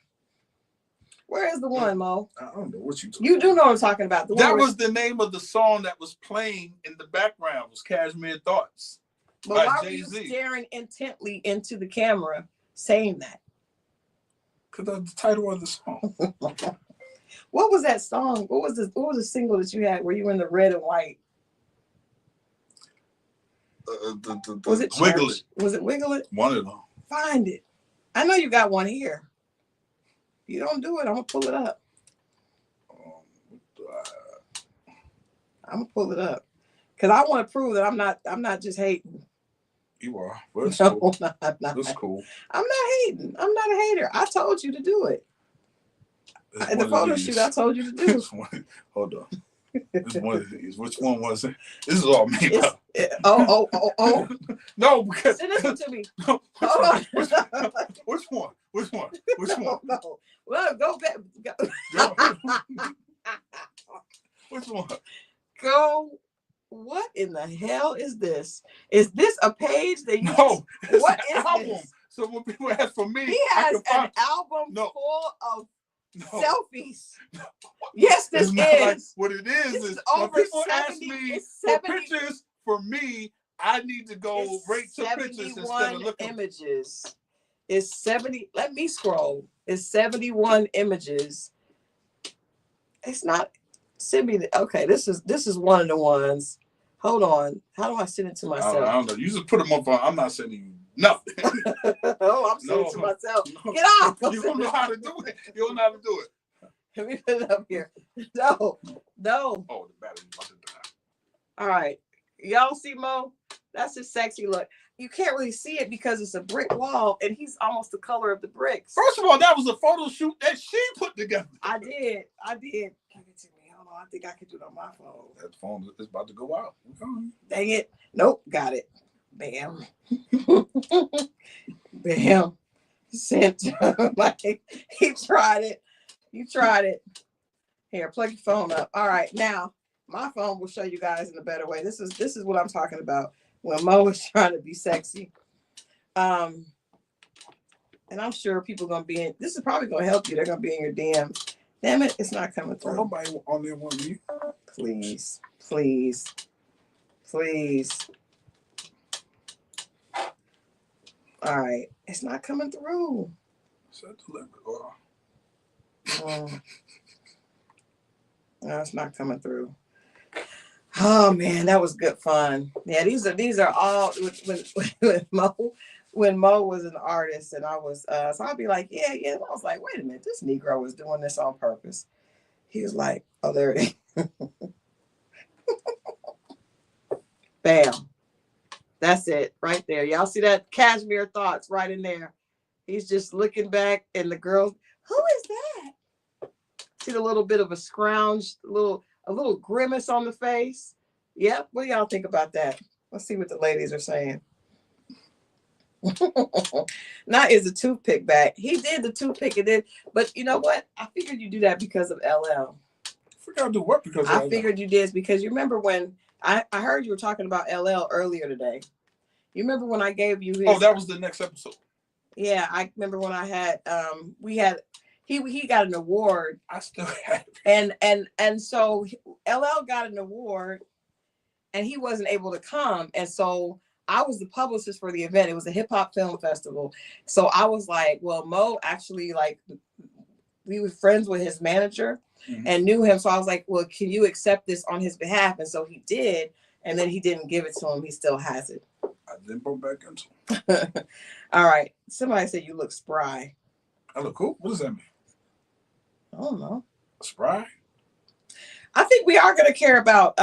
Where is the one, Mo? I don't know what you do know what I'm talking about. That was the name of the song that was playing in the background, was Cashmere Thoughts. But why were you staring intently into the camera saying that? Because that's the title of the song. What was that song? What was the single that you had where you were in the red and white? Was it Wiggle It? Was it Wiggle It? One of them. Find it. I know you got one here. If you don't do it, I'm gonna pull it up. I'm gonna pull it up because I want to prove that I'm not just hating. You are. Well, that's cool. No, I'm not. That's cool. I'm not hating. I'm not a hater. I told you to do it. The photo shoot I told you to do. Hold on. It's one of these. Which one was it? This is all made up. Oh. No, because listen to me. No, which one? Which one? No. Well, go back. Which one? Go. What in the hell is this? Is this a page that you? No. What is album? This? So when people ask for me, he has an album full of selfies. No. Yes, this is. Like, what it is when people ask me for pictures for me, I need to go rate to pictures instead of looking. Images. It's 70. Let me scroll. It's 71 images. It's not. Send me the. Okay, this is one of the ones. Hold on. How do I send it to myself? I don't know. You just put them up on. I'm not sending you nothing. I'm sending it to myself. No. Get off. You don't know how to do it. You don't know how to do it. Let me put it up here. No. Oh, the battery about to die. All right. Y'all see Mo? That's his sexy look. You can't really see it because it's a brick wall and he's almost the color of the bricks. First of all, that was a photo shoot that she put together. I did. Give it to me. Hold on. I think I can do it on my phone. That phone is about to go out. Dang it. Nope. Got it. Bam. Bam. Sent. Like, he tried it. You tried it. Here, plug your phone up. All right. Now, my phone will show you guys in a better way. This is what I'm talking about when Mo is trying to be sexy. And I'm sure people are going to be in. This is probably going to help you. They're going to be in your DM. Damn it. It's not coming through. Nobody on there want me. Please. All right. It's not coming through. No, it's not coming through. Oh man, that was good fun. Yeah, these are all when Mo was an artist and I was so I'd be like, yeah. I was like, wait a minute, this Negro was doing this on purpose. He was like, oh, there it is. Bam. That's it right there. Y'all see that? Cashmere Thoughts right in there. He's just looking back and the girl, who is that? See the little bit of a scrounge, a little grimace on the face. Yep. What do y'all think about that? Let's see what the ladies are saying. Now is the toothpick back. He did the toothpick and then, but you know what? I figured you do that because of LL. I figured I do what because I figured you did because you remember when I heard you were talking about LL earlier today. You remember when I gave you his, oh, that was the next episode. Yeah, I remember when I had he got an award. I still had it. And so LL got an award and he wasn't able to come. And so I was the publicist for the event. It was a hip hop film festival. So I was like, well, Mo actually, like, we were friends with his manager and knew him. So I was like, well, can you accept this on his behalf? And so he did. And then he didn't give it to him. He still has it. I didn't go back into it. All right. Somebody said you look spry. I look cool? What does that mean? I don't know. Spry? I think we are going to care about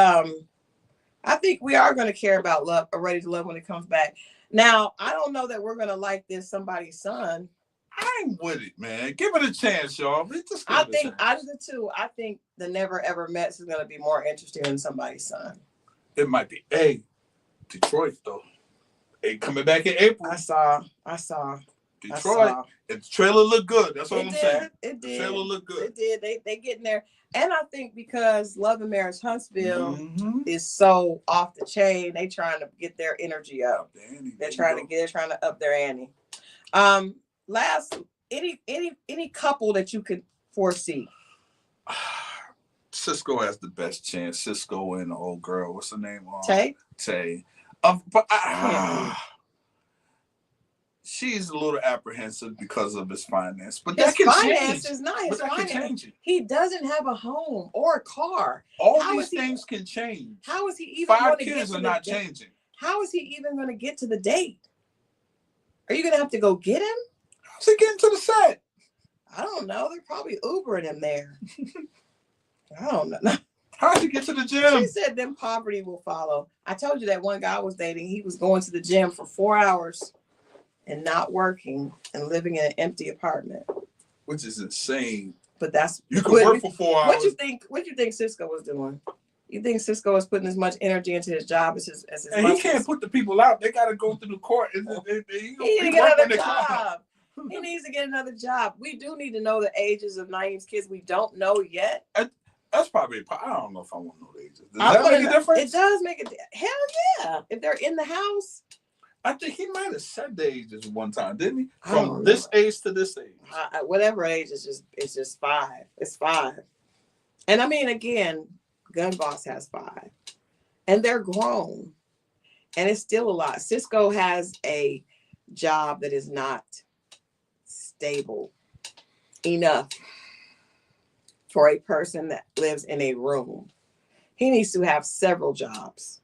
I think we are going to care about love, or ready to love when it comes back. Now, I don't know that we're going to like this somebody's son. I'm with it, man. Give it a chance, y'all. I think out of the two, I think the Never Ever Mets is going to be more interesting than somebody's son. It might be. Hey, Detroit though. Hey, coming back in April. I saw. Detroit. The trailer looked good. That's all I'm saying. It did. The trailer looked good. It did. They getting there. And I think because Love and Marriage Huntsville is so off the chain, they trying to get their energy up. They're trying to up their ante. Last, any couple that you could foresee? Cisco has the best chance. Cisco and the old girl. What's her name? Tay. But she's a little apprehensive because of his finance. But that can change. Is not his finance. He doesn't have a home or a car. All these things can change. How is he even 5 kids are not changing. How is he even going to get to the date? Are you going to have to go get him? How's he getting to the set? I don't know. They're probably Ubering him there. I don't know. How did he get to the gym? She said then poverty will follow. I told you that one guy I was dating, he was going to the gym for 4 hours and not working and living in an empty apartment. Which is insane. But that's you can work for 4 hours. What you think Cisco was doing? You think Cisco is putting as much energy into his job as his and he can't put the people out. They gotta go through the court. He needs to get another job. He needs to get another job. We do need to know the ages of Naeem's kids. We don't know yet. That's probably. I don't know if I want to know the ages. Does that make a difference? It does make a hell yeah. If they're in the house. I think he might have said the ages one time, didn't he? From this age to this age. Whatever age is just 5. It's 5. And I mean, again, Gun Boss has 5. And they're grown. And it's still a lot. Cisco has a job that is not stable enough for a person that lives in a room. He needs to have several jobs.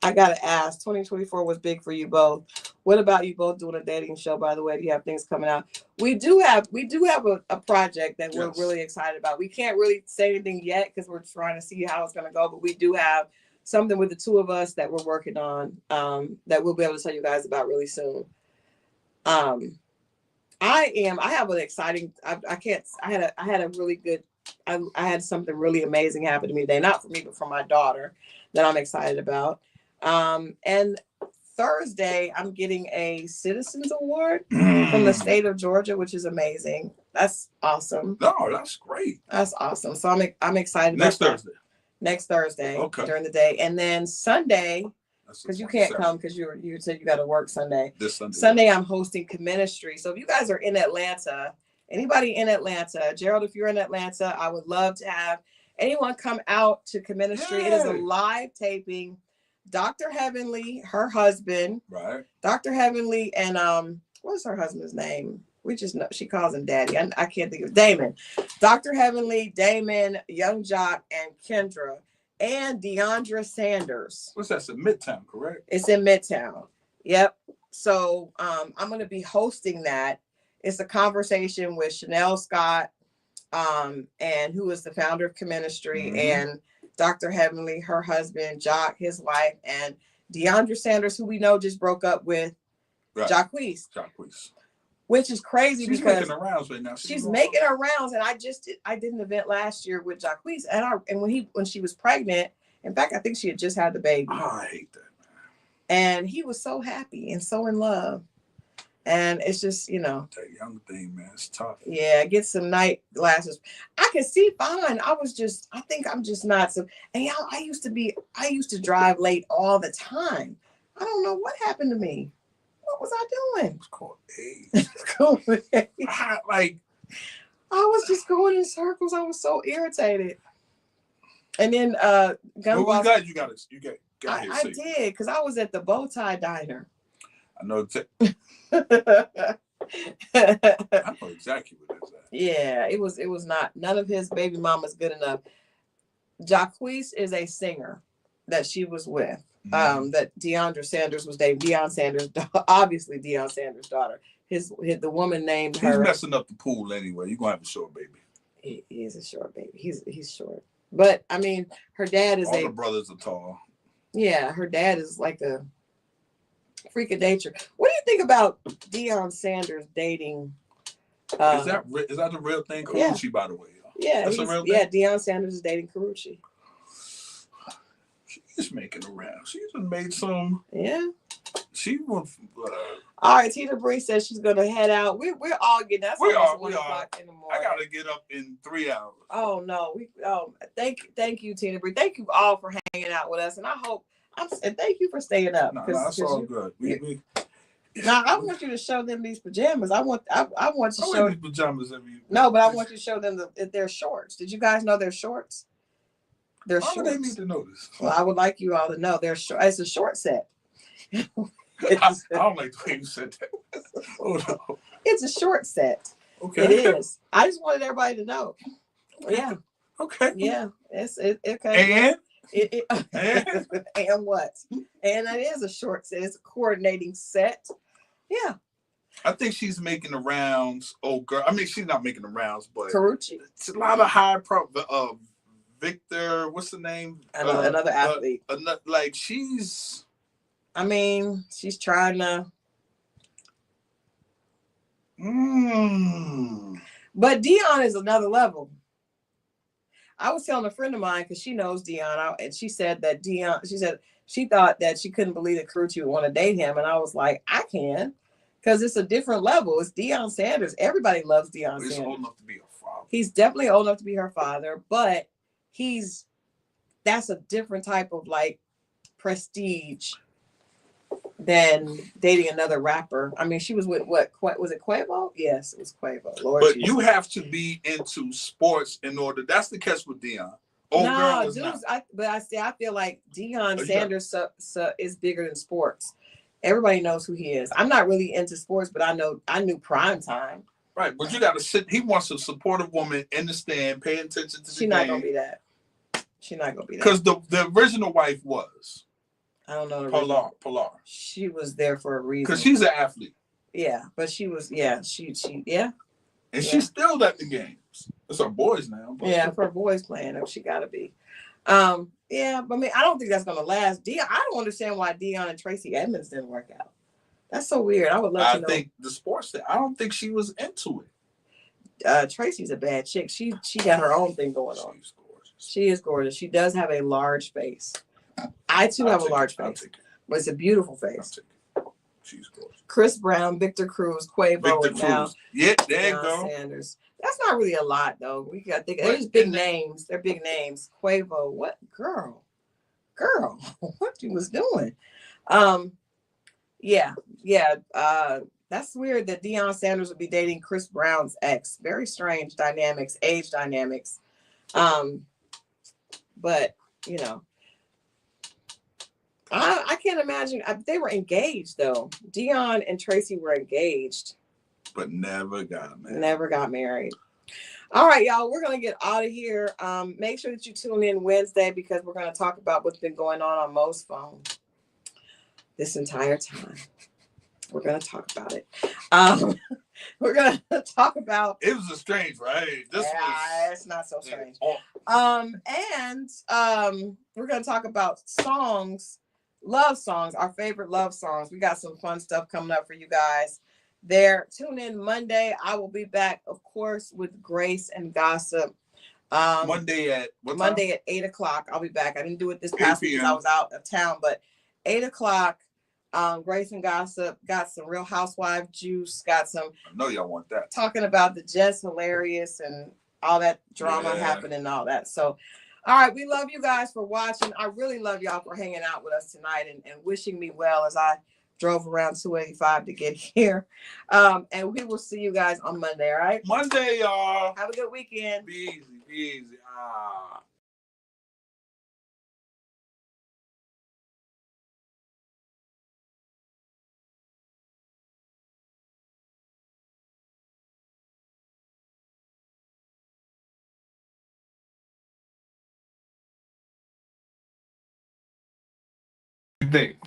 I gotta ask, 2024 was big for you both. What about you both doing a dating show, by the way? Do you have things coming out? We do have a project that we're really excited about. We can't really say anything yet because we're trying to see how it's gonna go, but we do have something with the two of us that we're working on that we'll be able to tell you guys about really soon. I have an exciting, I had a really good, I had something really amazing happen to me today, not for me, but for my daughter that I'm excited about. And Thursday, I'm getting a Citizens Award from the state of Georgia, which is amazing. That's awesome. No, that's great. That's awesome. So I'm excited next Thursday during the day. And then Sunday, because you can't come because you said you got to work Sunday. This Sunday, I'm hosting Comministry. So if you guys are in Atlanta, anybody in Atlanta, Gerald, if you're in Atlanta, I would love to have anyone come out to Comministry. It is a live taping. Dr. Heavenly, her husband, right? Dr. Heavenly and what's her husband's name? We just know she calls him Daddy. I can't think of Damon. Dr. Heavenly, Damon, Young Jock, and Kendra, and Deandra Sanders. What's that? It's in Midtown, correct? It's in Midtown. Yep. So I'm going to be hosting that. It's a conversation with Chanel Scott, and who is the founder of Comministry, and Dr. Heavenly, her husband, Jock, his wife, and Deandra Sanders, who we know just broke up with Jacquees. Which is crazy because she's making her rounds right now. She's making her rounds, and I did an event last year with Jacquees, and when she was pregnant, in fact, I think she had just had the baby. Oh, I hate that, man. And he was so happy and so in love. And it's just, that young thing, man, it's tough. Yeah, get some night glasses. I can see fine. I think I'm just not so. And y'all, I used to drive late all the time. I don't know what happened to me. What was I doing? It's called age. I was just going in circles. I was so irritated. And then Gun Boss. You got I did, because I was at the bow tie diner. I know exactly what it is. Yeah, it was not. None of his baby mama's good enough. Jacquees is a singer that she was with. That Deandra Sanders was dating. Deion Sanders, obviously Deion Sanders' daughter. The woman named her. He's messing up the pool anyway. You're gonna have a short baby. He is a short baby. He's short. But I mean, her dad is all the brothers are tall. Yeah, her dad is like a freak of nature. What do you think about Deion Sanders dating? Is that the real thing? Karuchi, yeah. By the way, y'all. Yeah, that's a real thing. Yeah, Deion Sanders is dating Karuchi. She's making around. She's made some. Yeah. She was. All right, Tina Bree says she's gonna head out. We're all getting. That's almost 1 o'clock in the morning. I gotta get up in 3 hours. Oh no, thank you, Tina Bree. Thank you all for hanging out with us, and thank you for staying up. No, that's all good. Now I want you to show them these pajamas. I want to show these pajamas every. No, but I want you to show them their shorts. Did you guys know they're shorts? They're shorts. Why would they need to know this? Well, I would like you all to know they're short. It's a short set. I don't like the way you said that. Oh no. It's a short set. Okay. It is. I just wanted everybody to know. Yeah. Okay. Yeah. Okay. And what? And it is a short set. It's a coordinating set. Yeah. I think she's making the rounds. Oh, girl. I mean, she's not making the rounds, but Karuchi. It's a lot of high Victor. What's the name? Another athlete. Like she's. I mean, she's trying to. But Deion is another level. I was telling a friend of mine because she knows Deion, and she said that she thought that she couldn't believe that Karuchi would want to date him, and I was like, I can, because it's a different level. It's Deion Sanders. Everybody loves Deion Sanders. He's old enough to be her father. He's definitely old enough to be her father, but that's a different type of like prestige than dating another rapper. I mean, she was with what was it, Quavo? Yes, it was Quavo. Lord, but Jesus. You have to be into sports in order. That's the catch with Deion. I feel like Deion Sanders is bigger than sports. Everybody knows who he is. I'm not really into sports, but I knew prime time. Right, but you got to sit. He wants a supportive woman in the stand, paying attention to the game. She's not gonna be that. She's not gonna be that. Because the original wife was. I don't know. Pilar. She was there for a reason. Because she's an athlete. Yeah, but she was. Yeah, she. Yeah. And she's still at the games. It's her boys now. Yeah, for her boys playing, she got to be. Yeah, but I mean, I don't think that's gonna last. Deion, I don't understand why Deion and Tracy Edmonds didn't work out. That's so weird. I would love to know. I think the sports thing. I don't think she was into it. Tracy's a bad chick. She got her own thing going on. She's gorgeous. She is gorgeous. She does have a large face. I too have a large face, but it's a beautiful face. She's gorgeous. Chris Brown, Victor Cruz, Quavo, and now there you go. Sanders. That's not really a lot though. We got to think. They're just big names. They're big names. Quavo, what girl, what you was doing? Yeah. That's weird that Deion Sanders would be dating Chris Brown's ex. Very strange dynamics, age dynamics. But you know. I can't imagine. They were engaged though. Deion and Tracy were engaged, but never got married. All right, y'all. We're gonna get out of here. Make sure that you tune in Wednesday because we're gonna talk about what's been going on Mo's phone this entire time. We're gonna talk about it. We're gonna talk about. It was a strange, right? It's not so strange. And we're gonna talk about songs. Love songs, our favorite love songs. We got some fun stuff coming up for you guys there. Tune in Monday. I will be back, of course, with Grace and Gossip. Monday at 8 o'clock. I'll be back. I didn't do it this past week because I was out of town, but 8 o'clock. Grace and Gossip got some Real Housewife juice. Got some. I know y'all want that. Talking about the Jess Hilarious and all that drama happening and all that. So. All right, we love you guys for watching. I really love y'all for hanging out with us tonight and wishing me well as I drove around 285 to get here. And we will see you guys on Monday, all right? Monday, y'all. Have a good weekend. Be easy. Think.